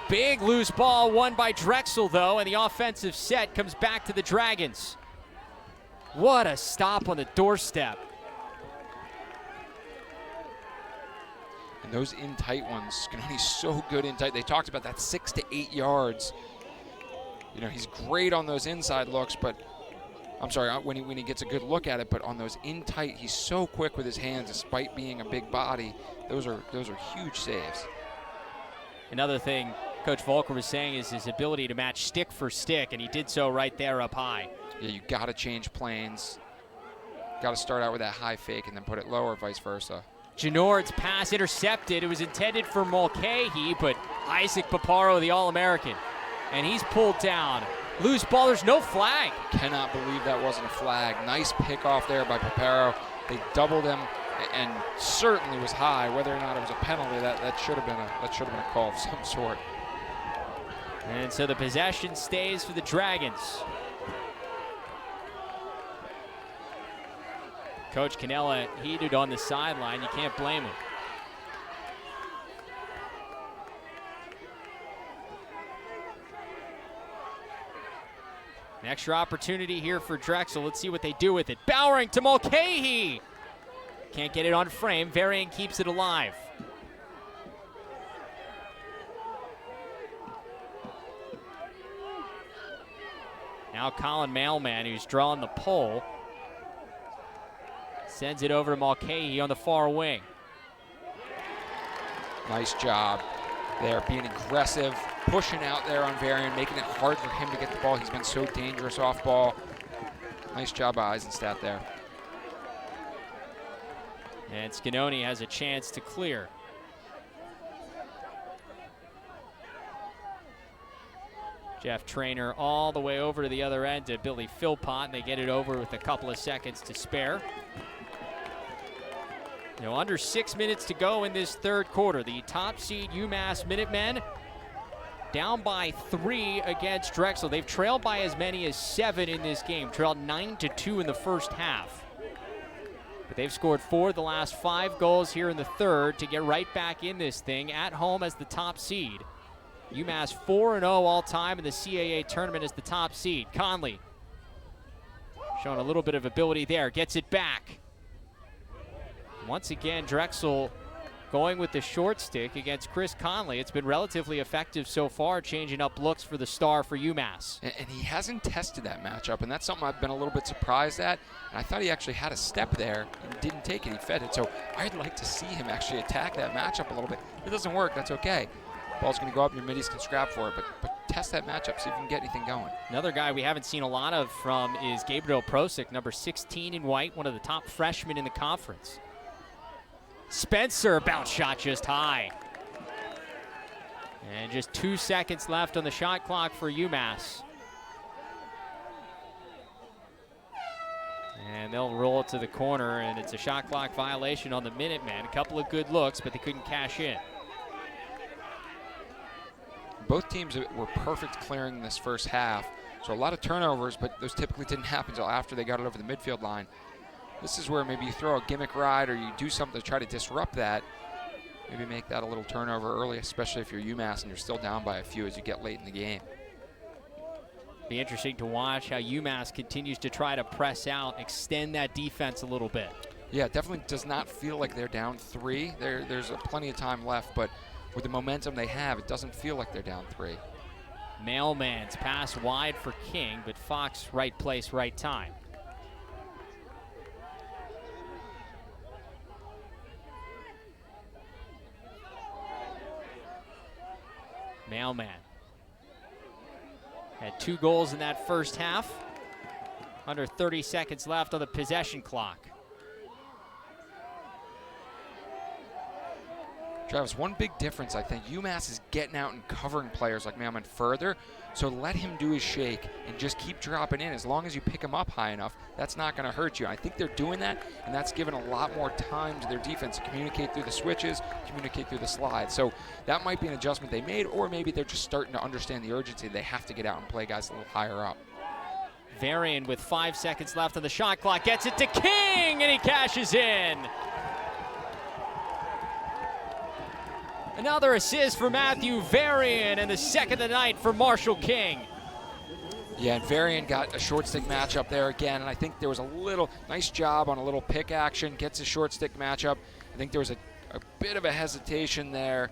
Big loose ball won by Drexel, though, and the offensive set comes back to the Dragons. What a stop on the doorstep. And those in-tight ones, Scanoni's so good in tight. They talked about that 6 to 8 yards. You know, he's great on those inside looks, but I'm sorry, when he gets a good look at it, but on those in tight, he's so quick with his hands despite being a big body. Those are huge saves. Another thing Coach Volker was saying is his ability to match stick for stick, and he did so right there up high. Yeah, you got to change planes. Got to start out with that high fake and then put it low or vice versa. Genord's pass intercepted. It was intended for Mulcahy, but Isaac Paparo, the All-American, and he's pulled down. Loose ball, there's no flag. Cannot believe that wasn't a flag. Nice pick off there by Paparo. They doubled him and certainly was high. Whether or not it was a penalty, that should have been a call of some sort. And so the possession stays for the Dragons. Coach Canella heated on the sideline. You can't blame him. An extra opportunity here for Drexel. Let's see what they do with it. Bowering to Mulcahy. Can't get it on frame. Varian keeps it alive. Now Colin Mailman, who's drawing the pole, sends it over to Mulcahy on the far wing. Nice job there, being aggressive, pushing out there on Varian, making it hard for him to get the ball. He's been so dangerous off ball. Nice job by Eisenstadt there. And Scanoni has a chance to clear. Jeff Trainer all the way over to the other end to Billy Philpott, and they get it over with a couple of seconds to spare. You know, under 6 minutes to go in this third quarter. The top seed UMass Minutemen down by 3 against Drexel. They've trailed by as many as 7 in this game, trailed 9-2 in the first half. But they've scored 4 of the last 5 goals here in the third to get right back in this thing at home as the top seed. UMass 4-0 all time in the CAA tournament as the top seed. Conley showing a little bit of ability there, gets it back. Once again, Drexel going with the short stick against Chris Conley. It's been relatively effective so far, changing up looks for the star for UMass. And he hasn't tested that matchup, and that's something I've been a little bit surprised at. And I thought he actually had a step there and didn't take it. He fed it. So I'd like to see him actually attack that matchup a little bit. If it doesn't work, that's okay. Ball's going to go up, your middies can scrap for it, but test that matchup, see if you can get anything going. Another guy we haven't seen a lot of from is Gabriel Prosic, number 16 in white, one of the top freshmen in the conference. Spencer, bounce shot just high. And just 2 seconds left on the shot clock for UMass. And they'll roll it to the corner, and it's a shot clock violation on the Minutemen. A couple of good looks, but they couldn't cash in. Both teams were perfect clearing this first half, so a lot of turnovers, but those typically didn't happen until after they got it over the midfield line. This is where maybe you throw a gimmick ride or you do something to try to disrupt that. Maybe make that a little turnover early, especially if you're UMass and you're still down by a few as you get late in the game. Be interesting to watch how UMass continues to try to press out, extend that defense a little bit. Yeah, it definitely does not feel like they're down 3. There's plenty of time left, but with the momentum they have, it doesn't feel like they're down 3. Mailman's pass wide for King, but Fox right place, right time. Mailman had 2 goals in that first half. Under 30 seconds left on the possession clock. Travis, one big difference, I think, UMass is getting out and covering players like Mailman further, so let him do his shake and just keep dropping in. As long as you pick him up high enough, that's not going to hurt you. I think they're doing that, and that's given a lot more time to their defense to communicate through the switches, communicate through the slides. So that might be an adjustment they made, or maybe they're just starting to understand the urgency. They have to get out and play guys a little higher up. Varian with 5 seconds left on the shot clock gets it to King, and he cashes in. Another assist for Matthew Varian, and the second of the night for Marshall King. Yeah, and Varian got a short stick matchup there again, and I think there was a little nice job on a little pick action, gets a short stick matchup. I think there was a bit of a hesitation there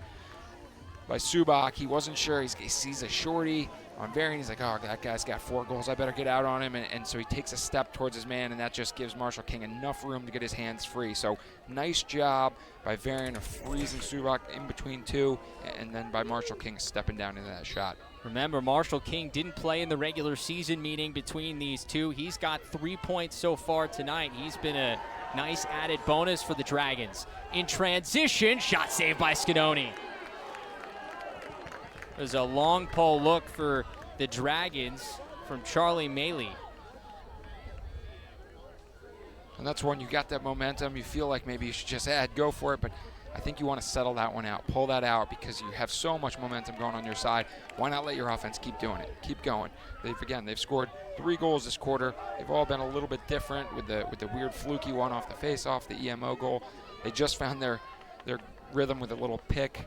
by Subak. He wasn't sure. He sees a shorty on Varian. He's like, oh, that guy's got 4 goals. I better get out on him. And so he takes a step towards his man, and that just gives Marshall King enough room to get his hands free. So nice job by Varian of freezing Subak in between 2, and then by Marshall King stepping down into that shot. Remember, Marshall King didn't play in the regular season meeting between these two. He's got 3 points so far tonight. He's been a nice added bonus for the Dragons. In transition, shot saved by Scanoni. There's a long pole look for the Dragons from Charlie Maley. And that's one, you got that momentum. You feel like maybe you should just go for it, but I think you want to settle that one out, pull that out, because you have so much momentum going on your side. Why not let your offense keep doing it? Keep going. They've scored 3 goals this quarter. They've all been a little bit different with the weird fluky one off the face-off, the EMO goal. They just found their rhythm with a little pick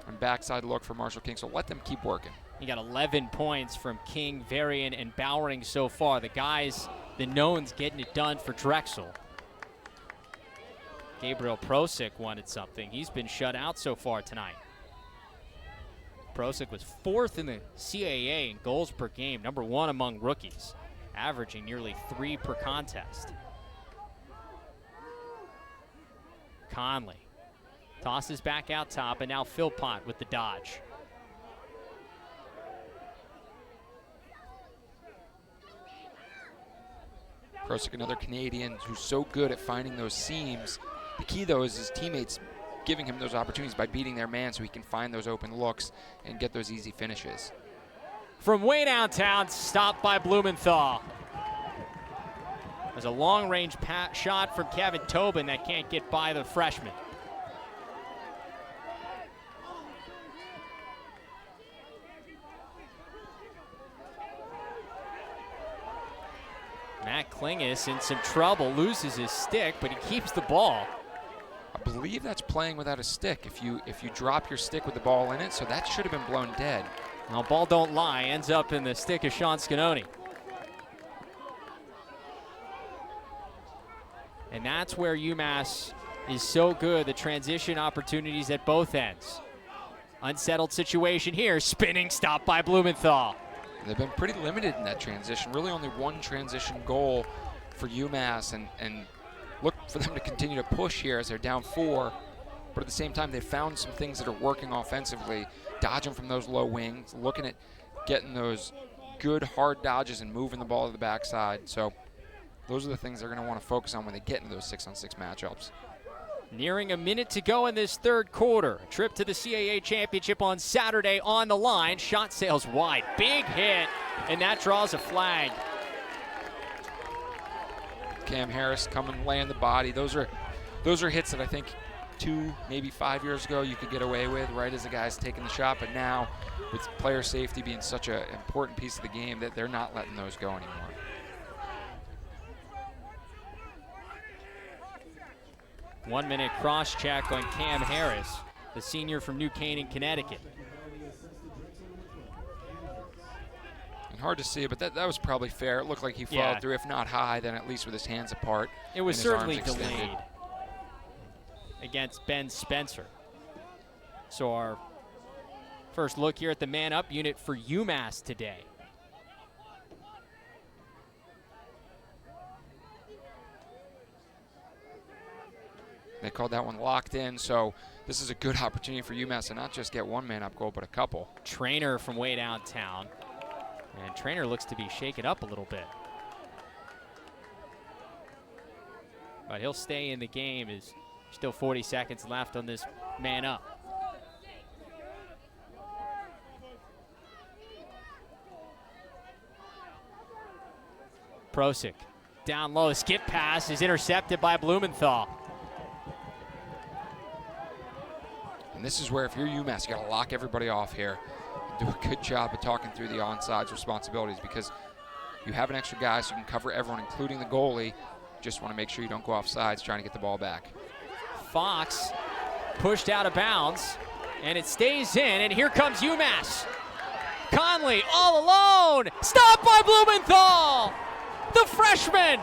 and backside look for Marshall King, so let them keep working. He got 11 points from King, Varian, and Bowering so far. The guys, the knowns, getting it done for Drexel. Gabriel Prosick wanted something. He's been shut out so far tonight. Prosick was 4th in the CAA in goals per game, number 1 among rookies, averaging nearly 3 per contest. Conley tosses back out top, and now Philpott with the dodge. Prosick, another Canadian who's so good at finding those seams. The key, though, is his teammates giving him those opportunities by beating their man so he can find those open looks and get those easy finishes. From way downtown, stopped by Blumenthal. There's a long-range shot from Kevin Tobin that can't get by the freshman. Matt Klingus in some trouble, loses his stick, but he keeps the ball. I believe that's playing without a stick. If you drop your stick with the ball in it, so that should have been blown dead. Now, ball don't lie, ends up in the stick of Sean Scanoni. And that's where UMass is so good, the transition opportunities at both ends. Unsettled situation here, spinning stop by Blumenthal. They've been pretty limited in that transition. Really only 1 transition goal for UMass, and look for them to continue to push here as they're down 4. But at the same time, they've found some things that are working offensively, dodging from those low wings, looking at getting those good hard dodges and moving the ball to the backside. So those are the things they're going to want to focus on when they get into those 6-on-6 matchups. Nearing a minute to go in this third quarter. A trip to the CAA Championship on Saturday on the line. Shot sails wide. Big hit, and that draws a flag. Cam Harris coming, laying the body. Those are hits that I think 2, maybe 5 years ago you could get away with, right as the guy's taking the shot. But now, with player safety being such an important piece of the game, that they're not letting those go anymore. One-minute cross-check on Cam Harris, the senior from New Canaan, Connecticut. And hard to see, but that was probably fair. It looked like he followed through, if not high, then at least with his hands apart. It was certainly delayed against Ben Spencer. So our First look here at the man-up unit for UMass today. They called that one locked in, so this is a good opportunity for UMass to not just get one man-up goal, but a couple. Trainer from way downtown. And Trainer looks to be shaken up a little bit. But he'll stay in the game. Is still 40 seconds left on this man-up. Prosick down low, skip pass is intercepted by Blumenthal. And this is where, if you're UMass, you got to lock everybody off here. Do a good job of talking through the onside responsibilities, because you have an extra guy, so you can cover everyone, including the goalie. Just want to make sure you don't go off sides trying to get the ball back. Fox pushed out of bounds, and it stays in, and here comes UMass. Conley all alone, stopped by Blumenthal, the freshman.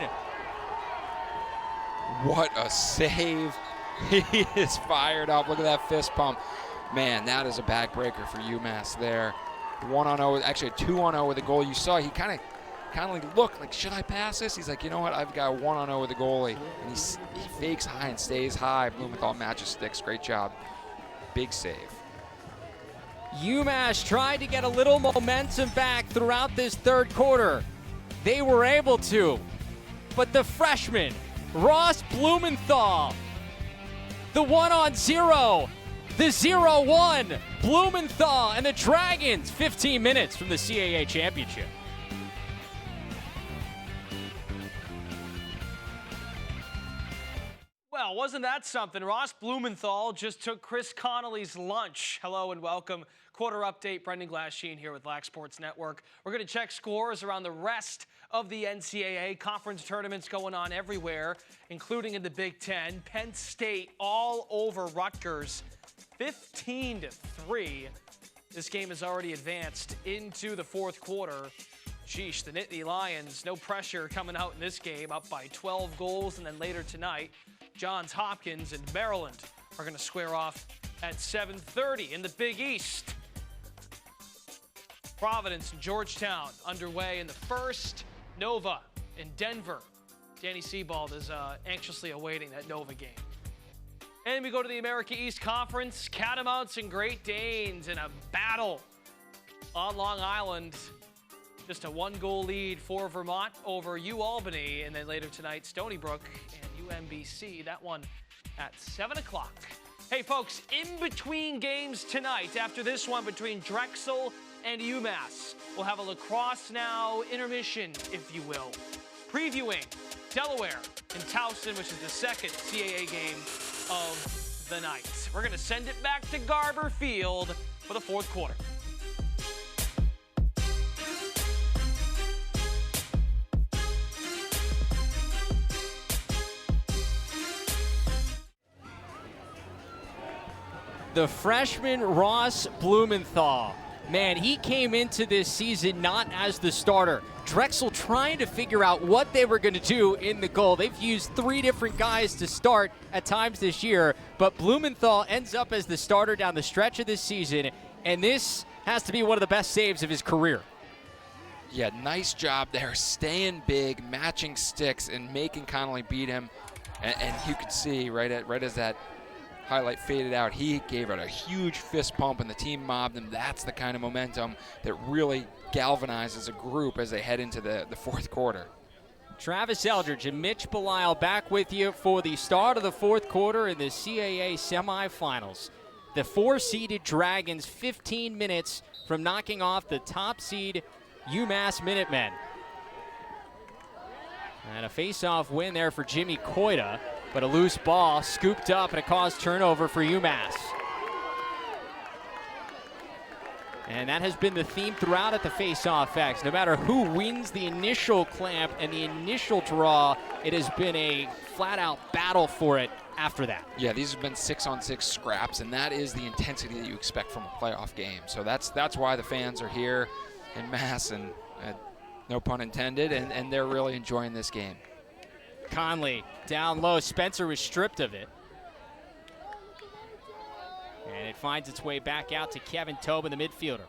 What a save. He is fired up. Look at that fist pump. Man, that is a backbreaker for UMass there. 1-0, actually a 2-0 with the goal. You saw he kind of looked like, should I pass this? He's like, you know what, I've got a 1-0 with the goalie. And he fakes high and stays high. Blumenthal matches sticks. Great job. Big save. UMass tried to get a little momentum back throughout this third quarter. They were able to, but the freshman, Ross Blumenthal, the 1-on-0, the 0-1, Blumenthal and the Dragons, 15 minutes from the CAA championship. Well, wasn't that something? Ross Blumenthal just took Chris Connolly's lunch. Hello and welcome. Quarter update, Brendan Glasheen here with Lax Sports Network. We're going to check scores around the rest of the NCAA. Conference tournaments going on everywhere, including in the Big Ten. Penn State all over Rutgers, 15-3. This game has already advanced into the fourth quarter. Sheesh, the Nittany Lions, no pressure coming out in this game, up by 12 goals. And then later tonight, Johns Hopkins and Maryland are going to square off at 7:30 in the Big East. Providence and Georgetown underway in the first. Nova in Denver. Danny Sebald is anxiously awaiting that Nova game. And we go to the America East Conference. Catamounts and Great Danes in a battle on Long Island. Just a 1-goal lead for Vermont over UAlbany. And then later tonight, Stony Brook and UMBC. That one at 7 o'clock. Hey, folks, in between games tonight, after this one between Drexel and UMass, we'll have a Lacrosse Now intermission, if you will, previewing Delaware and Towson, which is the second CAA game of the night. We're going to send it back to Garber Field for the fourth quarter. The freshman Ross Blumenthal. Man, he came into this season not as the starter. Drexel trying to figure out what they were going to do in the goal. They've used 3 different guys to start at times this year, but Blumenthal ends up as the starter down the stretch of this season, and this has to be one of the best saves of his career. Yeah, nice job there, staying big, matching sticks, and making Connolly beat him. And you could see right as that highlight faded out, he gave it a huge fist pump and the team mobbed him. That's the kind of momentum that really galvanizes a group as they head into the fourth quarter. Travis Eldridge and Mitch Belisle back with you for the start of the fourth quarter in the CAA semifinals. The 4-seeded Dragons 15 minutes from knocking off the top seed UMass Minutemen. And a face-off win there for Jimmy Coita. But a loose ball scooped up and it caused turnover for UMass. And that has been the theme throughout at the face-off X. No matter who wins the initial clamp and the initial draw, it has been a flat-out battle for it after that. Yeah, these have been 6-on-6 scraps, and that is the intensity that you expect from a playoff game. So that's why the fans are here in mass, and no pun intended, and they're really enjoying this game. Conley down low. Spencer was stripped of it. And it finds its way back out to Kevin Tobin, the midfielder.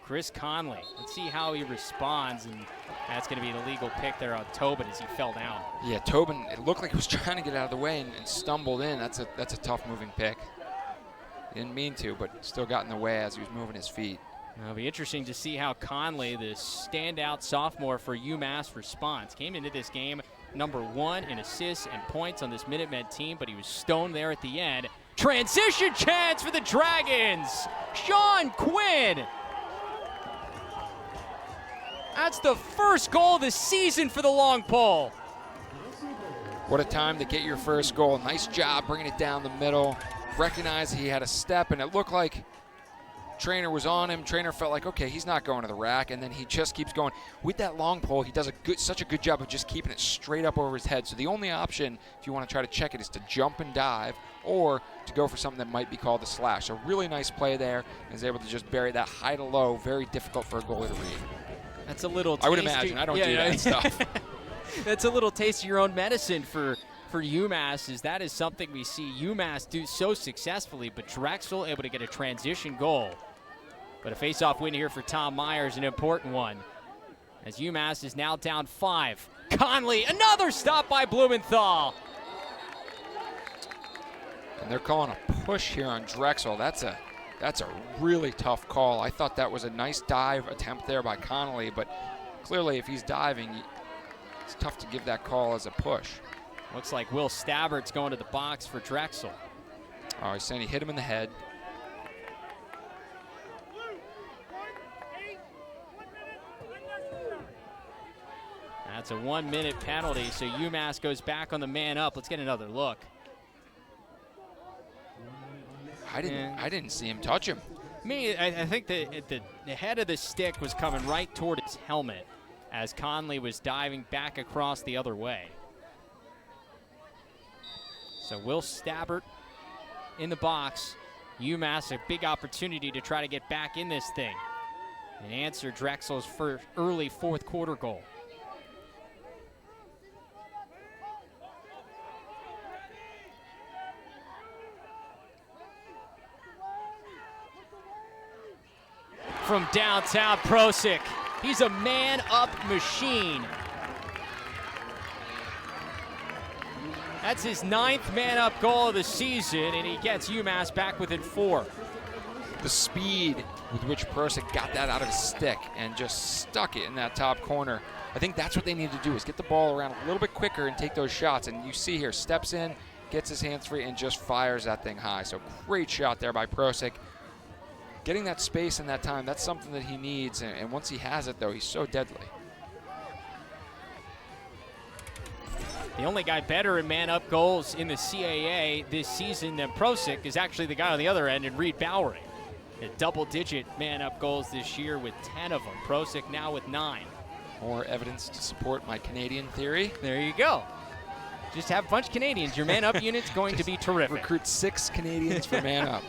Chris Conley. Let's see how he responds, and that's going to be an illegal pick there on Tobin as he fell down. Yeah, Tobin, it looked like he was trying to get out of the way and stumbled in. That's a tough moving pick. He didn't mean to, but still got in the way as he was moving his feet. It'll be interesting to see how Conley, the standout sophomore for UMass, responds. Came into this game #1 in assists and points on this Minutemen team, but he was stoned there at the end. Transition chance for the Dragons. Sean Quinn. That's the first goal of the season for the long pole. What a time to get your first goal. Nice job bringing it down the middle. Recognized he had a step, and it looked like Trainer was on him. Trainer felt like, okay, he's not going to the rack, and then he just keeps going. With that long pole, he does such a good job of just keeping it straight up over his head. So the only option, if you want to try to check it, is to jump and dive, or to go for something that might be called a slash. A really nice play there. He's able to just bury that high to low. Very difficult for a goalie to read. That's a little I would imagine. I don't do that stuff. That's a little taste of your own medicine for UMass, is that is something we see UMass do so successfully, but Drexel able to get a transition goal. But a face-off win here for Tom Myers, an important one, as UMass is now down 5. Conley, another stop by Blumenthal. And they're calling a push here on Drexel. That's a really tough call. I thought that was a nice dive attempt there by Connolly, but clearly if he's diving, it's tough to give that call as a push. Looks like Will Stabbert's going to the box for Drexel. Oh, he's saying he hit him in the head. That's a 1-minute penalty, so UMass goes back on the man up. Let's get another look. I didn't see him touch him. I think the head of the stick was coming right toward his helmet as Conley was diving back across the other way. So Will Stabbert in the box. UMass a big opportunity to try to get back in this thing and answer Drexel's first early fourth quarter goal. From downtown, Prosick. He's a man-up machine. That's his 9th man-up goal of the season, and he gets UMass back within 4. The speed with which Prosick got that out of his stick and just stuck it in that top corner. I think that's what they need to do, is get the ball around a little bit quicker and take those shots. And you see here, steps in, gets his hands free, and just fires that thing high. So great shot there by Prosick. Getting that space in that time, that's something that he needs. And once he has it, though, he's so deadly. The only guy better in man-up goals in the CAA this season than Prosick is actually the guy on the other end in Reed Bowery. A double-digit man-up goals this year with 10 of them. Prosick now with 9. More evidence to support my Canadian theory. There you go. Just have a bunch of Canadians. Your man-up unit's going to be terrific. Recruit 6 Canadians for man-up.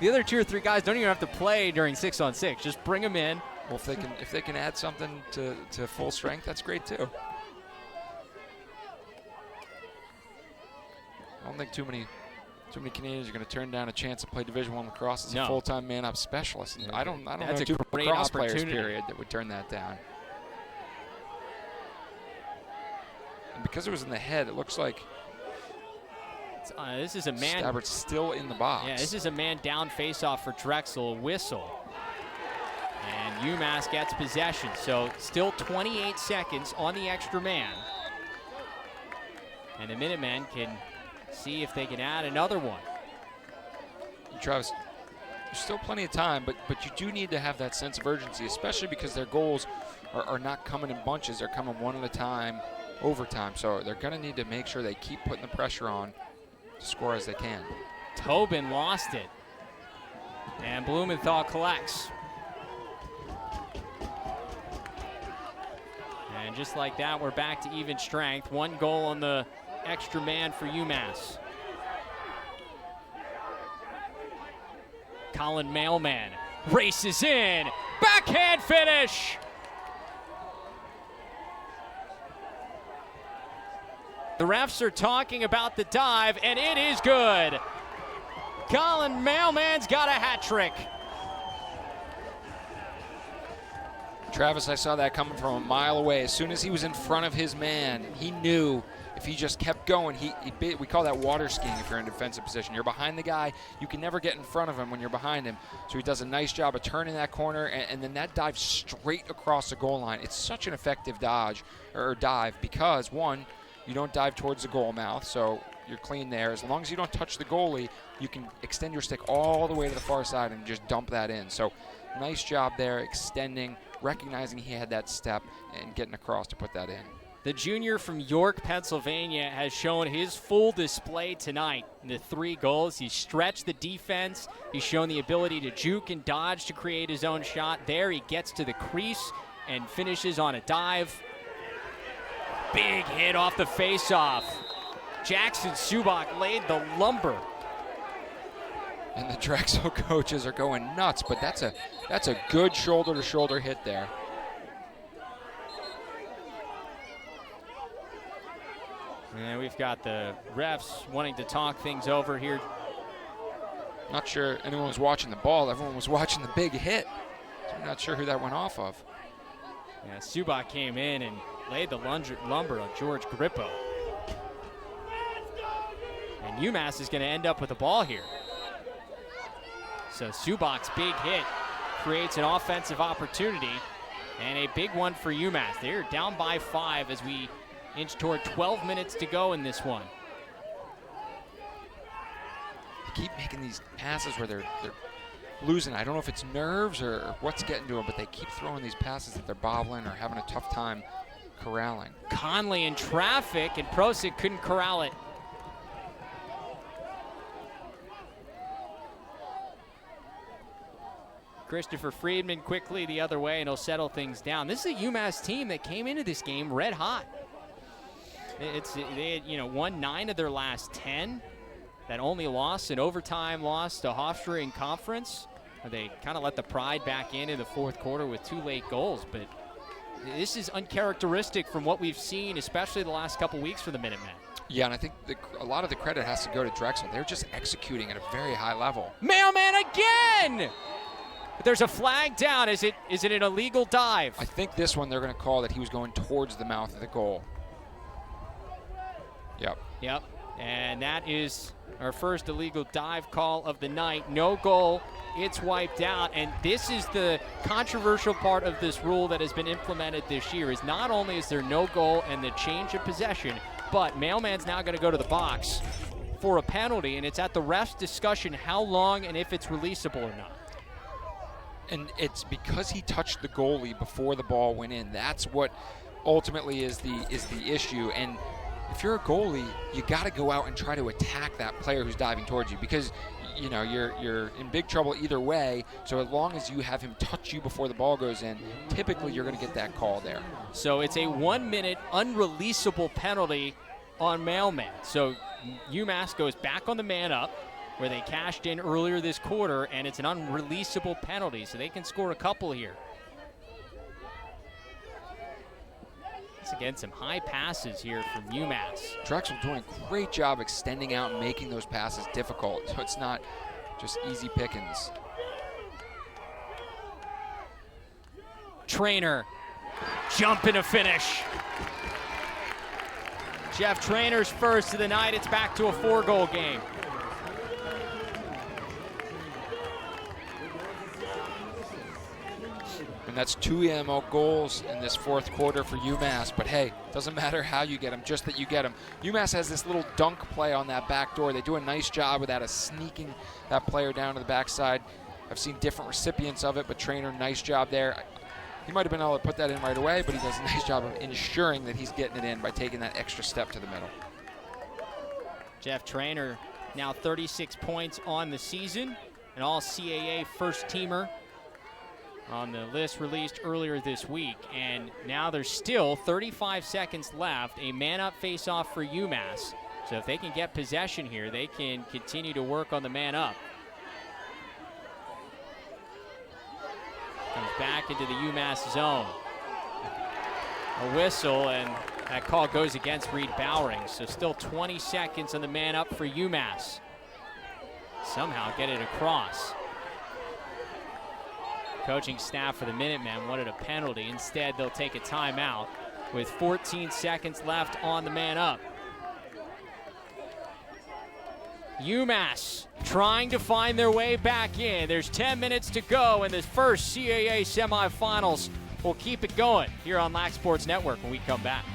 The other 2 or 3 guys don't even have to play during 6-on-6. Just bring them in. Well, if they can add something to full strength, that's great too. I don't think too many Canadians are going to turn down a chance to play Division I lacrosse as a full-time man-up specialist. And I don't know too many lacrosse players, period, that would turn that down. And because it was in the head, it looks like this is a man. Stabbert's still in the box. Yeah, this is a man down face-off for Drexel. Whistle. And UMass gets possession. So still 28 seconds on the extra man. And the Minutemen can see if they can add another one. Travis, there's still plenty of time, but you do need to have that sense of urgency, especially because their goals are not coming in bunches. They're coming one at a time, overtime. So they're going to need to make sure they keep putting the pressure on to score as they can. Tobin lost it. And Blumenthal collects. And just like that, we're back to even strength. 1 goal on the extra man for UMass. Colin Mailman races in. Backhand finish. The refs are talking about the dive, and it is good. Colin Mailman's got a hat trick. Travis, I saw that coming from a mile away. As soon as he was in front of his man, he knew if he just kept going, we call that water skiing if you're in defensive position. You're behind the guy. You can never get in front of him when you're behind him. So he does a nice job of turning that corner, and then that dive straight across the goal line. It's such an effective dive because, one, you don't dive towards the goal mouth, so you're clean there. As long as you don't touch the goalie, you can extend your stick all the way to the far side and just dump that in. So nice job there, extending, recognizing he had that step, and getting across to put that in. The junior from York, Pennsylvania, has shown his full display tonight in the 3 goals. He's stretched the defense. He's shown the ability to juke and dodge to create his own shot. There he gets to the crease and finishes on a dive. Big hit off the faceoff. Jackson Subak laid the lumber. And the Drexel coaches are going nuts, but that's a good shoulder-to-shoulder hit there. And we've got the refs wanting to talk things over here. Not sure anyone was watching the ball. Everyone was watching the big hit. So I'm not sure who that went off of. Yeah, Subak came in and laid the lumber on George Grippo. And UMass is going to end up with the ball here. So Subak's big hit creates an offensive opportunity, and a big one for UMass. They're down by 5 as we inch toward 12 minutes to go in this one. They keep making these passes where they're losing. I don't know if it's nerves or what's getting to them, but they keep throwing these passes that they're bobbling or having a tough time corralling. Conley in traffic, and Prosic couldn't corral it. Christopher Friedman quickly the other way, and he'll settle things down. This is a UMass team that came into this game red hot. They had, won 9 of their last 10. That only loss, an overtime loss to Hofstra in conference. They kind of let the pride back in the 4th quarter with 2 late goals, but this is uncharacteristic from what we've seen, especially the last couple weeks for the Minutemen. Yeah, and I think a lot of the credit has to go to Drexel. They're just executing at a very high level. Mailman again! But there's a flag down. Is it an illegal dive? I think this one they're going to call that he was going towards the mouth of the goal. Yep. And that is our first illegal dive call of the night. No goal. It's wiped out. And this is the controversial part of this rule that has been implemented this year, is not only is there no goal and the change of possession, but Mailman's now going to go to the box for a penalty, and it's at the ref's discussion how long and if it's releasable or not. And it's because he touched the goalie before the ball went in. That's what ultimately is the issue. And if you're a goalie, you got to go out and try to attack that player who's diving towards you, because you're in big trouble either way. So as long as you have him touch you before the ball goes in, typically you're going to get that call there. So it's a 1-minute unreleasable penalty on Mailman. So UMass goes back on the man up, where they cashed in earlier this quarter, and it's an unreleasable penalty, so they can score a couple here. Once again, some high passes here from UMass. Drexel doing a great job extending out and making those passes difficult, so it's not just easy pickings. Trainer, jumping to finish. Jeff Trainer's first of the night. It's back to a 4-goal game. And that's 2 goals in this 4th quarter for UMass. But hey, doesn't matter how you get them, just that you get them. UMass has this little dunk play on that back door. They do a nice job with that, of sneaking that player down to the backside. I've seen different recipients of it, but Trainer, nice job there. He might have been able to put that in right away, but he does a nice job of ensuring that he's getting it in by taking that extra step to the middle. Jeff Trainer now 36 points on the season, an all-CAA first-teamer on the list released earlier this week. And now there's still 35 seconds left, a man-up face-off for UMass. So if they can get possession here, they can continue to work on the man-up. Comes back into the UMass zone. A whistle, and That call goes against Reed Bowering, so still 20 seconds on the man up for UMass. Somehow get it across. Coaching staff for the Minutemen wanted a penalty. Instead, they'll take a timeout with 14 seconds left on the man up. UMass trying to find their way back in. There's 10 minutes to go in this first CAA semifinals. We'll keep it going here on Lax Sports Network when we come back.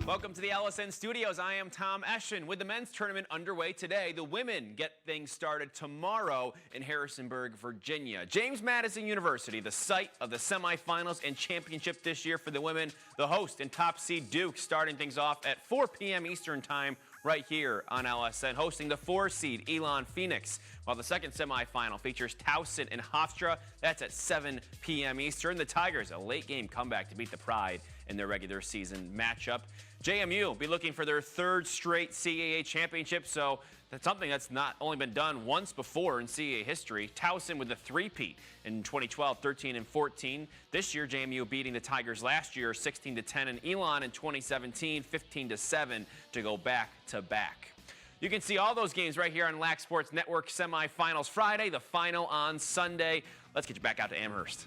Welcome to the LSN Studios. I am Tom Eschen. With the men's tournament underway today, the women get things started tomorrow in Harrisonburg, Virginia. James Madison University, the site of the semifinals and championship this year for the women. The host and top seed Duke starting things off at 4 p.m. Eastern time right here on LSN, hosting the 4 seed Elon Phoenix, while the second semifinal features Towson and Hofstra. That's at 7 p.m. Eastern. The Tigers, a late game comeback to beat the Pride in their regular season matchup. JMU will be looking for their 3rd straight CAA championship, so that's something that's not only been done once before in CAA history. Towson with the 3-peat in 2012, 13 and 14. This year, JMU beating the Tigers last year 16-10, and Elon in 2017, 15-7 to go back to back. You can see all those games right here on Lax Sports Network. Semifinals Friday, the final on Sunday. Let's get you back out to Amherst.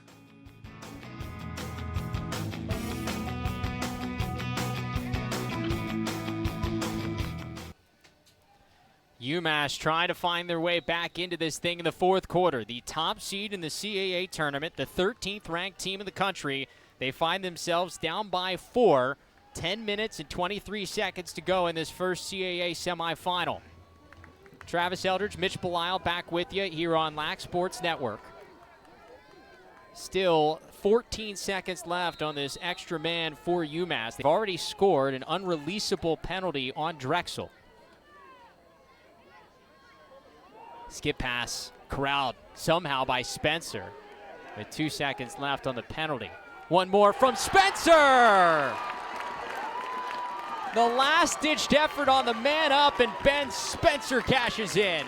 UMass trying to find their way back into this thing in the 4th quarter. The top seed in the CAA tournament, the 13th ranked team in the country. They find themselves down by 4. 10 minutes and 23 seconds to go in this first CAA semifinal. Travis Eldridge, Mitch Belisle back with you here on Lax Sports Network. Still 14 seconds left on this extra man for UMass. They've already scored an unreleasable penalty on Drexel. Skip pass, corralled somehow by Spencer with 2 seconds left on the penalty. One more from Spencer! The last-ditched effort on the man up, and Ben Spencer cashes in.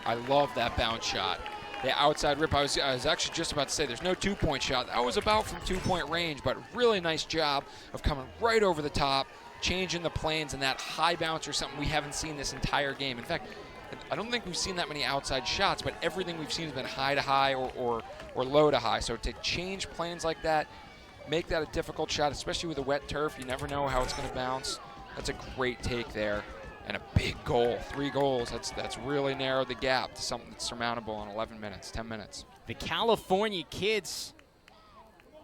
I love that bounce shot. The outside rip, I was actually just about to say there's no 2-point shot. That was about from 2-point range, but really nice job of coming right over the top, changing the planes, and that high bounce or something we haven't seen this entire game. In fact, I don't think we've seen that many outside shots, but everything we've seen has been high to high or low to high. So to change planes like that, make that a difficult shot, especially with a wet turf, you never know how it's going to bounce. That's a great take there. And a big goal, 3 goals. That's really narrowed the gap to something that's surmountable in 11 minutes, 10 minutes. The California kids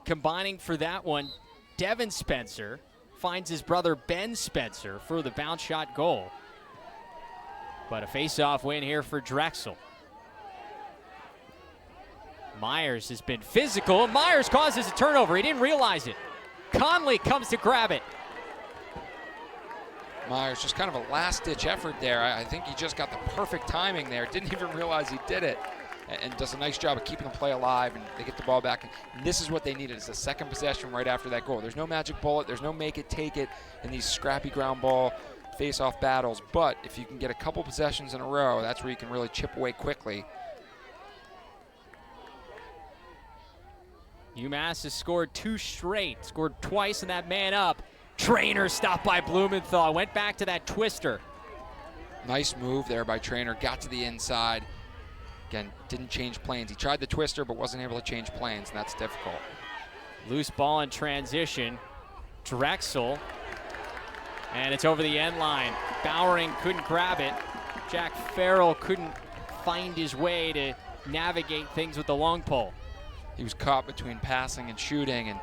combining for that one. Devin Spencer finds his brother Ben Spencer for the bounce shot goal. But a face-off win here for Drexel. Myers has been physical. Myers causes a turnover. He didn't realize it. Conley comes to grab it. Myers, just kind of a last-ditch effort there. I think he just got the perfect timing there. Didn't even realize he did it. And does a nice job of keeping the play alive, and they get the ball back. And this is what they needed. It's the second possession right after that goal. There's no magic bullet. There's no make it, take it in these scrappy ground ball face-off battles. But if you can get a couple possessions in a row, that's where you can really chip away quickly. UMass has scored 2 straight. Scored twice in that man up. Trainer stopped by Blumenthal. Went back to that twister. Nice move there by Trainer. Got to the inside. Again, didn't change planes. He tried the twister, but wasn't able to change planes, and that's difficult. Loose ball in transition. Drexel. And it's over the end line. Bowering couldn't grab it. Jack Farrell couldn't find his way to navigate things with the long pole. He was caught between passing and shooting, and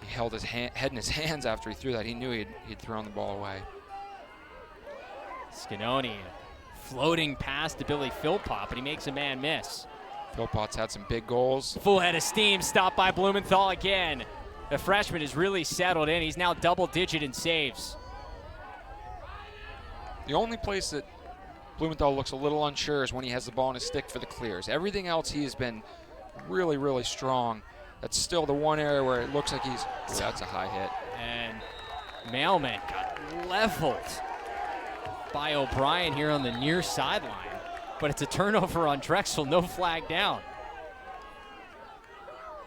he held his head in his hands after he threw that. He knew he'd thrown the ball away. Scanoni floating past to Billy Philpott, but he makes a man miss. Philpott's had some big goals. Full head of steam, stopped by Blumenthal again. The freshman has really settled in. He's now double-digit in saves. The only place that Blumenthal looks a little unsure is when he has the ball in his stick for the clears. Everything else he has been really, really strong. That's still the one area where it looks like he's, that's a high hit. And Mailman got leveled by O'Brien here on the near sideline. but it's a turnover on Drexel, no flag down.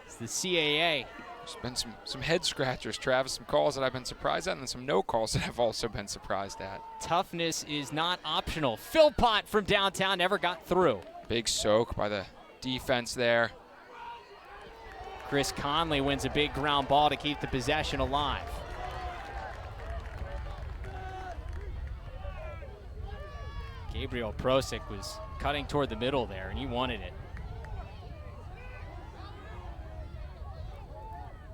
It's the CAA. There's been some head scratchers, Travis, some calls that I've been surprised at, and then some no calls that I've also been surprised at. Toughness is not optional. Philpott from downtown never got through. Big soak by the defense there. Chris Conley wins a big ground ball to keep the possession alive. Gabriel Prosic was cutting toward the middle there, and he wanted it.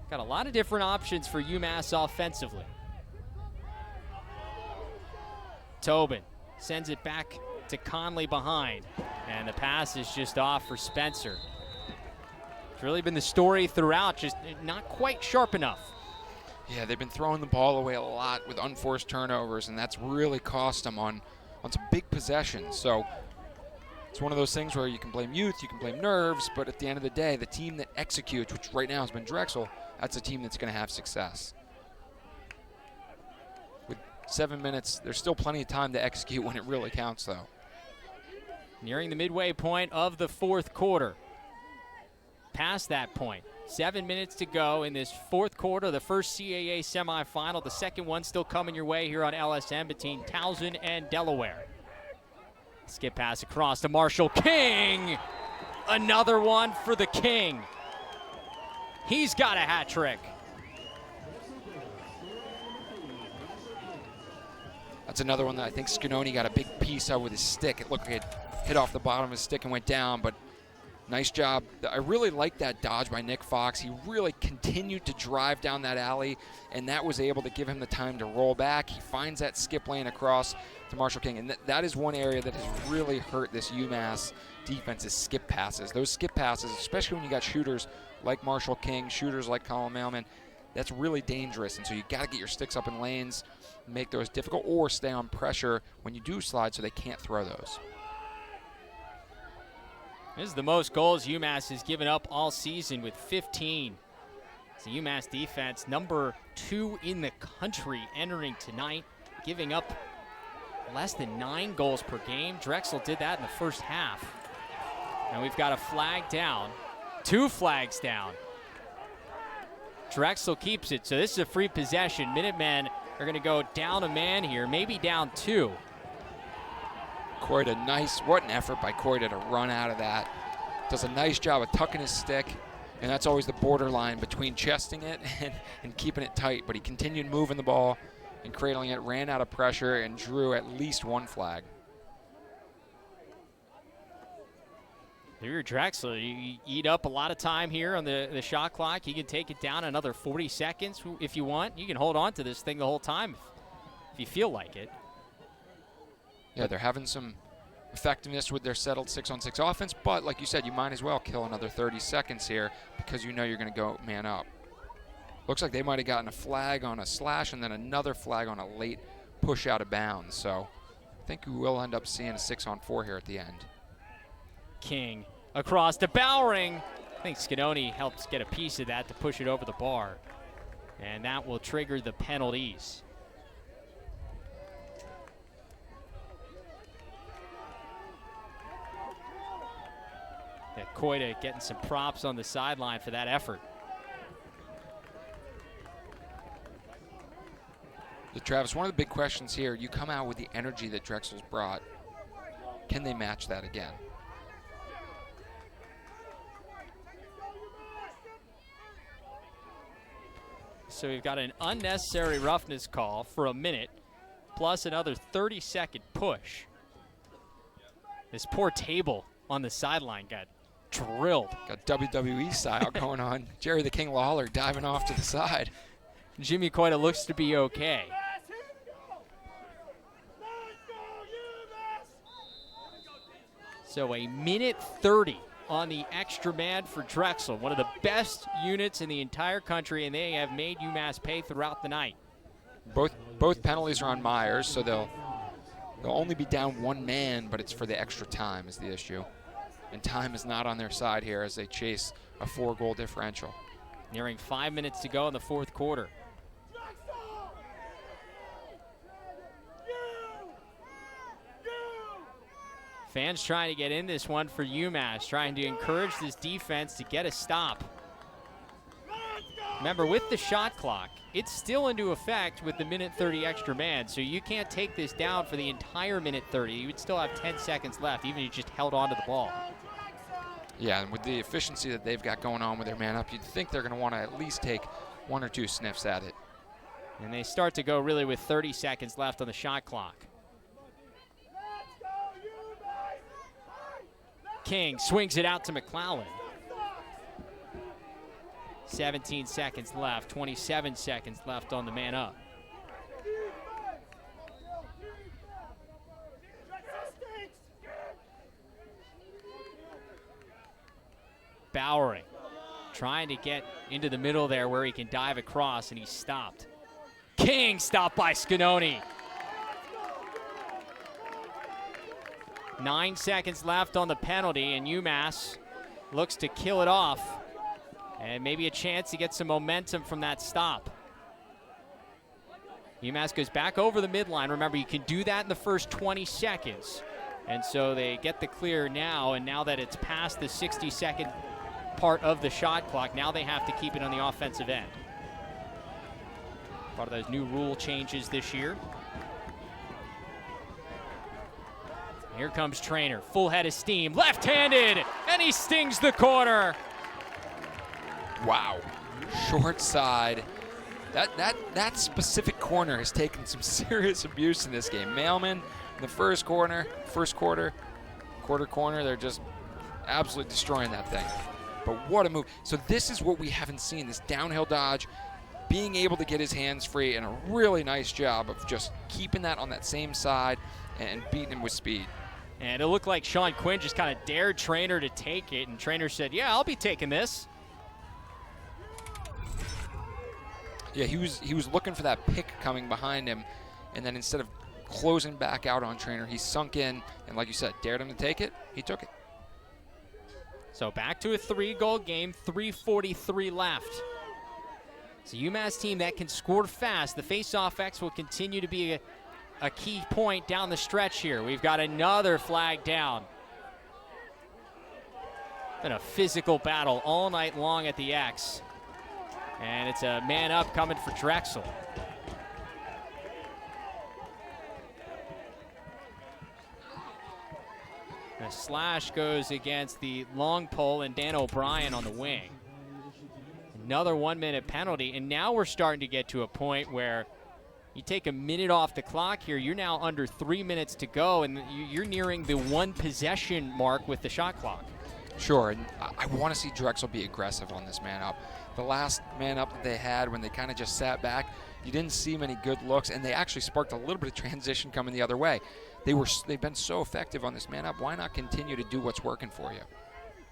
Got a lot of different options for UMass offensively. Tobin sends it back to Conley behind, and the pass is just off for Spencer. It's really been the story throughout, just not quite sharp enough. Yeah, they've been throwing the ball away a lot with unforced turnovers, and that's really cost them on some big possessions. So it's one of those things where you can blame youth, you can blame nerves, but at the end of the day, the team that executes, which right now has been Drexel, that's a team that's going to have success. With 7 minutes, there's still plenty of time to execute when it really counts, though. Nearing the midway point of the fourth quarter. Past that point, 7 minutes to go in this fourth quarter, the first CAA semifinal. The second one still coming your way here on LSM between Towson and Delaware. Skip pass across to Marshall King. Another one for the King. He's got a hat trick. That's another one that I think Scanoni got a big piece of with his stick. It looked like it hit off the bottom of his stick and went down, but nice job. I really like that dodge by Nick Fox. He really continued to drive down that alley, and that was able to give him the time to roll back. He finds that skip lane across to Marshall King, and that is one area that has really hurt this UMass defense is skip passes. Those skip passes, especially when you got shooters like Marshall King, shooters like Colin Mailman, that's really dangerous, and so you got to get your sticks up in lanes, make those difficult, or stay on pressure when you do slide so they can't throw those. This is the most goals UMass has given up all season with 15. It's the UMass defense, number 2 in the country entering tonight, giving up less than 9 goals per game. Drexel did that in the first half. And we've got a flag down, 2 flags down. Drexel keeps it, so this is a free possession. Minutemen are going to go down a man here, maybe down 2. Koida, nice, what an effort by Koida to run out of that. Does a nice job of tucking his stick, and that's always the borderline between chesting it and keeping it tight. But he continued moving the ball and cradling it, ran out of pressure, and drew at least 1 flag. If you're Drexel, you eat up a lot of time here on the shot clock. You can take it down another 40 seconds if you want. You can hold on to this thing the whole time if you feel like it. Yeah, they're having some effectiveness with their settled 6-on-6 offense, but like you said, you might as well kill another 30 seconds here because you know you're going to go man up. Looks like they might have gotten a flag on a slash and then another flag on a late push out of bounds. So I think we will end up seeing a 6-on-4 here at the end. King across to Bowering. I think Scanoni helps get a piece of that to push it over the bar. And that will trigger the penalties. Koida getting some props on the sideline for that effort. Travis, one of the big questions here, you come out with the energy that Drexel's brought. Can they match that again? So we've got an unnecessary roughness call for a minute, plus another 30-second push. This poor table on the sideline got drilled. Got WWE style going on. Jerry the King Lawler diving off to the side. Jimmy Koida looks to be okay. So a minute 30 on the extra man for Drexel, one of the best units in the entire country, and they have made UMass pay throughout the night. Both penalties are on Myers, so they'll only be down 1 man, but it's for the extra time is the issue. And time is not on their side here as they chase a 4-goal differential. Nearing 5 minutes to go in the fourth quarter. Fans trying to get in this one for UMass, trying to encourage this defense to get a stop. Remember, with the shot clock, it's still into effect with the minute 30 extra man, so you can't take this down for the entire minute 30. You would still have 10 seconds left, even if you just held on to the ball. Yeah, and with the efficiency that they've got going on with their man up, you'd think they're going to want to at least take 1 or 2 sniffs at it. And they start to go really with 30 seconds left on the shot clock. King swings it out to McClellan. 17 seconds left, 27 seconds left on the man up. Bowering trying to get into the middle there where he can dive across, and he's stopped. King stopped by Scanoni. 9 seconds left on the penalty, and UMass looks to kill it off. And maybe a chance to get some momentum from that stop. UMass goes back over the midline. Remember, you can do that in the first 20 seconds. And so they get the clear now, and now that it's past the 60-second part of the shot clock, now they have to keep it on the offensive end. Part of those new rule changes this year. Here comes Trainer, full head of steam, left-handed, and he stings the corner. Wow, short side. That specific corner has taken some serious abuse in this game. Mailman in the first quarter, quarter corner, they're just absolutely destroying that thing. But what a move. So this is what we haven't seen, this downhill dodge, being able to get his hands free, and a really nice job of just keeping that on that same side and beating him with speed. And it looked like Sean Quinn just kind of dared Trainer to take it, and Trainer said, yeah, I'll be taking this. Yeah, he was looking for that pick coming behind him, and then instead of closing back out on Trainer, he sunk in, and like you said, dared him to take it, he took it. So back to a 3-goal game, 3:43 left. It's a UMass team that can score fast. The face-off X will continue to be a key point down the stretch here. We've got another flag down. Been a physical battle all night long at the X. And it's a man up coming for Drexel. The slash goes against the long pole and Dan O'Brien on the wing. Another 1-minute penalty, and now we're starting to get to a point where you take a minute off the clock here, you're now under 3 minutes to go, and you're nearing the 1 possession mark with the shot clock. Sure, and I want to see Drexel be aggressive on this man up. The last man up that they had, when they kind of just sat back, you didn't see many good looks, and they actually sparked a little bit of transition coming the other way. They've been so effective on this man up. Why not continue to do what's working for you?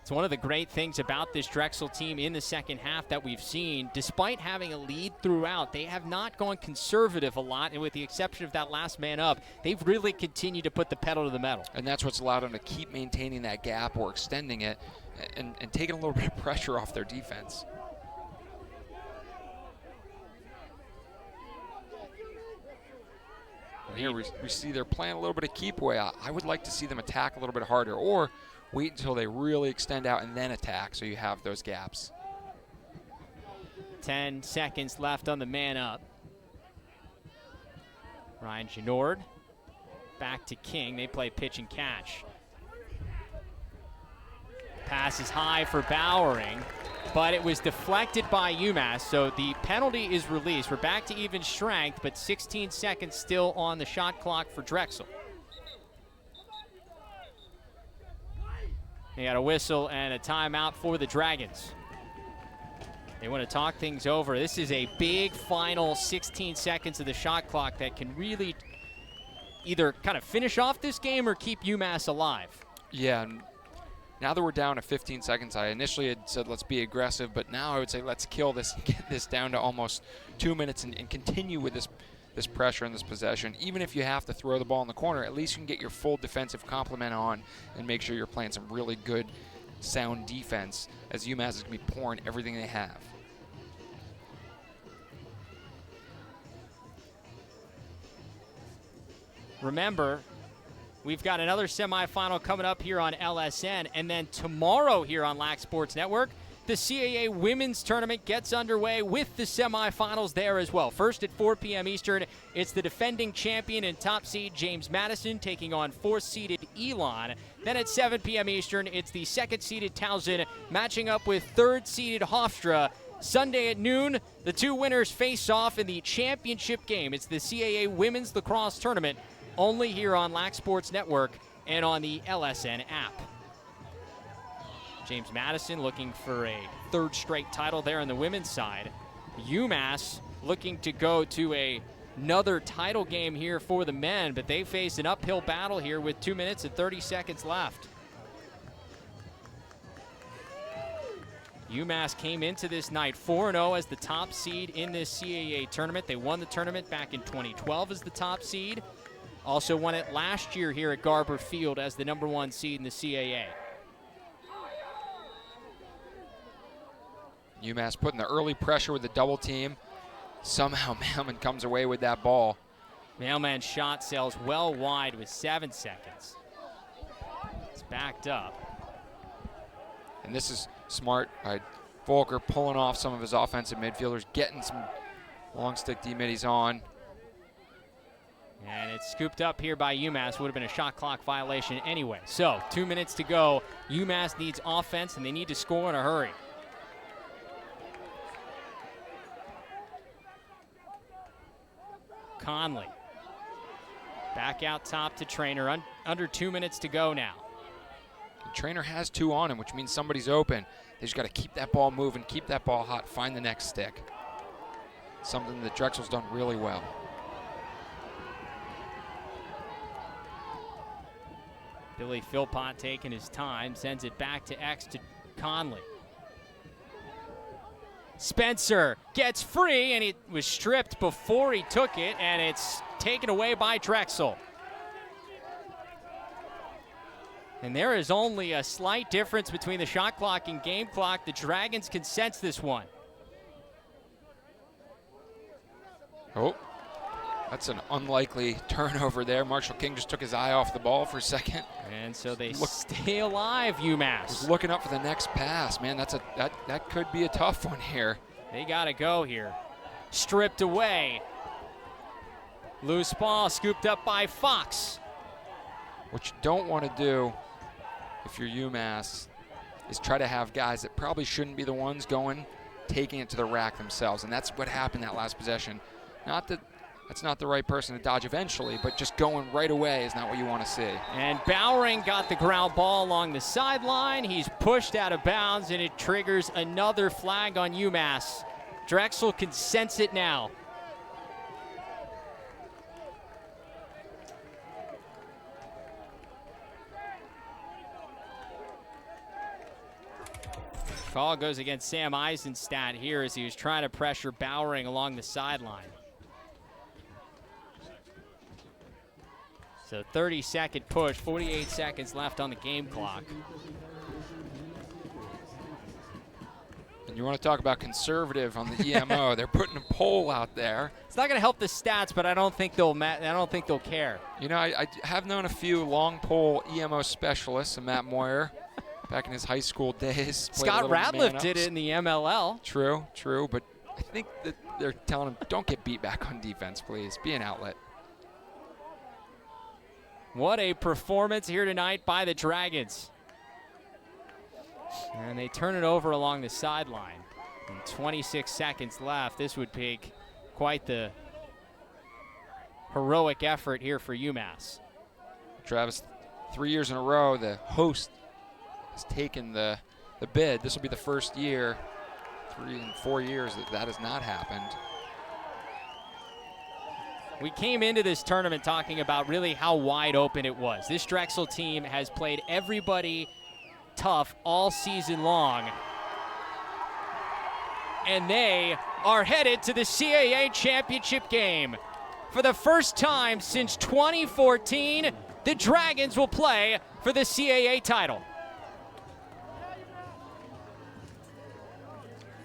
It's one of the great things about this Drexel team in the second half that we've seen. Despite having a lead throughout, they have not gone conservative a lot, and with the exception of that last man up, they've really continued to put the pedal to the metal. And that's what's allowed them to keep maintaining that gap or extending it and taking a little bit of pressure off their defense. Here we see they're playing a little bit of keep away. I would like to see them attack a little bit harder, or wait until they really extend out and then attack so you have those gaps. 10 seconds left on the man up. Ryan Genord back to King. They play pitch and catch. Pass is high for Bowering, but it was deflected by UMass, so the penalty is released. We're back to even strength, but 16 seconds still on the shot clock for Drexel. They got a whistle and a timeout for the Dragons. They want to talk things over. This is a big final 16 seconds of the shot clock that can really either kind of finish off this game or keep UMass alive. Yeah, and now that we're down to 15 seconds, I initially had said let's be aggressive, but now I would say let's kill this and get this down to almost 2 minutes and continue with this pressure and this possession. Even if you have to throw the ball in the corner, at least you can get your full defensive complement on and make sure you're playing some really good, sound defense, as UMass is going to be pouring everything they have. Remember, we've got another semifinal coming up here on LSN, and then tomorrow here on Lax Sports Network, the CAA Women's Tournament gets underway with the semifinals there as well. First at 4 p.m. Eastern, it's the defending champion and top seed James Madison taking on 4th-seeded Elon. Then at 7 p.m. Eastern, it's the second-seeded Towson matching up with third-seeded Hofstra. Sunday at noon, the two winners face off in the championship game. It's the CAA Women's Lacrosse Tournament, only here on Lax Sports Network and on the LSN app. James Madison looking for a third straight title there on the women's side. UMass looking to go to another title game here for the men, but they face an uphill battle here with 2 minutes and 30 seconds left. UMass came into this night 4-0 as the top seed in this CAA tournament. They won the tournament back in 2012 as the top seed. Also won it last year here at Garber Field as the #1 seed in the CAA. UMass putting the early pressure with the double team. Somehow Mailman comes away with that ball. Mailman's shot sails well wide with 7 seconds. It's backed up. And this is smart by Volker, pulling off some of his offensive midfielders, getting some long stick D-middies on. And it's scooped up here by UMass. Would have been a shot clock violation anyway. So 2 minutes to go. UMass needs offense, and they need to score in a hurry. Conley. Back out top to Trainer. Under 2 minutes to go now. The Trainer has 2 on him, which means somebody's open. They just got to keep that ball moving, keep that ball hot, find the next stick. Something that Drexel's done really well. Billy Philpott taking his time, sends it back to X to Conley. Spencer gets free, and it was stripped before he took it, and it's taken away by Drexel. And there is only a slight difference between the shot clock and game clock. The Dragons can sense this one. Oh, that's an unlikely turnover there. Marshall King just took his eye off the ball for a second. And so they stay alive, UMass. He's looking up for the next pass. Man, that could be a tough one here. They got to go here. Stripped away. Loose ball scooped up by Fox. What you don't want to do if you're UMass is try to have guys that probably shouldn't be the ones taking it to the rack themselves. And that's what happened that last possession. Not that that's not the right person to dodge eventually, but just going right away is not what you want to see. And Bowering got the ground ball along the sideline. He's pushed out of bounds, and it triggers another flag on UMass. Drexel can sense it now. Call goes against Sam Eisenstadt here as he was trying to pressure Bowering along the sideline. So 30-second push, 48 seconds left on the game clock. And you want to talk about conservative on the EMO. They're putting a poll out there. It's not going to help the stats, but I don't think they'll care. You know, I have known a few long pole EMO specialists, and Matt Moyer, back in his high school days. Scott Ratliff did it in the MLL. True, but I think that they're telling him, don't get beat back on defense, please. Be an outlet. What a performance here tonight by the Dragons. And they turn it over along the sideline. And 26 seconds left. This would take quite the heroic effort here for UMass. Travis, 3 years in a row, the host has taken the bid. This will be the first year, 3 and 4 years, that has not happened. We came into this tournament talking about really how wide open it was. This Drexel team has played everybody tough all season long. And they are headed to the CAA championship game. For the first time since 2014, the Dragons will play for the CAA title.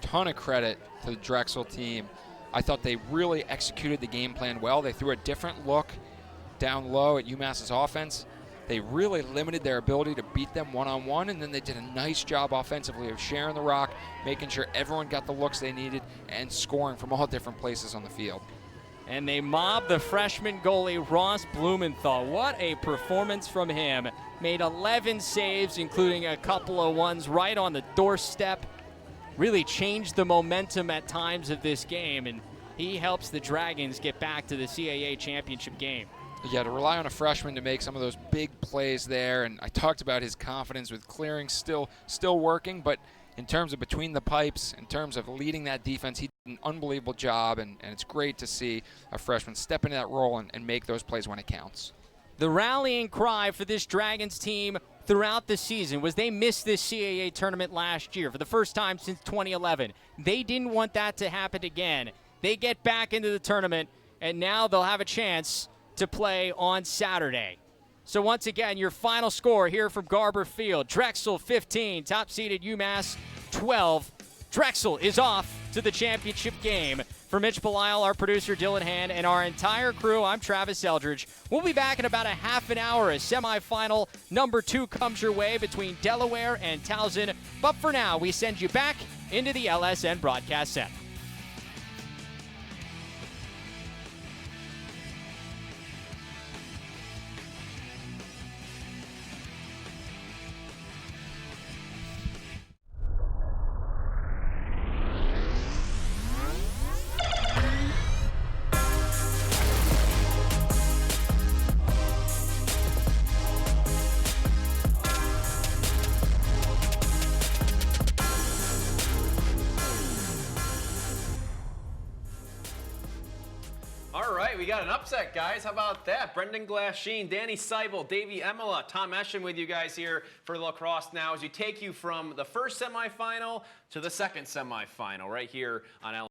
Ton of credit to the Drexel team. I thought they really executed the game plan well. They threw a different look down low at UMass's offense. They really limited their ability to beat them one-on-one, and then they did a nice job offensively of sharing the rock, making sure everyone got the looks they needed, and scoring from all different places on the field. And they mobbed the freshman goalie Ross Blumenthal. What a performance from him. Made 11 saves, including a couple of ones right on the doorstep. Really changed the momentum at times of this game, and he helps the Dragons get back to the CAA championship game. Yeah, to rely on a freshman to make some of those big plays there, and I talked about his confidence with clearing still working, but in terms of between the pipes, in terms of leading that defense, he did an unbelievable job, and it's great to see a freshman step into that role and make those plays when it counts. The rallying cry for this Dragons team throughout the season was they missed this CAA tournament last year for the first time since 2011. They didn't want that to happen again. They get back into the tournament, and now they'll have a chance to play on Saturday. So once again, your final score here from Garber Field. Drexel 15, top-seeded UMass 12. Drexel is off to the championship game. For Mitch Belisle, our producer Dylan Hand, and our entire crew, I'm Travis Eldridge. We'll be back in about a half an hour as semifinal number 2 comes your way between Delaware and Towson. But for now, we send you back into the LSN Broadcast Center. We got an upset, guys. How about that? Brendan Glasheen, Danny Seibel, Davey Emila, Tom Eschen with you guys here for Lacrosse Now as we take you from the first semifinal to the second semifinal right here on